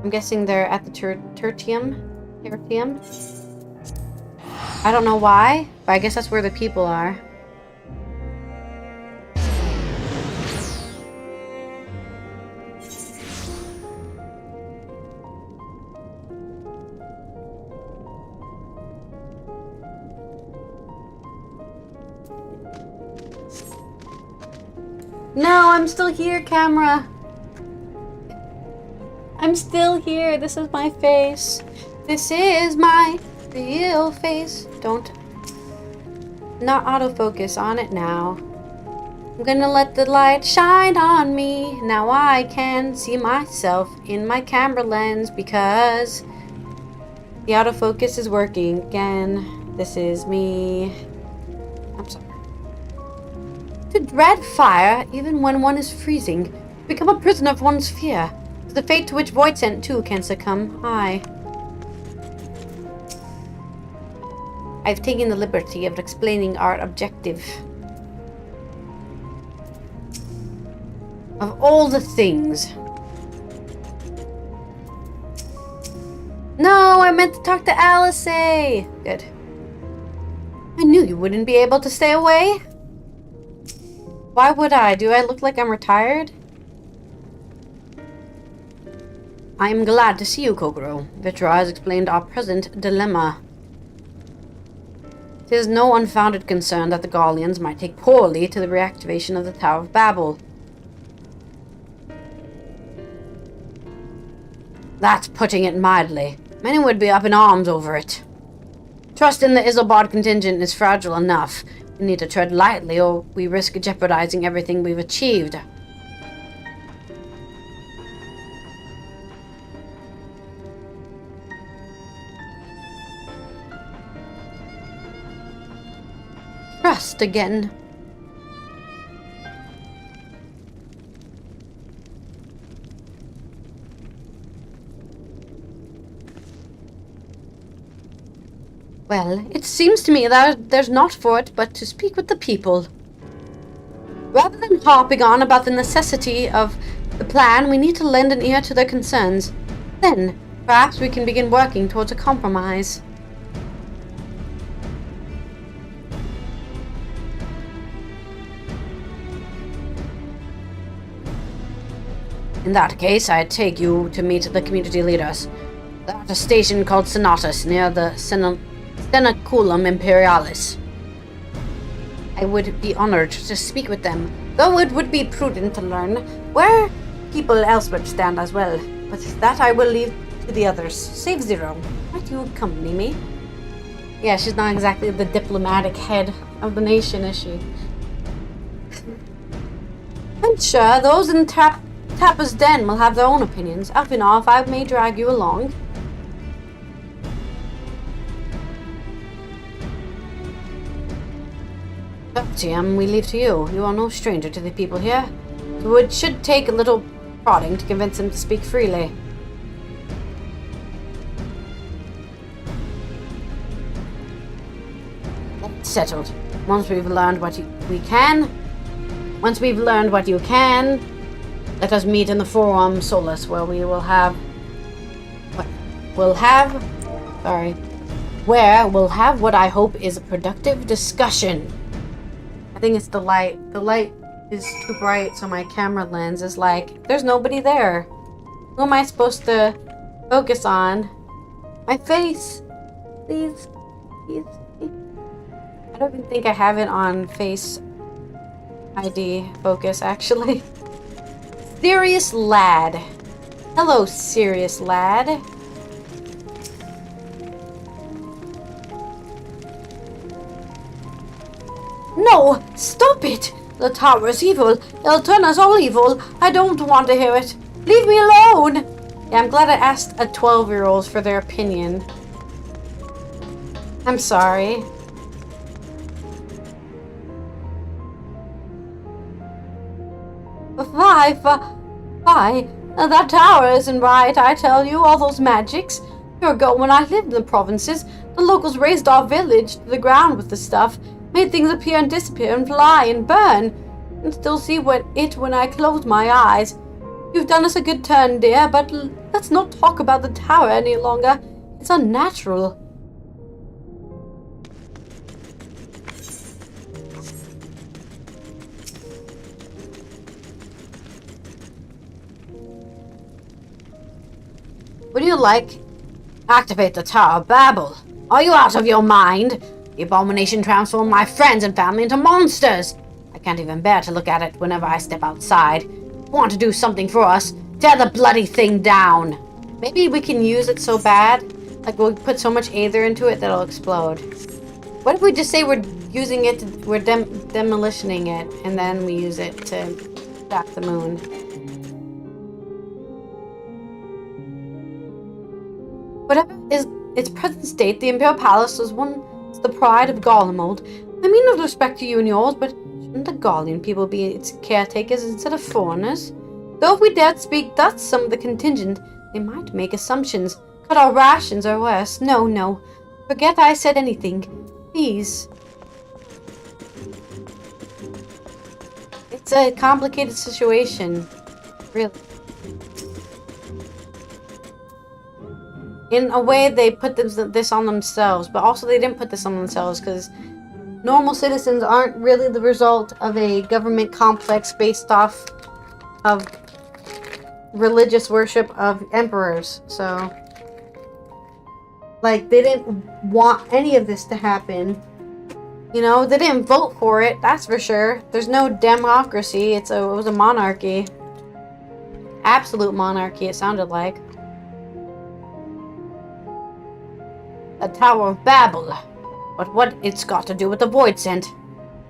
I'm guessing they're at the Tertium. I don't know why, but I guess that's where the people are. No, I'm still here, camera. I'm still here. This is my face. This is my real face. Don't. Not autofocus on it now. I'm gonna let the light shine on me. Now I can see myself in my camera lens because the autofocus is working again. This is me. I'm sorry. To dread fire, even when one is freezing, to become a prisoner of one's fear, is the fate to which Voidsent too can succumb. I've taken the liberty of explaining our objective. Of all the things. No, I meant to talk to Alice. Good. I knew you wouldn't be able to stay away. Why would I? Do I look like I'm retired? I am glad to see you, Kogoro. Vitra has explained our present dilemma. It is no unfounded concern that the Gallians might take poorly to the reactivation of the Tower of Babel. That's putting it mildly. Many would be up in arms over it. Trust in the Isobod contingent is fragile enough. We need to tread lightly, or we risk jeopardizing everything we've achieved. Trust again. Well, it seems to me that there's naught for it but to speak with the people. Rather than harping on about the necessity of the plan, we need to lend an ear to their concerns. Then, perhaps we can begin working towards a compromise. In that case, I'd take you to meet the community leaders. They're at a station called Senatus, near the Cenaculum Imperialis. I would be honored to speak with them, though it would be prudent to learn where people elsewhere stand as well. But that I will leave to the others. Save Zero. Might you accompany me? Yeah, she's not exactly the diplomatic head of the nation, is she? I'm sure those in Tappa's Den will have their own opinions. Alphinaw, I may drag you along. Tiam, we leave to you. You are no stranger to the people here. It should take a little prodding to convince them to speak freely. That's settled. Once we've learned what you can, let us meet in the Forum Solus, where we'll have what I hope is a productive discussion. I think it's the light. The light is too bright, so my camera lens is like, there's nobody there. Who am I supposed to focus on? My face. Please. I don't even think I have it on Face ID focus, actually. Serious Lad. Hello, Serious Lad. No! Stop it! The tower is evil. It'll turn us all evil. I don't want to hear it. Leave me alone! Yeah, I'm glad I asked a 12-year-old for their opinion. I'm sorry. Why? That tower isn't right, I tell you. All those magics. Year ago, when I lived in the provinces, the locals razed our village to the ground with the stuff. Made things appear and disappear and fly and burn. can still see it when I close my eyes. You've done us a good turn, dear, but let's not talk about the tower any longer. It's unnatural. Would you like? Activate the Tower of Babel. Are you out of your mind? The Abomination transformed my friends and family into monsters. I can't even bear to look at it whenever I step outside. Want to do something for us? Tear the bloody thing down. Maybe we can use it so bad, like we'll put so much Aether into it that it'll explode. What if we just say we're using it, we're demolitioning it, and then we use it to back the moon? Whatever is its present state, the Imperial Palace was once the pride of Garlemald. I mean no respect to you and yours, but shouldn't the Garlean people be its caretakers instead of foreigners? Though if we dared speak thus some of the contingent, they might make assumptions, cut our rations or worse. No, no. Forget I said anything. Please. It's a complicated situation. Really. In a way, they put this on themselves, but also they didn't put this on themselves because normal citizens aren't really the result of a government complex based off of religious worship of emperors. So, like, they didn't want any of this to happen. You know, they didn't vote for it, that's for sure. There's no democracy. It was a monarchy. Absolute monarchy, it sounded like. The Tower of Babel. But what it's got to do with the Void Scent?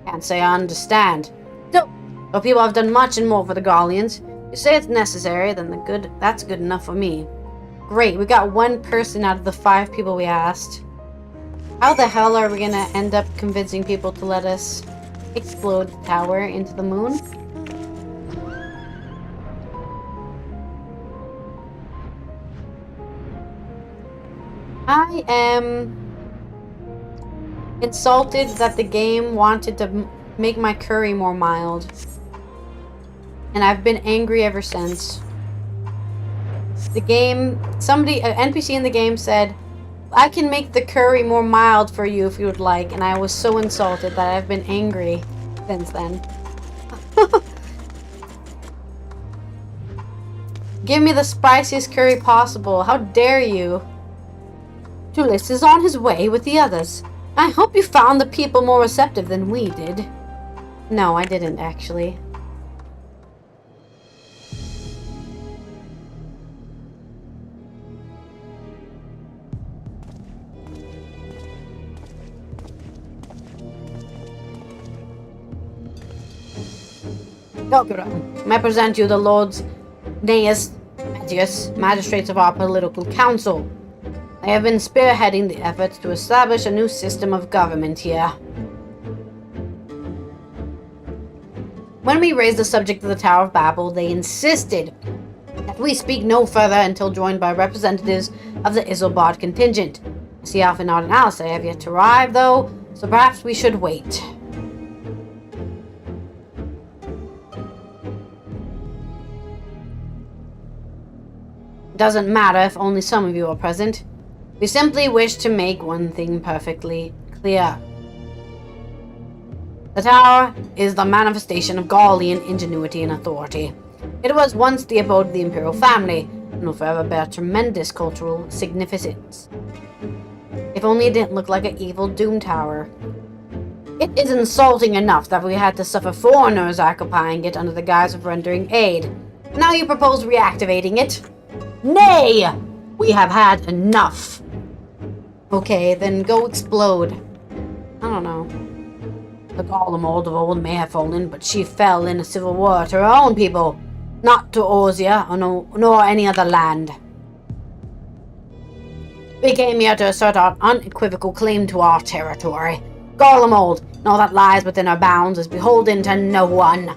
Can't say I understand. Still, though people have done much and more for the Garleans, you say it's necessary, then that's good enough for me. Great, we got one person out of the 5 people we asked. How the hell are we gonna end up convincing people to let us explode the tower into the moon? I am insulted that the game wanted to make my curry more mild. And I've been angry ever since. The game, an NPC in the game said, I can make the curry more mild for you if you would like. And I was so insulted that I've been angry since then. Give me the spiciest curry possible. How dare you? Julius is on his way with the others. I hope you found the people more receptive than we did. No, I didn't, actually. Doctor, I present you the Lords Gnaeus Metius, magistrates of our political council. They have been spearheading the efforts to establish a new system of government here. When we raised the subject of the Tower of Babel, they insisted that we speak no further until joined by representatives of the Isilbard contingent. I see Alphinard and Alistair have yet to arrive, though, so perhaps we should wait. It doesn't matter if only some of you are present. We simply wish to make one thing perfectly clear. The tower is the manifestation of Garlean ingenuity and authority. It was once the abode of the imperial family, and will forever bear tremendous cultural significance. If only it didn't look like an evil doom tower. It is insulting enough that we had to suffer foreigners occupying it under the guise of rendering aid. Now you propose reactivating it? Nay! We have had enough. Okay, then go explode. I don't know. The Garlemald of old may have fallen, but she fell in a civil war to her own people, not to Orzia nor any other land. We came here to assert our unequivocal claim to our territory. Garlemald, and all that lies within her bounds, is beholden to no one.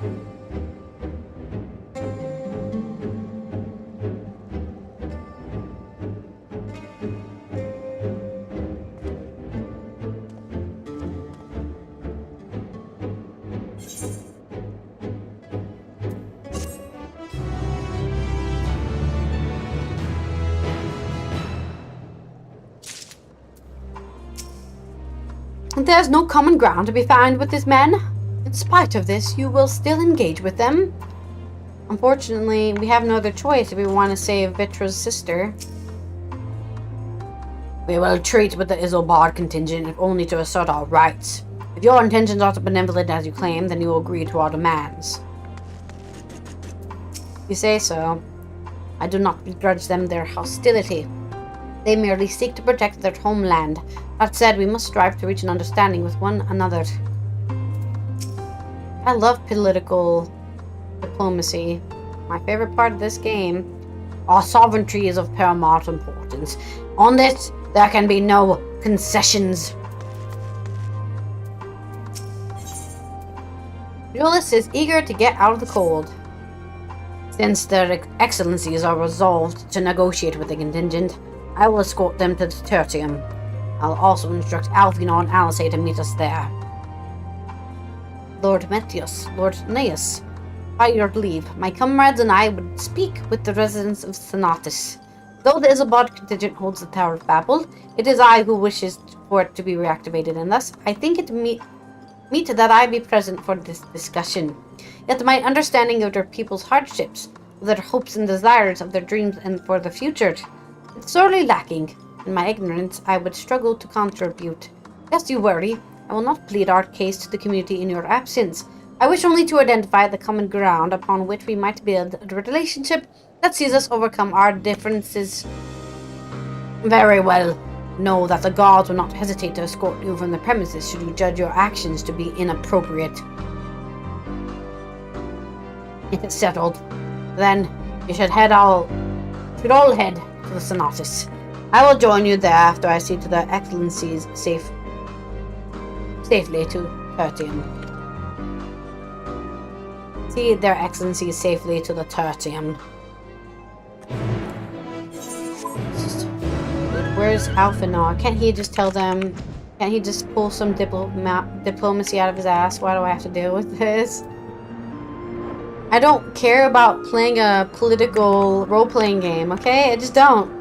there's no common ground to be found with these men. In spite of this, you will still engage with them. Unfortunately, we have no other choice if we want to save Vitra's sister. We will treat with the Isobard contingent if only to assert our rights. If your intentions are as benevolent as you claim, then you will agree to our demands. You say so. I do not begrudge them their hostility. They merely seek to protect their homeland. That said, we must strive to reach an understanding with one another. I love political diplomacy. My favorite part of this game. Our sovereignty is of paramount importance. On this, there can be no concessions. Julius is eager to get out of the cold. Since their excellencies are resolved to negotiate with the contingent, I will escort them to the Tertium. I'll also instruct Alfino and Alice to meet us there. Lord Metius, Lord Neus, by your leave, my comrades and I would speak with the residents of Senatus. Though the Isobard contingent holds the Tower of Babel, it is I who wishes for it to be reactivated, and thus I think it meet that I be present for this discussion. Yet my understanding of their people's hardships, of their hopes and desires, of their dreams and for the future, is sorely lacking. In my ignorance, I would struggle to contribute. Lest you worry, I will not plead our case to the community in your absence. I wish only to identify the common ground upon which we might build a relationship that sees us overcome our differences. Very well. Know that the guards will not hesitate to escort you from the premises should you judge your actions to be inappropriate. If it's settled, then you should all head to the Senatus. I will join you there after I see to the excellencies safely to Tertium. See their excellencies safely to the Tertium. Where's Alphanor? Can't he just tell them? Can't he just pull some diplomacy out of his ass? Why do I have to deal with this? I don't care about playing a political role-playing game, okay? I just don't.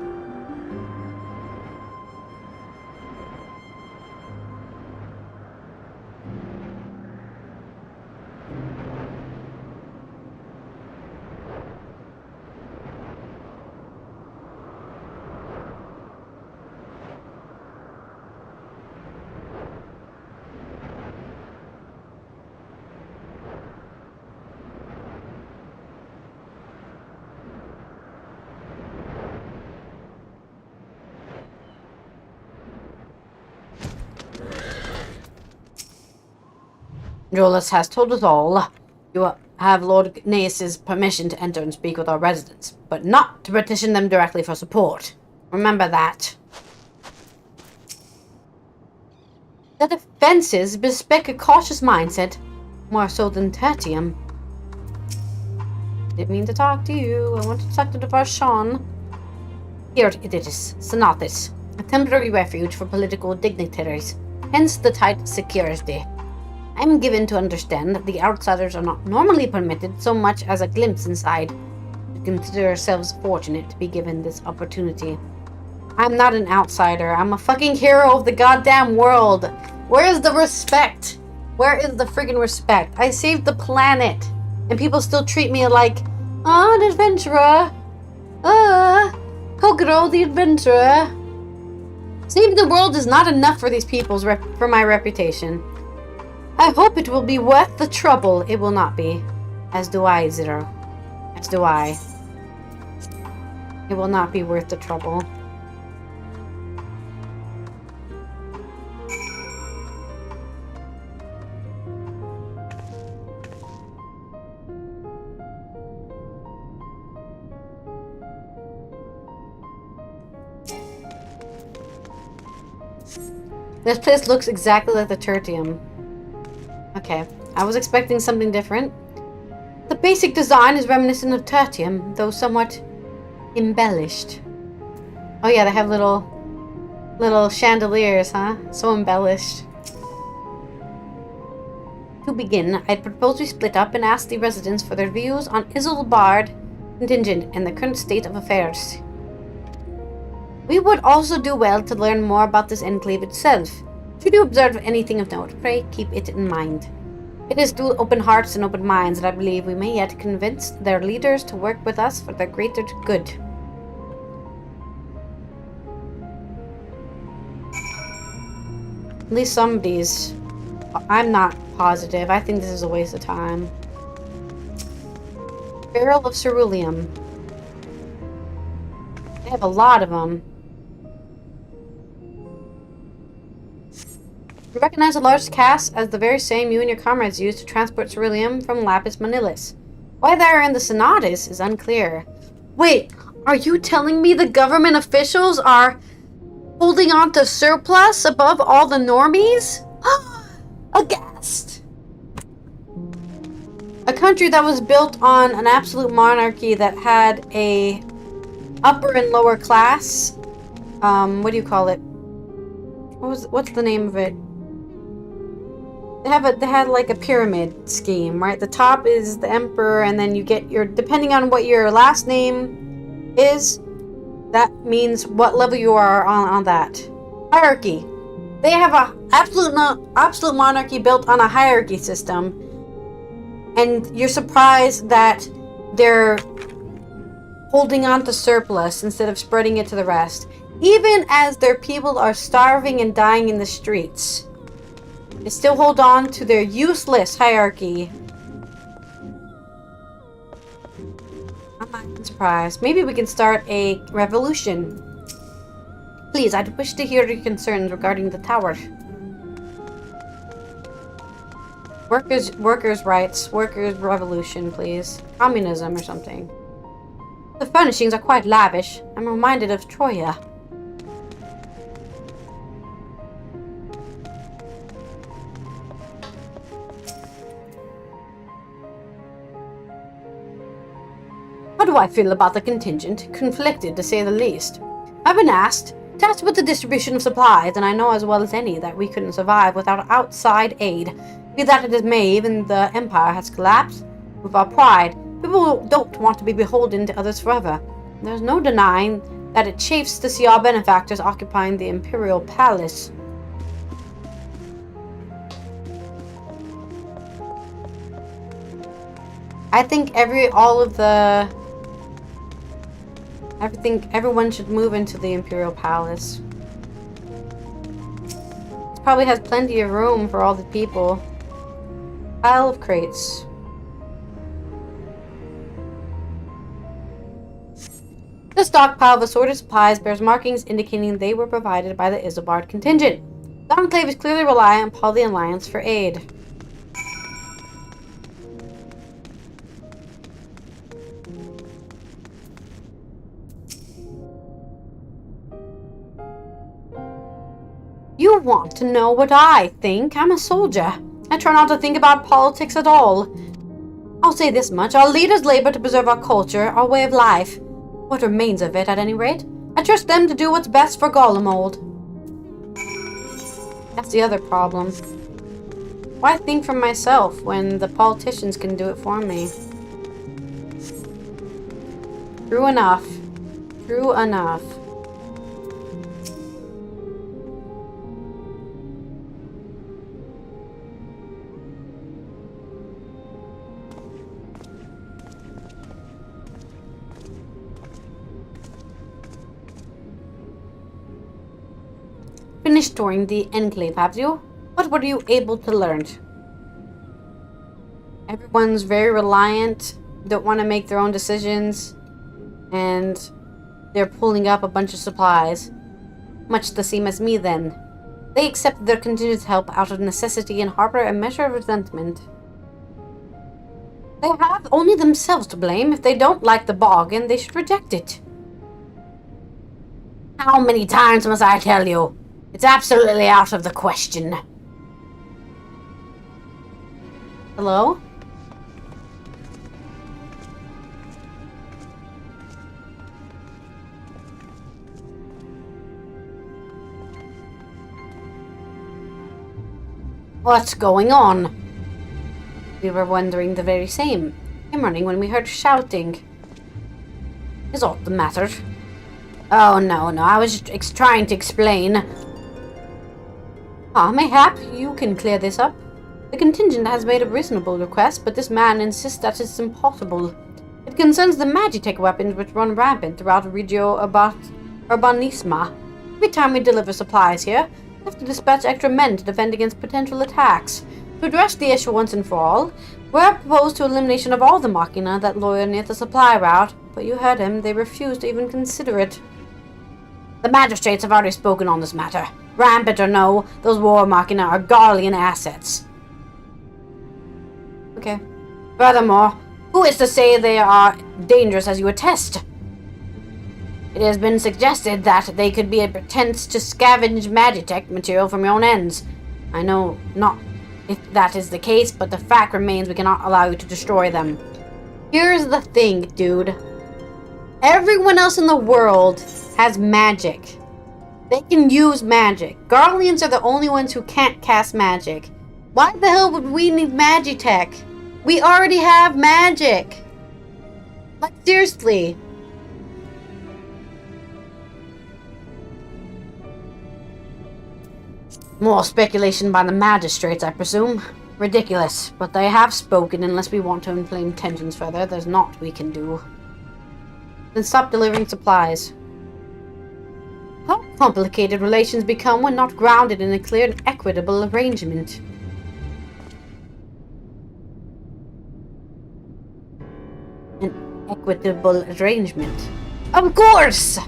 Julius has told us all. You have Lord Neus's permission to enter and speak with our residents, but not to petition them directly for support. Remember that. The defenses bespeak a cautious mindset, more so than Tertium. Didn't mean to talk to you. I wanted to talk to the Varshan. Here it is, Senatus, a temporary refuge for political dignitaries, hence the tight security. I am given to understand that the outsiders are not normally permitted so much as a glimpse inside. We consider ourselves fortunate to be given this opportunity. I'm not an outsider. I'm a fucking hero of the goddamn world. Where is the respect? Where is the friggin' respect? I saved the planet, and people still treat me like, an adventurer. Kokoro the adventurer. Saving the world is not enough for these people's for my reputation. I hope it will be worth the trouble. It will not be. As do I, Zero. As do I. It will not be worth the trouble. This place looks exactly like the Tertium. Okay, I was expecting something different. The basic design is reminiscent of Tertium, though somewhat embellished. Oh yeah, they have little chandeliers, huh? So embellished. To begin, I'd propose we split up and ask the residents for their views on Isobard contingent and the current state of affairs. We would also do well to learn more about this enclave itself. Should you observe anything of note, pray keep it in mind. It is through open hearts and open minds that I believe we may yet convince their leaders to work with us for their greater good. At least some of these. I'm not positive. I think this is a waste of time. Barrel of ceruleum. They have a lot of them. You recognize a large cast as the very same you and your comrades used to transport ceruleum from Lapis Manilis. Why they are in the Sonatus is unclear. Wait, are you telling me the government officials are holding on to surplus above all the normies? Aghast! A country that was built on an absolute monarchy that had a upper and lower class. What do you call it? What's the name of it? They had like a pyramid scheme, right? The top is the emperor, and then you get your, depending on what your last name is, that means what level you are on that. Hierarchy. They have a absolute monarchy built on a hierarchy system, and you're surprised that they're holding on to surplus instead of spreading it to the rest. Even as their people are starving and dying in the streets, they still hold on to their useless hierarchy. I'm not surprised. Maybe we can start a revolution. Please, I'd wish to hear your concerns regarding the tower. Workers' rights, workers' revolution, please. Communism or something. The furnishings are quite lavish. I'm reminded of Troya. How do I feel about the contingent? Conflicted, to say the least. I've been tasked with the distribution of supplies, and I know as well as any that we couldn't survive without outside aid. Be that it is may, even the Empire has collapsed. With our pride, people don't want to be beholden to others forever. There's no denying that it chafes to see our benefactors occupying the Imperial Palace. I think everyone should move into the Imperial Palace. It probably has plenty of room for all the people. Pile of crates. The stockpile of assorted supplies bears markings indicating they were provided by the Isobard contingent. The Enclave is clearly reliant upon the Alliance for aid. You want to know what I think? I'm a soldier. I try not to think about politics at all. I'll say this much. Our leaders labor to preserve our culture, our way of life. What remains of it, at any rate. I trust them to do what's best for Golemold. That's the other problem. Why think for myself when the politicians can do it for me? True enough. True enough. Finished touring the Enclave, have you? What were you able to learn? Everyone's very reliant, don't want to make their own decisions, and they're pulling up a bunch of supplies. Much the same as me, then. They accepted their continued help out of necessity and harbor a measure of resentment. They have only themselves to blame. If they don't like the bargain, they should reject it. How many times must I tell you? It's absolutely out of the question. Hello? What's going on? We were wondering the very same. Came running when we heard shouting. Is aught the matter? Oh, no, I was just trying to explain. Mayhap you can clear this up. The contingent has made a reasonable request, but this man insists that it's impossible. It concerns the Magitech weapons which run rampant throughout Regio Urbanisma. Every time we deliver supplies here, we have to dispatch extra men to defend against potential attacks. To address the issue once and for all, we're opposed to elimination of all the Machina that lawyer near the supply route, but you heard him, they refuse to even consider it. The magistrates have already spoken on this matter. Rampant or no, those war Machina are Garlean assets. Okay. Furthermore, who is to say they are dangerous as you attest? It has been suggested that they could be a pretense to scavenge Magitech material from your own ends. I know not if that is the case, but the fact remains we cannot allow you to destroy them. Here's the thing, dude. Everyone else in the world has magic. They can use magic. Garleans are the only ones who can't cast magic. Why the hell would we need Magitech? We already have magic. Like, seriously. More speculation by the magistrates, I presume. Ridiculous, but they have spoken. Unless we want to inflame tensions further, there's naught we can do. Then stop delivering supplies. How complicated relations become when not grounded in a clear and equitable arrangement. An equitable arrangement. Of course!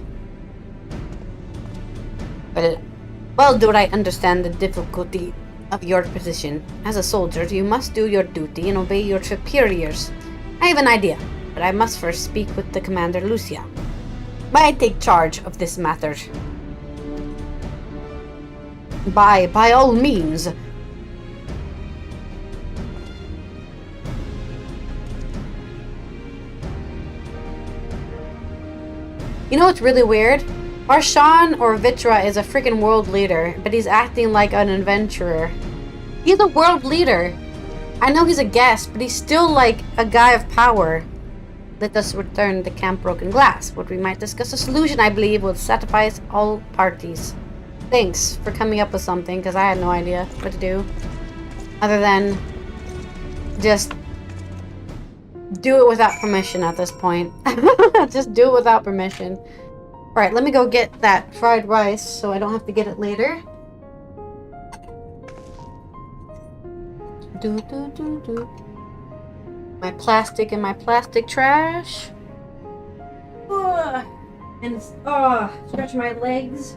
Well, do I understand the difficulty of your position. As a soldier, you must do your duty and obey your superiors. I have an idea, but I must first speak with the Commander Lucia. May I take charge of this matter? By all means. You know what's really weird? Arshan or Vitra is a freaking world leader, but he's acting like an adventurer. He's a world leader. I know he's a guest, but he's still like a guy of power. Let us return to Camp Broken Glass, where we might discuss a solution I believe will satisfy all parties. Thanks for coming up with something, because I had no idea what to do. Other than just do it without permission at this point. Just do it without permission. Alright, let me go get that fried rice so I don't have to get it later. My plastic and my plastic trash. And stretch my legs.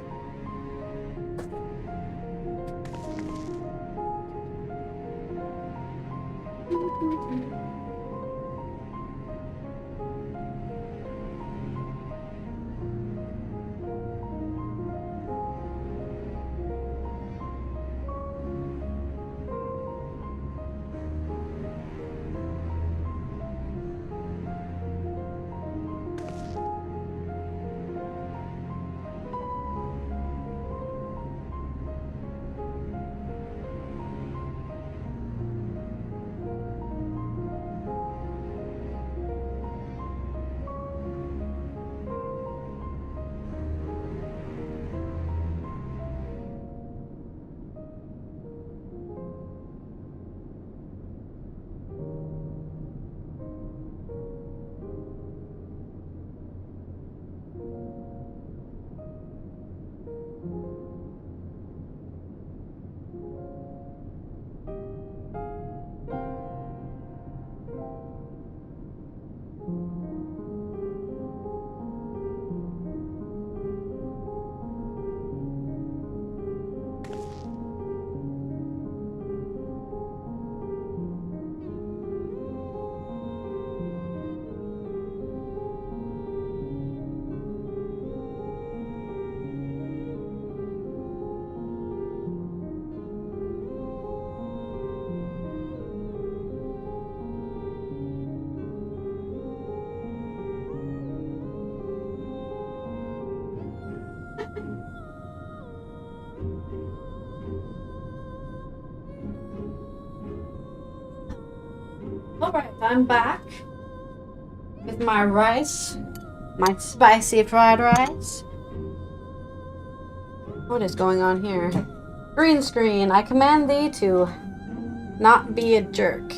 Alright, I'm back with my rice, my spicy fried rice. What is going on here? Green screen. I command thee to not be a jerk.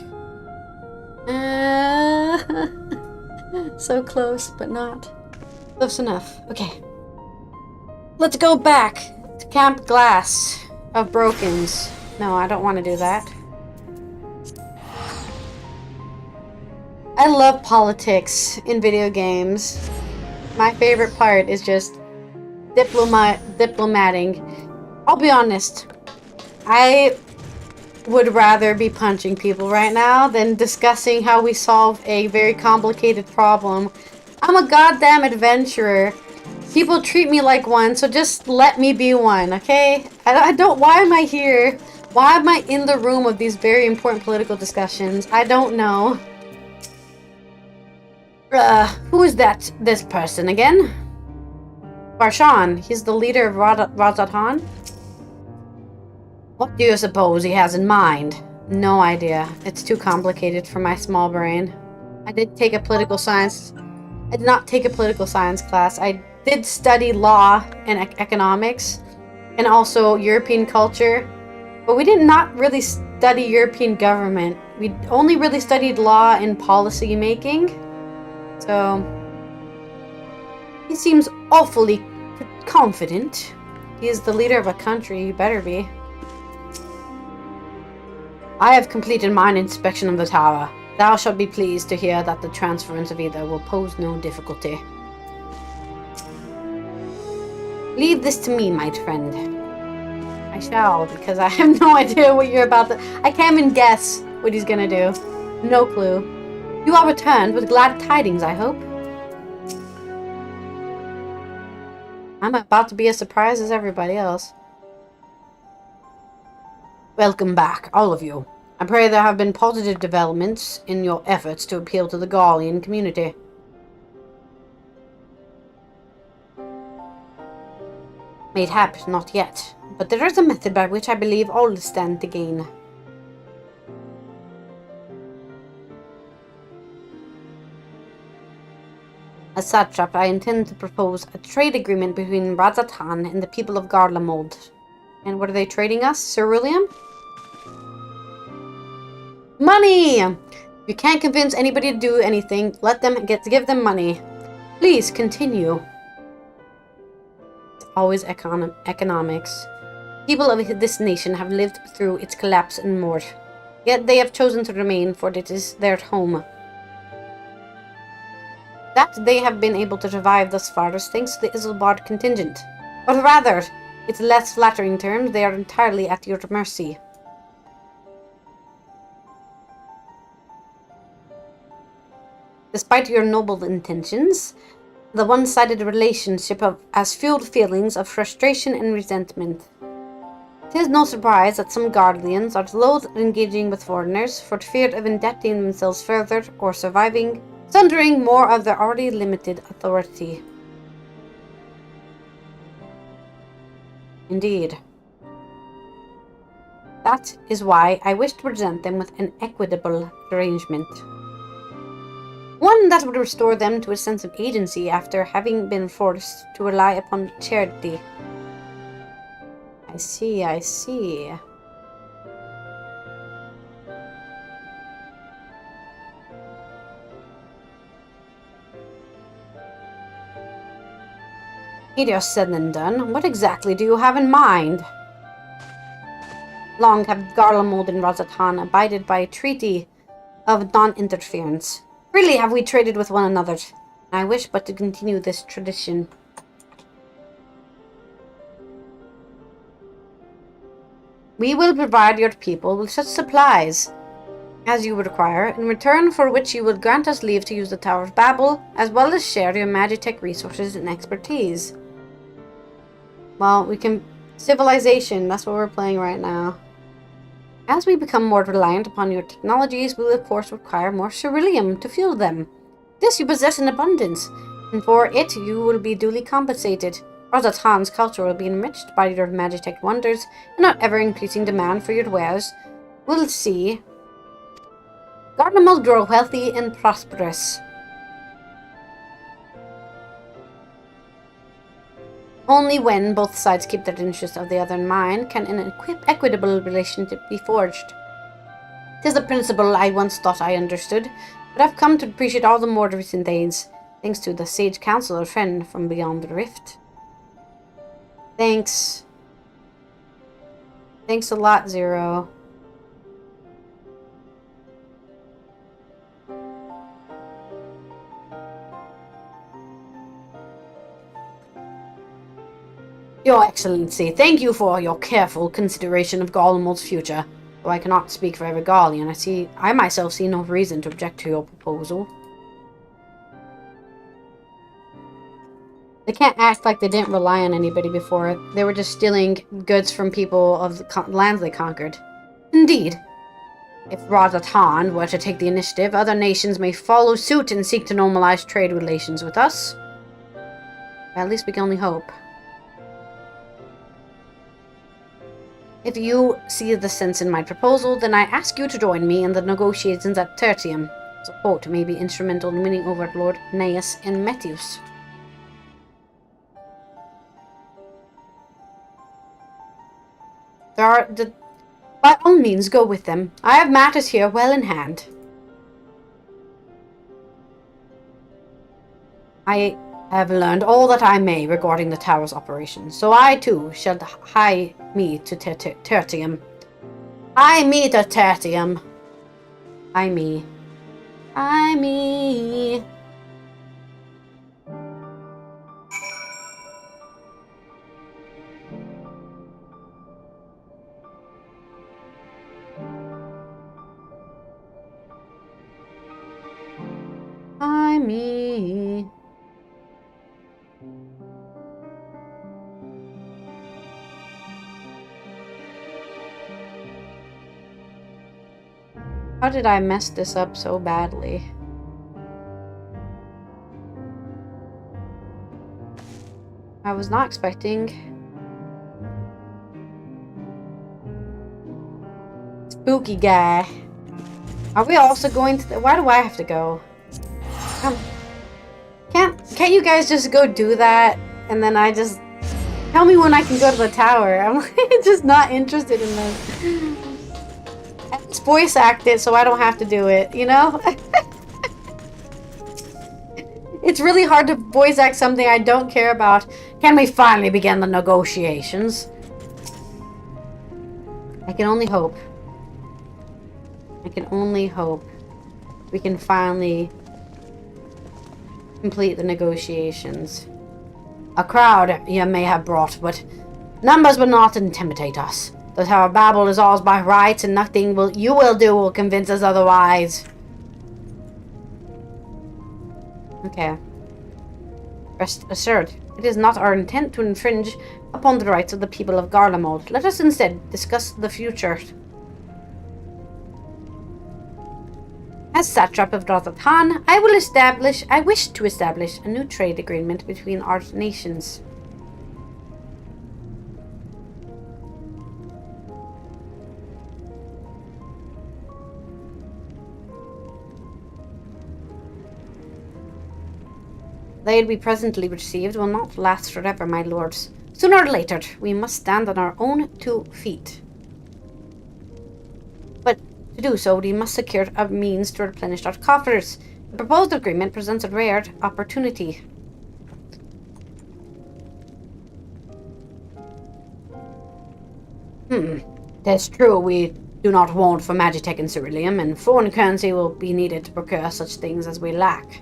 So close, but not close enough. Okay. Let's go back to Camp Glass of Brokens. No, I don't want to do that. I love politics in video games. My favorite part is just diplomating. I'll be honest. I would rather be punching people right now than discussing how we solve a very complicated problem. I'm a goddamn adventurer. People treat me like one, so just let me be one, okay? I don't. Why am I here? Why am I in the room of these very important political discussions? I don't know. Who is this person again? Barshan. He's the leader of Razatan. What do you suppose he has in mind? No idea. It's too complicated for my small brain. I did take a political science. I did not take a political science class. I did study law and economics and also European culture, but we did not really study European government. We only really studied law and policy making. So he seems awfully confident. He is the leader of a country. You better be. I have completed mine inspection of the tower. Thou shalt be pleased to hear that the transference of Aether will pose no difficulty. Leave this to me, my friend. I shall, because I have no idea what you're about to... I can't even guess what he's gonna do. No clue. You are returned with glad tidings, I hope. I'm about to be as surprised as everybody else. Welcome back, all of you. I pray there have been positive developments in your efforts to appeal to the Gallian community. Mayhap not yet, but there is a method by which I believe all stand to gain. As satrap, I intend to propose a trade agreement between Razatan and the people of Garlemald. And what are they trading us? Cerulean? Money! If you can't convince anybody to do anything, give them money. Please continue. It's always economics. People of this nation have lived through its collapse and more. Yet they have chosen to remain, for it is their home. That they have been able to survive thus far is thanks to the Isilbard contingent. Or rather, in less flattering terms, they are entirely at your mercy. Despite your noble intentions, the one-sided relationship has fueled feelings of frustration and resentment. It is no surprise that some Guardians are loath engaging with foreigners for fear of indebting themselves further or sundering more of their already limited authority. Indeed. That is why I wish to present them with an equitable arrangement. One that would restore them to a sense of agency after having been forced to rely upon charity. I see, I see. Easier said than done. What exactly do you have in mind? Long have Garlemald and Razatan abided by a treaty of non-interference. Really have we traded with one another. I wish but to continue this tradition. We will provide your people with such supplies as you would require, in return for which you will grant us leave to use the Tower of Babel, as well as share your Magitech resources and expertise. Well, we can... Civilization, that's what we're playing right now. As we become more reliant upon your technologies, we will of course require more ceruleum to fuel them. This you possess in abundance, and for it you will be duly compensated. Razatan's culture will be enriched by your Magitech wonders, and our ever-increasing demand for your wares will see Garlemald grow wealthy and prosperous. Only when both sides keep the interests of the other in mind can an equitable relationship be forged. 'Tis a principle I once thought I understood, but I've come to appreciate all the more in recent days, thanks to the sage counsel of a friend from beyond the rift. Thanks. Thanks a lot, Zero. Your Excellency, thank you for your careful consideration of Golemold's future. Though I cannot speak for every Garlean, I myself see no reason to object to your proposal. They can't act like they didn't rely on anybody before. They were just stealing goods from people of the lands they conquered. Indeed. If Radatan were to take the initiative, other nations may follow suit and seek to normalize trade relations with us. At least we can only hope. If you see the sense in my proposal, then I ask you to join me in the negotiations at Tertium. Support may be instrumental in winning over Lord Neus and Methius. By all means, go with them. I have matters here well in hand. I have learned all that I may regarding the tower's operations, so I too shall hie me to Tertium. Hie me to Tertium. Hie me. Hie me. Hie me. How did I mess this up so badly? I was not expecting. Spooky guy. Are we also going to why do I have to go? Can't you guys just go do that and then I just tell me when I can go to the tower? I'm like, just not interested in this. It's voice acted so I don't have to do it, you know? It's really hard to voice act something I don't care about. Can we finally begin the negotiations? I can only hope. I can only hope we can finally complete the negotiations. A crowd you may have brought, but numbers will not intimidate us. The Tower of Babel is ours by rights, and nothing you will do will convince us otherwise. Okay. Rest assured, it is not our intent to infringe upon the rights of the people of Garlemald. Let us instead discuss the future. As satrap of Radatan, I wish to establish a new trade agreement between our nations. They'll be presently received will not last forever, my lords. Sooner or later, we must stand on our own 2 feet. But to do so, we must secure a means to replenish our coffers. The proposed agreement presents a rare opportunity. That's true, we do not want for Magitech and Ceruleum, and foreign currency will be needed to procure such things as we lack.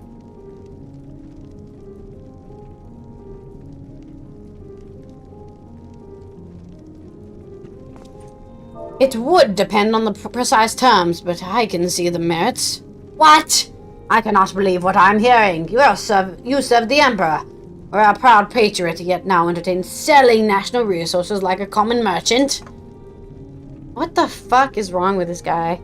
It would depend on the precise terms, but I can see the merits. What? I cannot believe what I'm hearing. You serve the Emperor. We're a proud patriot, yet now entertain selling national resources like a common merchant. What the fuck is wrong with this guy?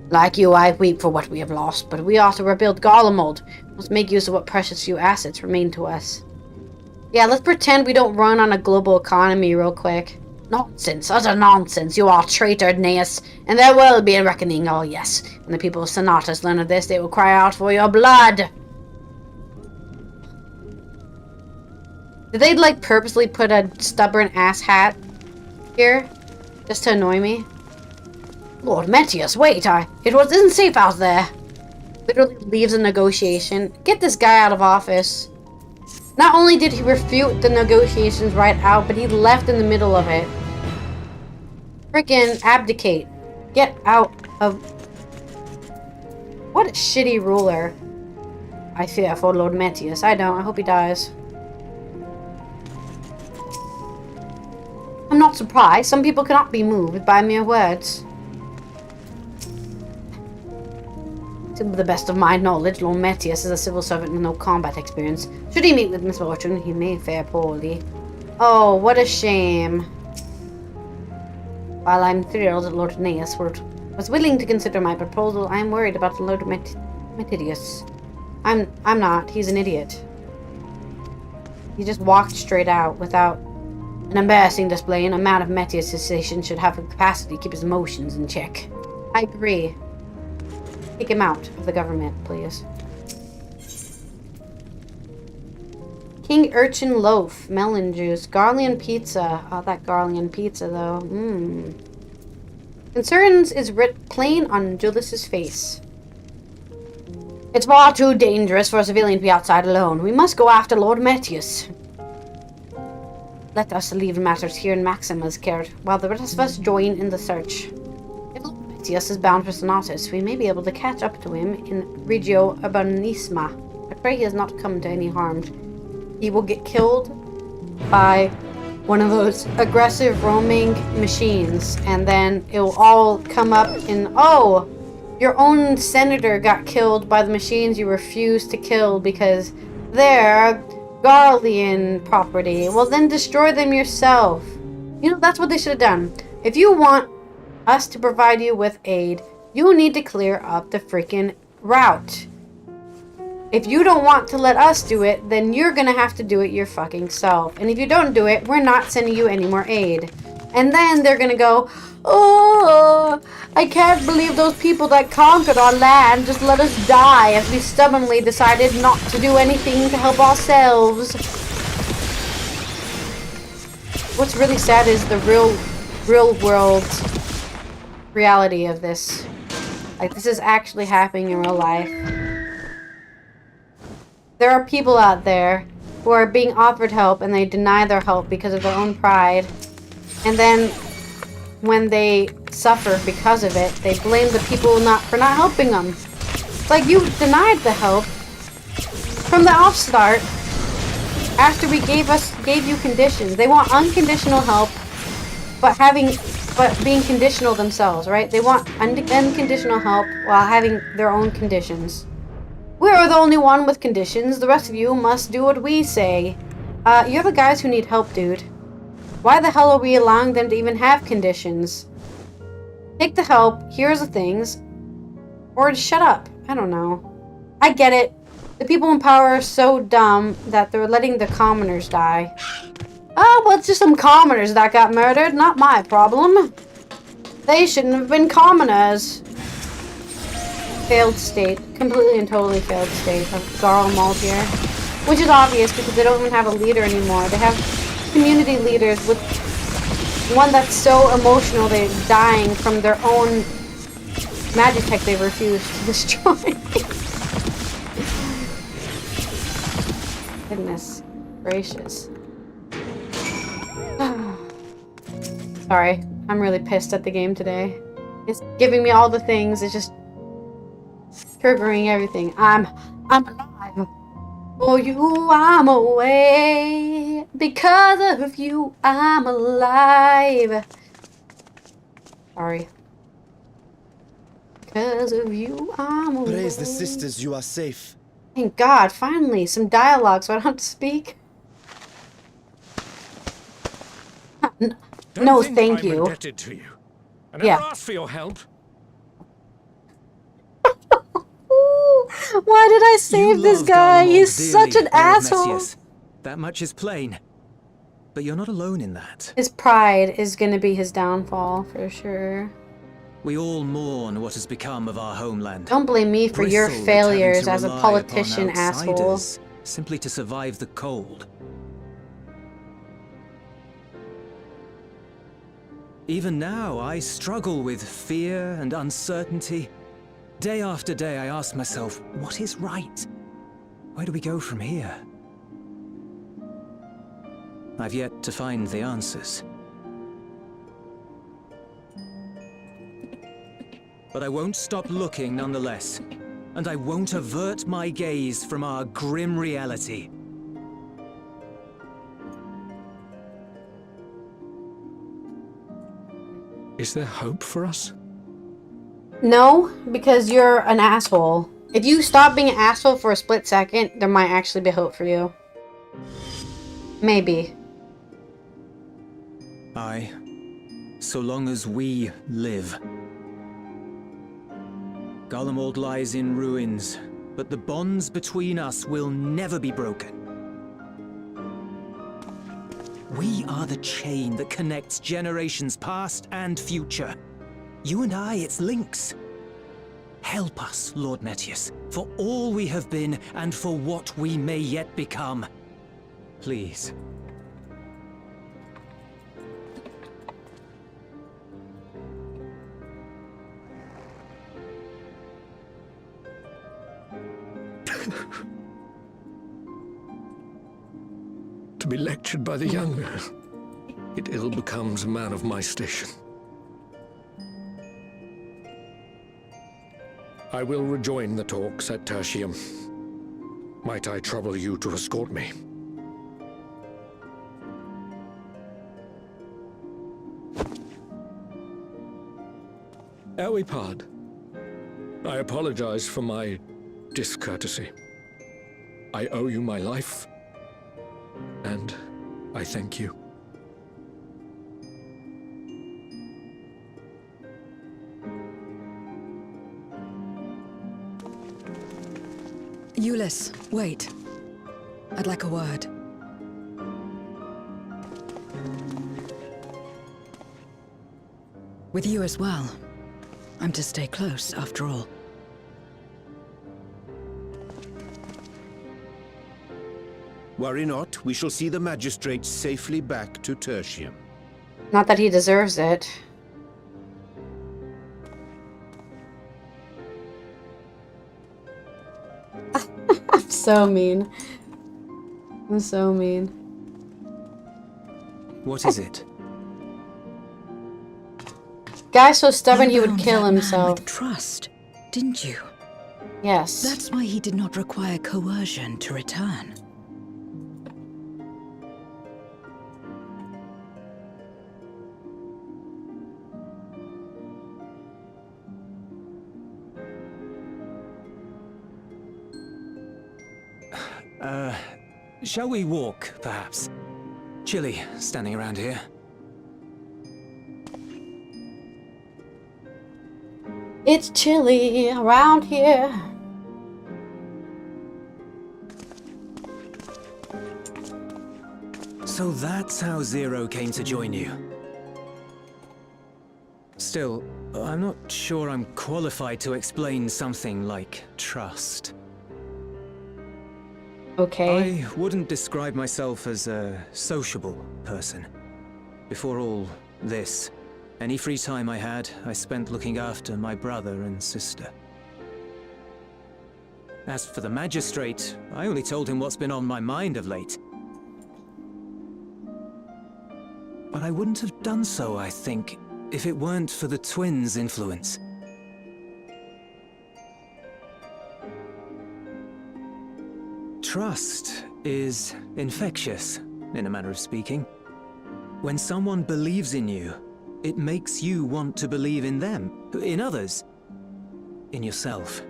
Like you, I weep for what we have lost, but we ought to rebuild Garlemald. Let's make use of what precious few assets remain to us. Yeah, let's pretend we don't run on a global economy real quick. Nonsense, utter nonsense. You are traitor, Neus, and there will be a reckoning, oh yes. When the people of Sonatas learn of this, they will cry out for your blood. Did they, like, purposely put a stubborn ass hat here? Just to annoy me? Lord Metius, wait, isn't safe out there. Literally leaves a negotiation. Get this guy out of office. Not only did he refute the negotiations right out, but he left in the middle of it. Freaking abdicate. Get out of... What a shitty ruler. I fear for Lord Metius. I don't. I hope he dies. I'm not surprised. Some people cannot be moved by mere words. To the best of my knowledge, Lord Metius is a civil servant with no combat experience. Should he meet with misfortune, he may fare poorly. Oh, what a shame. While I'm thrilled that Lord Aeneas was willing to consider my proposal, I am worried about Lord Metius. I'm not. He's an idiot. He just walked straight out without an embarrassing display, and a man of Metius' station should have the capacity to keep his emotions in check. I agree. Take him out of the government, please. King Urchin Loaf, melon juice, Garlean pizza. Oh, that Garlean pizza, though. Concerns is writ plain on Julius's face. It's far too dangerous for a civilian to be outside alone. We must go after Lord Metius. Let us leave matters here in Maxima's care, while the rest of us join in the search. If Lord Metius is bound for Sonatus, we may be able to catch up to him in Regio Urbanisma. I pray he has not come to any harm. He will get killed by one of those aggressive roaming machines, and then it will all come up in, oh, your own senator got killed by the machines you refused to kill because they're Garlean property. Well, then destroy them yourself. You know, that's what they should have done. If you want us to provide you with aid, you need to clear up the freaking route. If you don't want to let us do it, then you're gonna have to do it your fucking self. And if you don't do it, we're not sending you any more aid. And then they're gonna go, oh, I can't believe those people that conquered our land just let us die as we stubbornly decided not to do anything to help ourselves. What's really sad is the real world reality of this. Like, this is actually happening in real life. There are people out there who are being offered help and they deny their help because of their own pride. And then when they suffer because of it, they blame the people for not helping them. It's like, you denied the help from the offstart after we gave you conditions. They want unconditional help, but being conditional themselves, right? They want unconditional help while having their own conditions. We are the only one with conditions. The rest of you must do what we say. You're the guys who need help, dude. Why the hell are we allowing them to even have conditions? Take the help, here's the things, or just shut up. I don't know. I get it. The people in power are so dumb that they're letting the commoners die. Oh, well, it's just some commoners that got murdered. Not my problem. They shouldn't have been commoners. Failed state. Completely and totally failed state of Garlemald here. Which is obvious because they don't even have a leader anymore. They have community leaders with one that's so emotional they're dying from their own magitech they refuse to destroy. Goodness gracious. Sorry, I'm really pissed at the game today. It's giving me all the things, it's just triggering everything. I'm alive. For you, I'm away. Because of you, I'm alive. Sorry. Because of you, I'm away. Praise the sisters, you are safe. Thank God, finally, some dialogue so I don't have to speak. No, thank you. I'm indebted to you. I never asked for your help. Why did I save this guy? He's such an asshole. That much is plain. But you're not alone in that. His pride is gonna be his downfall, for sure. We all mourn what has become of our homeland. Don't blame me for your Bristled at failures having as to a rely politician, upon asshole. outsiders simply to survive the cold. Even now, I struggle with fear and uncertainty. Day after day, I ask myself, what is right? Where do we go from here? I've yet to find the answers. But I won't stop looking nonetheless, and I won't avert my gaze from our grim reality. Is there hope for us? No, because you're an asshole. If you stop being an asshole for a split second, there might actually be hope for you. Maybe. Aye. So long as we live. Garlemald lies in ruins, but the bonds between us will never be broken. We are the chain that connects generations past and future. You and I, it's links. Help us, Lord Metius, for all we have been and for what we may yet become. Please. To be lectured by the younger, it ill becomes a man of my station. I will rejoin the talks at Tertium. Might I trouble you to escort me? Elwipard, I apologize for my discourtesy. I owe you my life, and I thank you. Euless, wait. I'd like a word. With you as well. I'm to stay close, after all. Worry not, we shall see the magistrate safely back to Tertium. Not that he deserves it. I'm so mean. I'm so mean. What is it? Guy's so stubborn he You would bound kill that man himself. with trust, didn't you? Yes. That's why he did not require coercion to return. Shall we walk, perhaps? Chilly, standing around here. It's chilly around here. So that's how Zero came to join you. Still, I'm not sure I'm qualified to explain something like trust. Okay. I wouldn't describe myself as a sociable person. Before all this, any free time I had, I spent looking after my brother and sister. As for the magistrate, I only told him what's been on my mind of late. But I wouldn't have done so, I think, if it weren't for the twins' influence. Trust is infectious, in a manner of speaking. When someone believes in you, it makes you want to believe in them, in others, in yourself.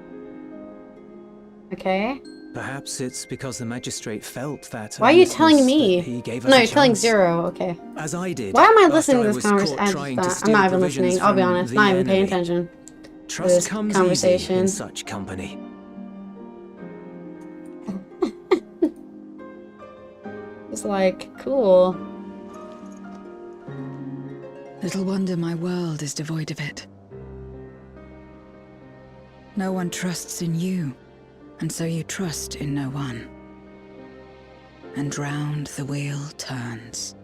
Okay. Perhaps it's because the magistrate felt that. Why are you telling that me? he gave us No, a you're telling chance, Zero. Okay. as I did. Why am I after listening to this was caught trying to conversation? I'm steal not even provisions listening. I'll be from honest. the Not even paying enemy. attention. Trust this comes conversation. easy in such company. It's like, cool. Little wonder my world is devoid of it. No one trusts in you, and so you trust in no one. And round the wheel turns.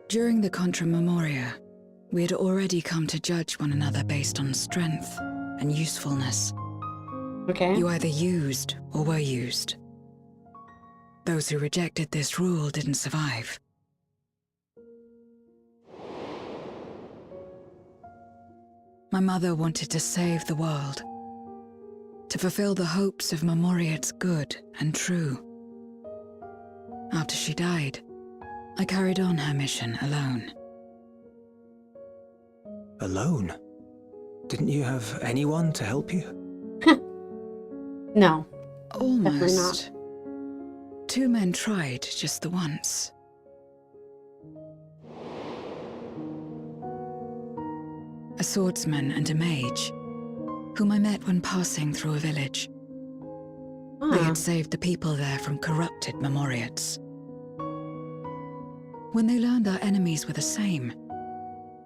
During the Contra Memoria, we had already come to judge one another based on strength and usefulness. Okay. You either used or were used. Those who rejected this rule didn't survive. My mother wanted to save the world, to fulfill the hopes of Memoria's good and true. After she died, I carried on her mission alone. Alone? Didn't you have anyone to help you? No. Almost. 2 men tried just the once. A swordsman and a mage, whom I met when passing through a village. They had saved the people there from corrupted Memoriates. When they learned our enemies were the same,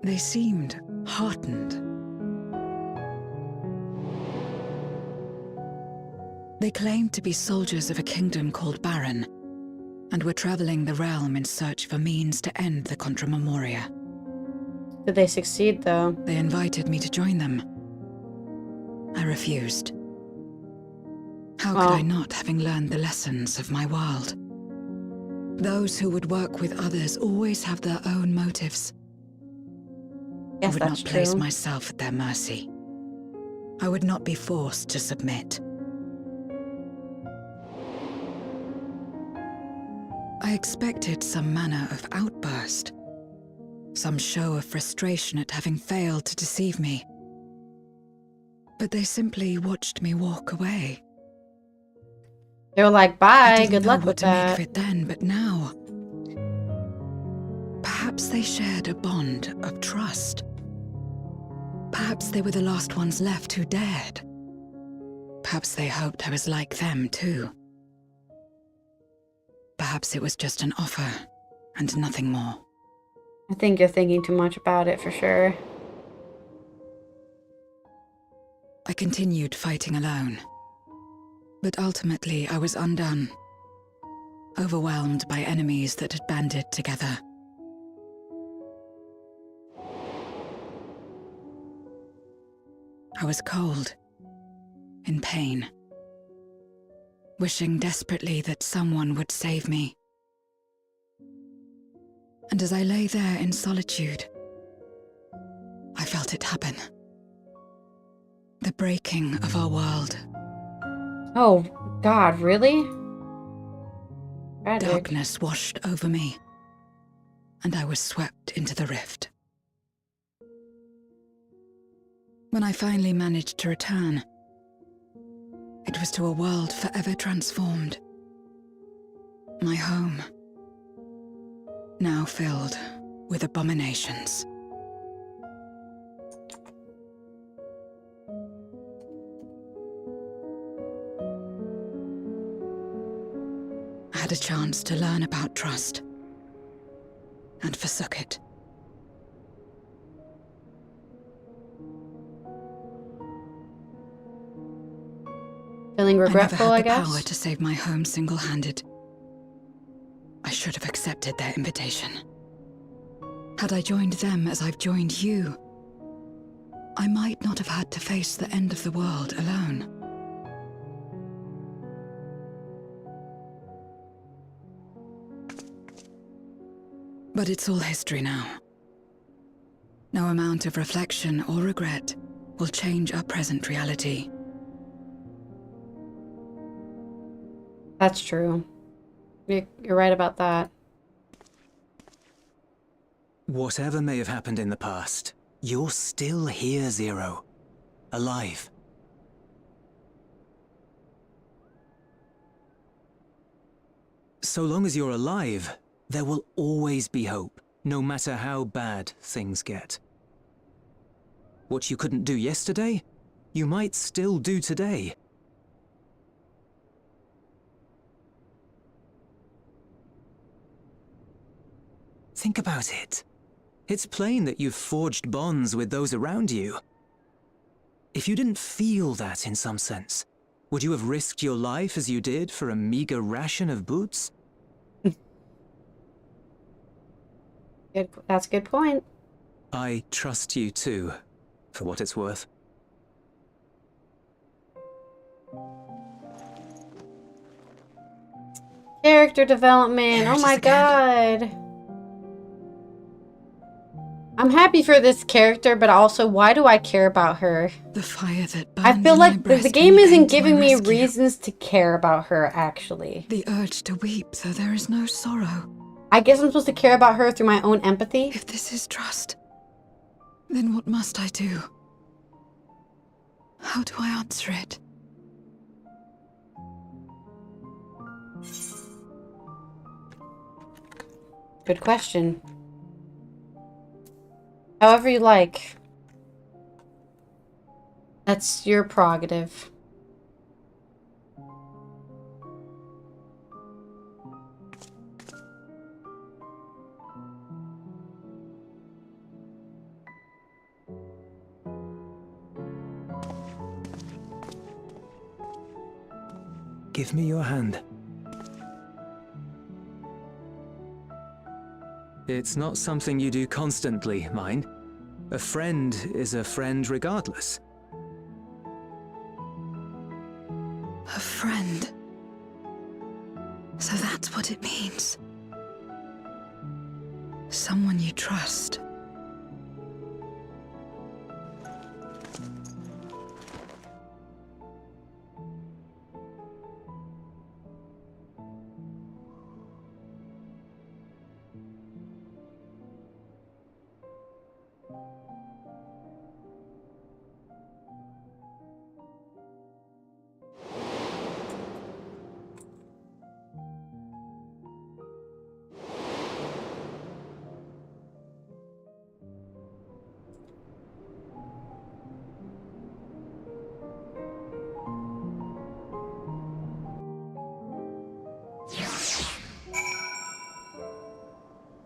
they seemed heartened. They claimed to be soldiers of a kingdom called Baron, and were traveling the realm in search for means to end the Contra Memoria. Did they succeed, though? They invited me to join them. I refused. How could I not, having learned the lessons of my world? Those who would work with others always have their own motives. I would not place myself at their mercy. I would not be forced to submit. I expected some manner of outburst, some show of frustration at having failed to deceive me. But they simply watched me walk away. They were like, bye, good luck with I didn't know what to make that. of it then, but now... Perhaps they shared a bond of trust. Perhaps they were the last ones left who dared. Perhaps they hoped I was like them, too. Perhaps it was just an offer, and nothing more. I think you're thinking too much about it, for sure. I continued fighting alone. But ultimately, I was undone. Overwhelmed by enemies that had banded together. I was cold, in pain, wishing desperately that someone would save me. And as I lay there in solitude, I felt it happen. The breaking of our world. Oh, God, really? Tragic. Darkness washed over me, and I was swept into the rift. When I finally managed to return, it was to a world forever transformed. My home, now filled with abominations. I had a chance to learn about trust, and forsook it. Feeling regretful, I I never had the guess? power to save my home single-handed. I should have accepted their invitation. Had I joined them as I've joined you, I might not have had to face the end of the world alone. But it's all history now. No amount of reflection or regret will change our present reality. That's true. You're right about that. Whatever may have happened in the past, you're still here, Zero. Alive. So long as you're alive, there will always be hope, no matter how bad things get. What you couldn't do yesterday, you might still do today. Think about it. It's plain that you've forged bonds with those around you. If you didn't feel that in some sense, would you have risked your life as you did for a meager ration of boots? That's a good point. I trust you too, for what it's worth. Character development. There Oh it my is again. god. I'm happy for this character, but also, why do I care about her? The fire that I burned feel in my like the breast when game you came isn't to my giving me rescue. reasons to care about her, actually. The urge to weep, though there is no sorrow. I guess I'm supposed to care about her through my own empathy. If this is trust, then what must I do? How do I answer it? Good question. However you like. That's your prerogative. Give me your hand. It's not something you do constantly, mind. A friend is a friend regardless. A friend. So that's what it means. Someone you trust.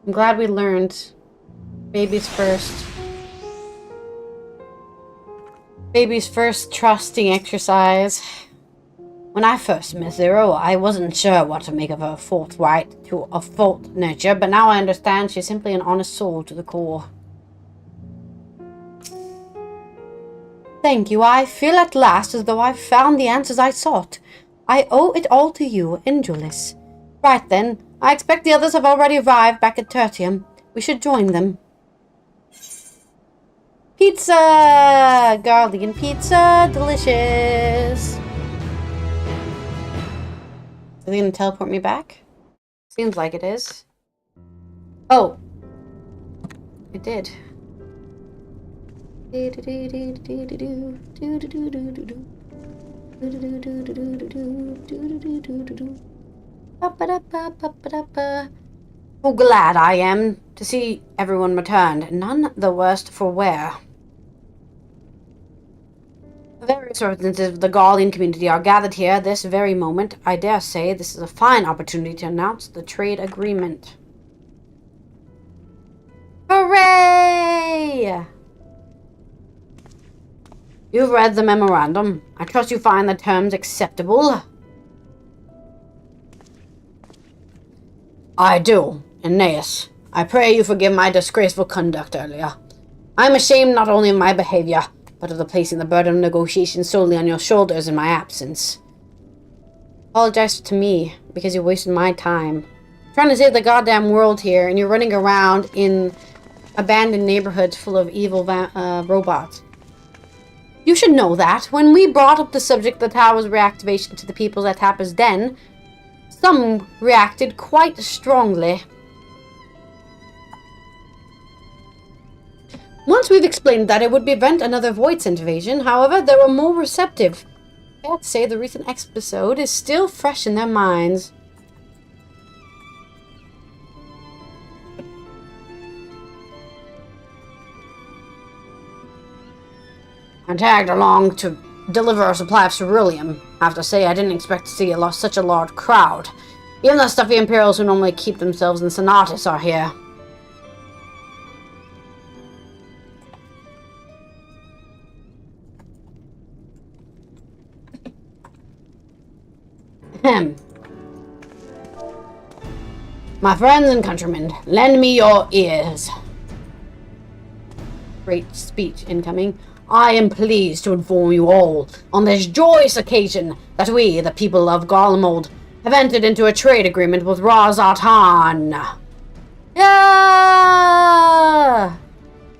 I'm glad we learned. Baby's first. Baby's first trusting exercise. When I first met Zero, I wasn't sure what to make of her forthright to a fault nature, but now I understand she's simply an honest soul to the core. Thank you. I feel at last as though I've found the answers I sought. I owe it all to you and Julius. Right then, I expect the others have already arrived back at Tertium. We should join them. Pizza! Guardian pizza! Delicious! Is it gonna teleport me back? Seems like it is. Oh! It did. Oh, glad I am to see everyone returned, none the worse for wear. The various representatives of the Gaulian community are gathered here this very moment. I dare say this is a fine opportunity to announce the trade agreement. Hooray! You've read the memorandum. I trust you find the terms acceptable. I do, Aeneas. I pray you forgive my disgraceful conduct earlier. I am ashamed not only of my behavior, but of the placing the burden of negotiation solely on your shoulders in my absence. Apologize to me, because you wasted my time. I'm trying to save the goddamn world here, and you're running around in abandoned neighborhoods full of evil robots. You should know that. When we brought up the subject of the tower's reactivation to the peoples at Tapper's Den, some reacted quite strongly. Once we've explained that it would prevent another Voidsent invasion, however, they were more receptive. I have to say the recent episode is still fresh in their minds. I tagged along to deliver a supply of ceruleum. I have to say I didn't expect to see such a large crowd. Even the stuffy Imperials who normally keep themselves in Sonatus are here. My friends and countrymen, lend me your ears. Great speech incoming. I am pleased to inform you all on this joyous occasion that we, the people of Garlemald, have entered into a trade agreement with Razatan. Yeah!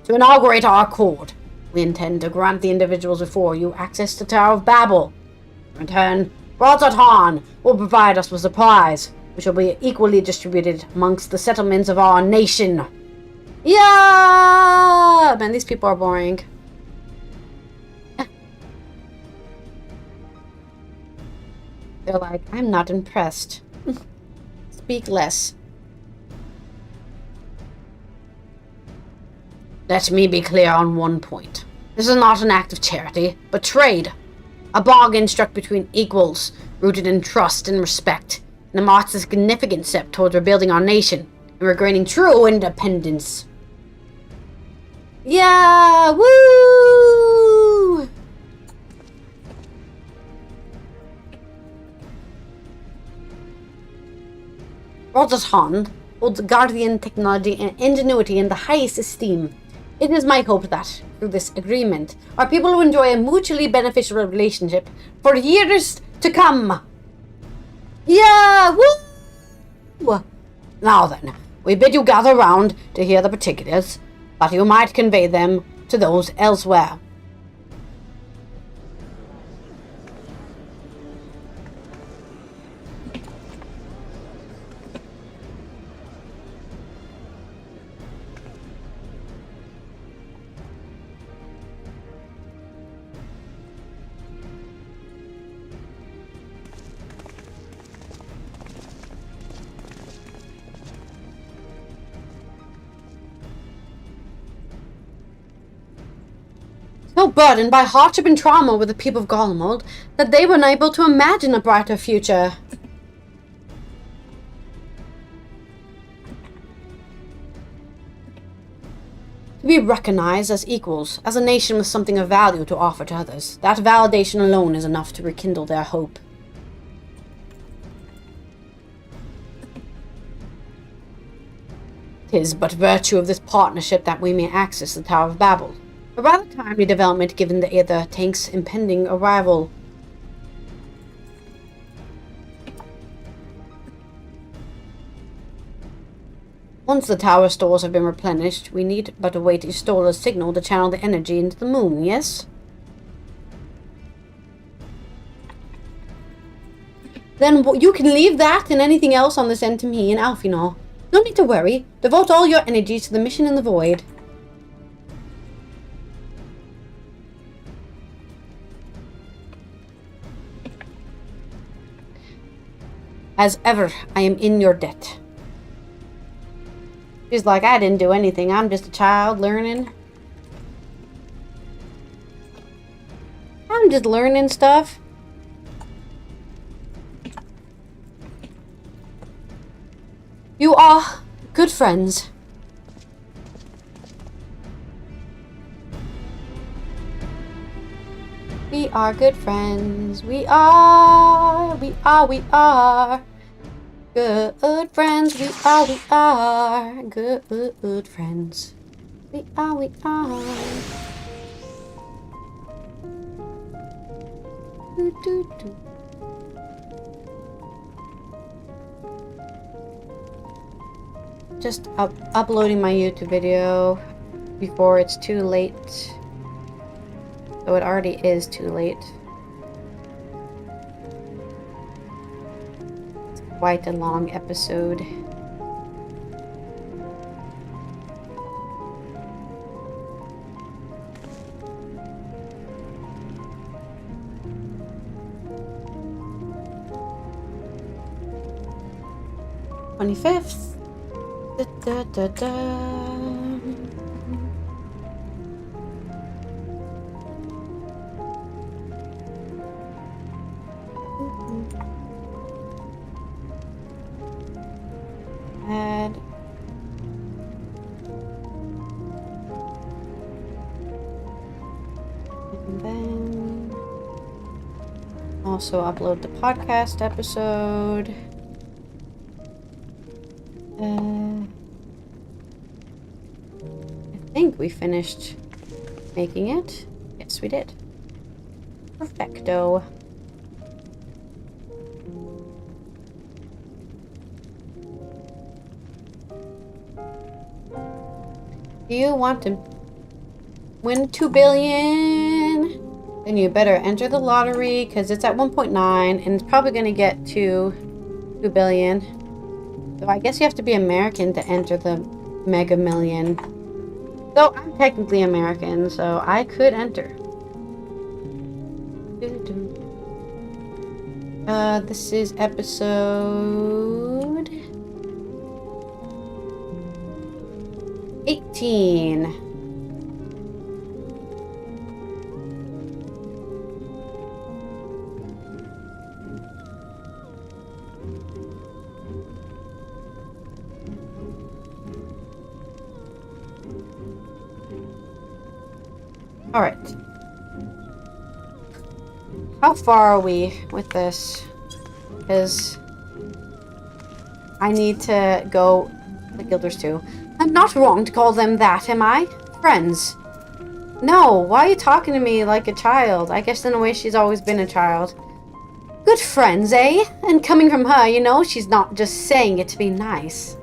To inaugurate our accord, we intend to grant the individuals before you access to Tower of Babel. In return, Razatan will provide us with supplies, which will be equally distributed amongst the settlements of our nation. Yeah! Man, these people are boring. They're like, I'm not impressed. Speak less. Let me be clear on one point. This is not an act of charity, but trade. A bargain struck between equals, rooted in trust and respect, and it marks a significant step towards rebuilding our nation and regaining true independence. Yeah! Woo! Razatan holds Guardian technology and ingenuity in the highest esteem. It is my hope that, through this agreement, our people will enjoy a mutually beneficial relationship for years to come. Yeah! Woo! Now then, we bid you gather round to hear the particulars, that you might convey them to those elsewhere. So burdened by hardship and trauma with the people of Garlemald that they were unable to imagine a brighter future. To be recognized as equals, as a nation with something of value to offer to others, that validation alone is enough to rekindle their hope. Tis but virtue of this partnership that we may access the Tower of Babel. A rather timely development given the Aether tank's impending arrival. Once the tower stores have been replenished, we need but await Ystola's signal to channel the energy into the moon, yes? Then you can leave that and anything else on this end to me and Alfino. No need to worry. Devote all your energies to the mission in the void. As ever, I am in your debt. She's like, I didn't do anything. I'm just a child learning. I'm just learning stuff. You are good friends. We are good friends. We are good friends. We are good friends. We are. Do. Just uploading my YouTube video before it's too late. So it already is too late. It's quite a long episode. "25th. Da, da, da. Add. And then also upload the podcast episode. I think we finished making it. Yes, we did. Perfecto. Do you want to win 2 billion? Then you better enter the lottery because it's at 1.9 and it's probably going to get to 2 billion. So I guess you have to be American to enter the Mega Million. Though I'm technically American, so I could enter. This is episode 18. All right. How far are we with this? Because I need to go the Guilders too. I'm not wrong to call them that, am I? Friends. No, why are you talking to me like a child? I guess in a way she's always been a child. Good friends, eh? And coming from her, you know, she's not just saying it to be nice.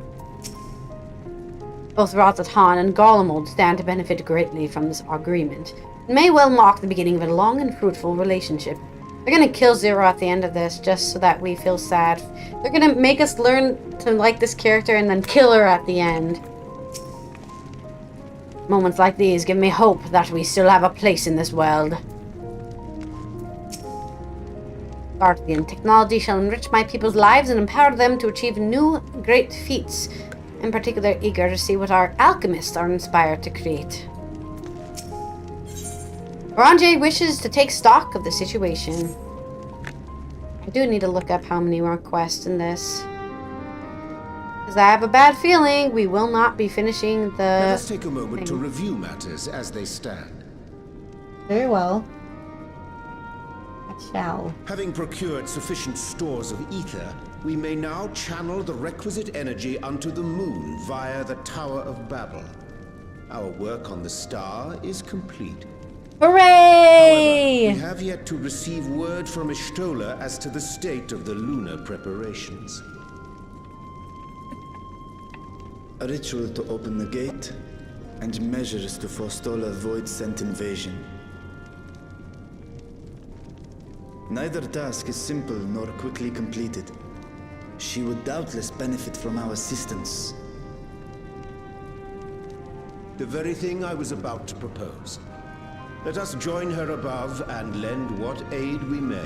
Both Razathan and Golemold stand to benefit greatly from this agreement. It may well mark the beginning of a long and fruitful relationship. They're gonna kill Zero at the end of this, just so that we feel sad. They're gonna make us learn to like this character and then kill her at the end. Moments like these give me hope that we still have a place in this world. Guardian technology shall enrich my people's lives and empower them to achieve new great feats. In particular, eager to see what our alchemists are inspired to create. Orange wishes to take stock of the situation. I do need to look up how many more quests in this. Because I have a bad feeling we will not be finishing the... Let us take a moment to thing. review matters as they stand. Very well. I shall. Having procured sufficient stores of ether, we may now channel the requisite energy unto the moon via the Tower of Babel. Our work on the star is complete. Hooray! However, we have yet to receive word from Y'shtola as to the state of the lunar preparations. A ritual to open the gate, and measures to forestall a void-sent invasion. Neither task is simple nor quickly completed. She would doubtless benefit from our assistance. The very thing I was about to propose. Let us join her above and lend what aid we may.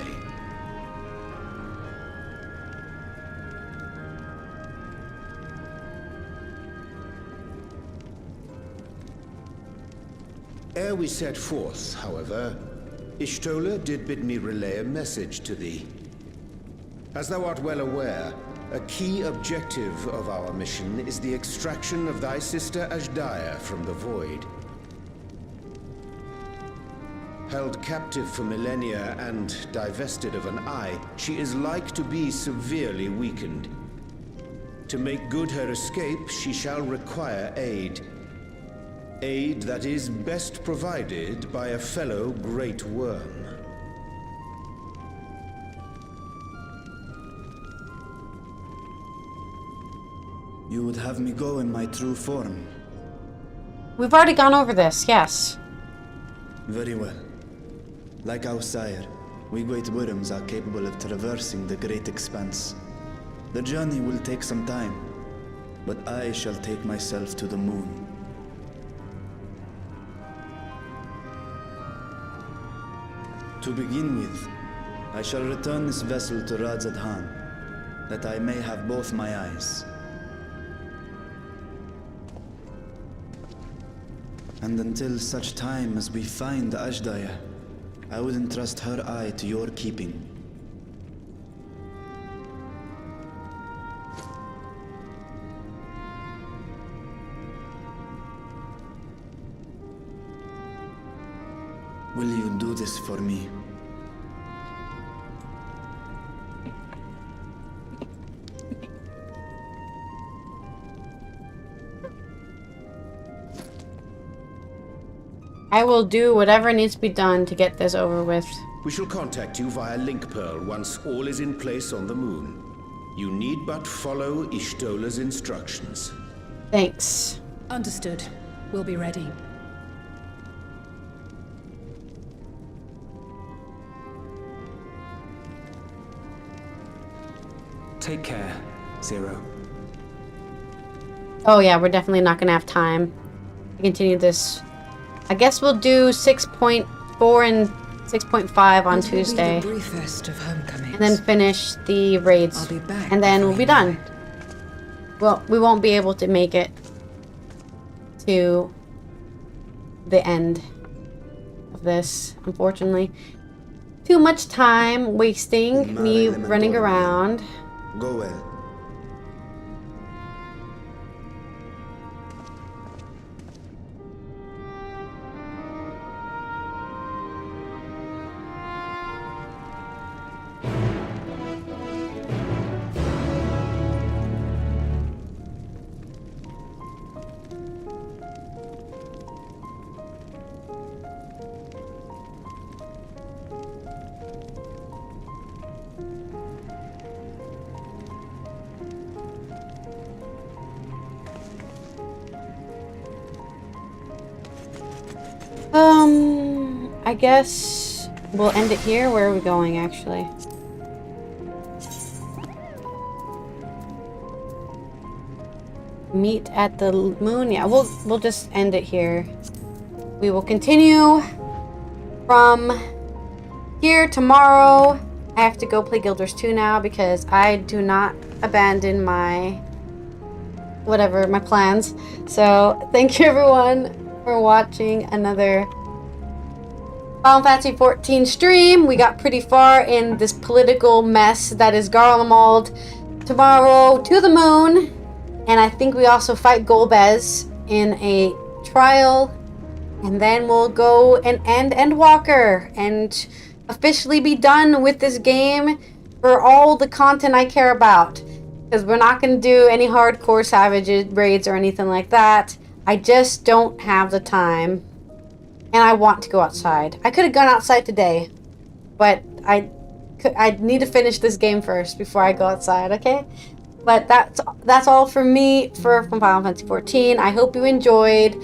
Ere we set forth, however, Y'shtola did bid me relay a message to thee. As thou art well aware, a key objective of our mission is the extraction of thy sister Ajdaya from the Void. Held captive for millennia and divested of an eye, she is like to be severely weakened. To make good her escape, she shall require aid. Aid that is best provided by a fellow Great Worm. You would have me go in my true form? We've already gone over this, yes. Very well. Like our sire, we Great Worms are capable of traversing the great expanse. The journey will take some time, but I shall take myself to the moon. To begin with, I shall return this vessel to Razathan, that I may have both my eyes. And until such time as we find Ajdaya, I will entrust her eye to your keeping. Will you do this for me? I will do whatever needs to be done to get this over with. We shall contact you via Link Pearl once all is in place on the moon. You need but follow Ishtola's instructions. Thanks. Understood. We'll be ready. Take care, Zero. Oh yeah, we're definitely not gonna have time to continue this. I guess we'll do 6.4 and 6.5 on Tuesday. Briefest of homecomings. And then finish the raids. I'll be back And then before we'll be you know done. it. Well, we won't be able to make it to the end of this, unfortunately. Too much time wasting me running around. Go well. I guess we'll end it here. Where are we going, actually? Meet at the moon. Yeah, we'll just end it here. We will continue from here tomorrow. I have to go play Guild Wars 2 now because I do not abandon my my plans. So thank you everyone for watching another Final Fantasy 14 stream. We got pretty far in this political mess that is Garlemald. Tomorrow to the moon, and I think we also fight Golbez in a trial, and then we'll go and end Endwalker and officially be done with this game for all the content I care about, because we're not going to do any hardcore Savage raids or anything like that. I just don't have the time. And I want to go outside. I could have gone outside today, but I need to finish this game first before I go outside, okay? But that's all for me from Final Fantasy 14. I hope you enjoyed.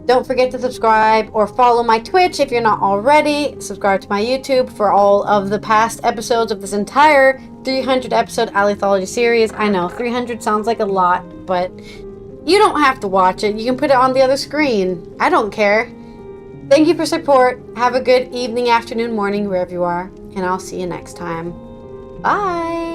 Don't forget to subscribe or follow my Twitch if you're not already. Subscribe to my YouTube for all of the past episodes of this entire 300 episode Allythology series. I know 300 sounds like a lot, but you don't have to watch it. You can put it on the other screen. I don't care. Thank you for support. Have a good evening, afternoon, morning, wherever you are. And I'll see you next time. Bye!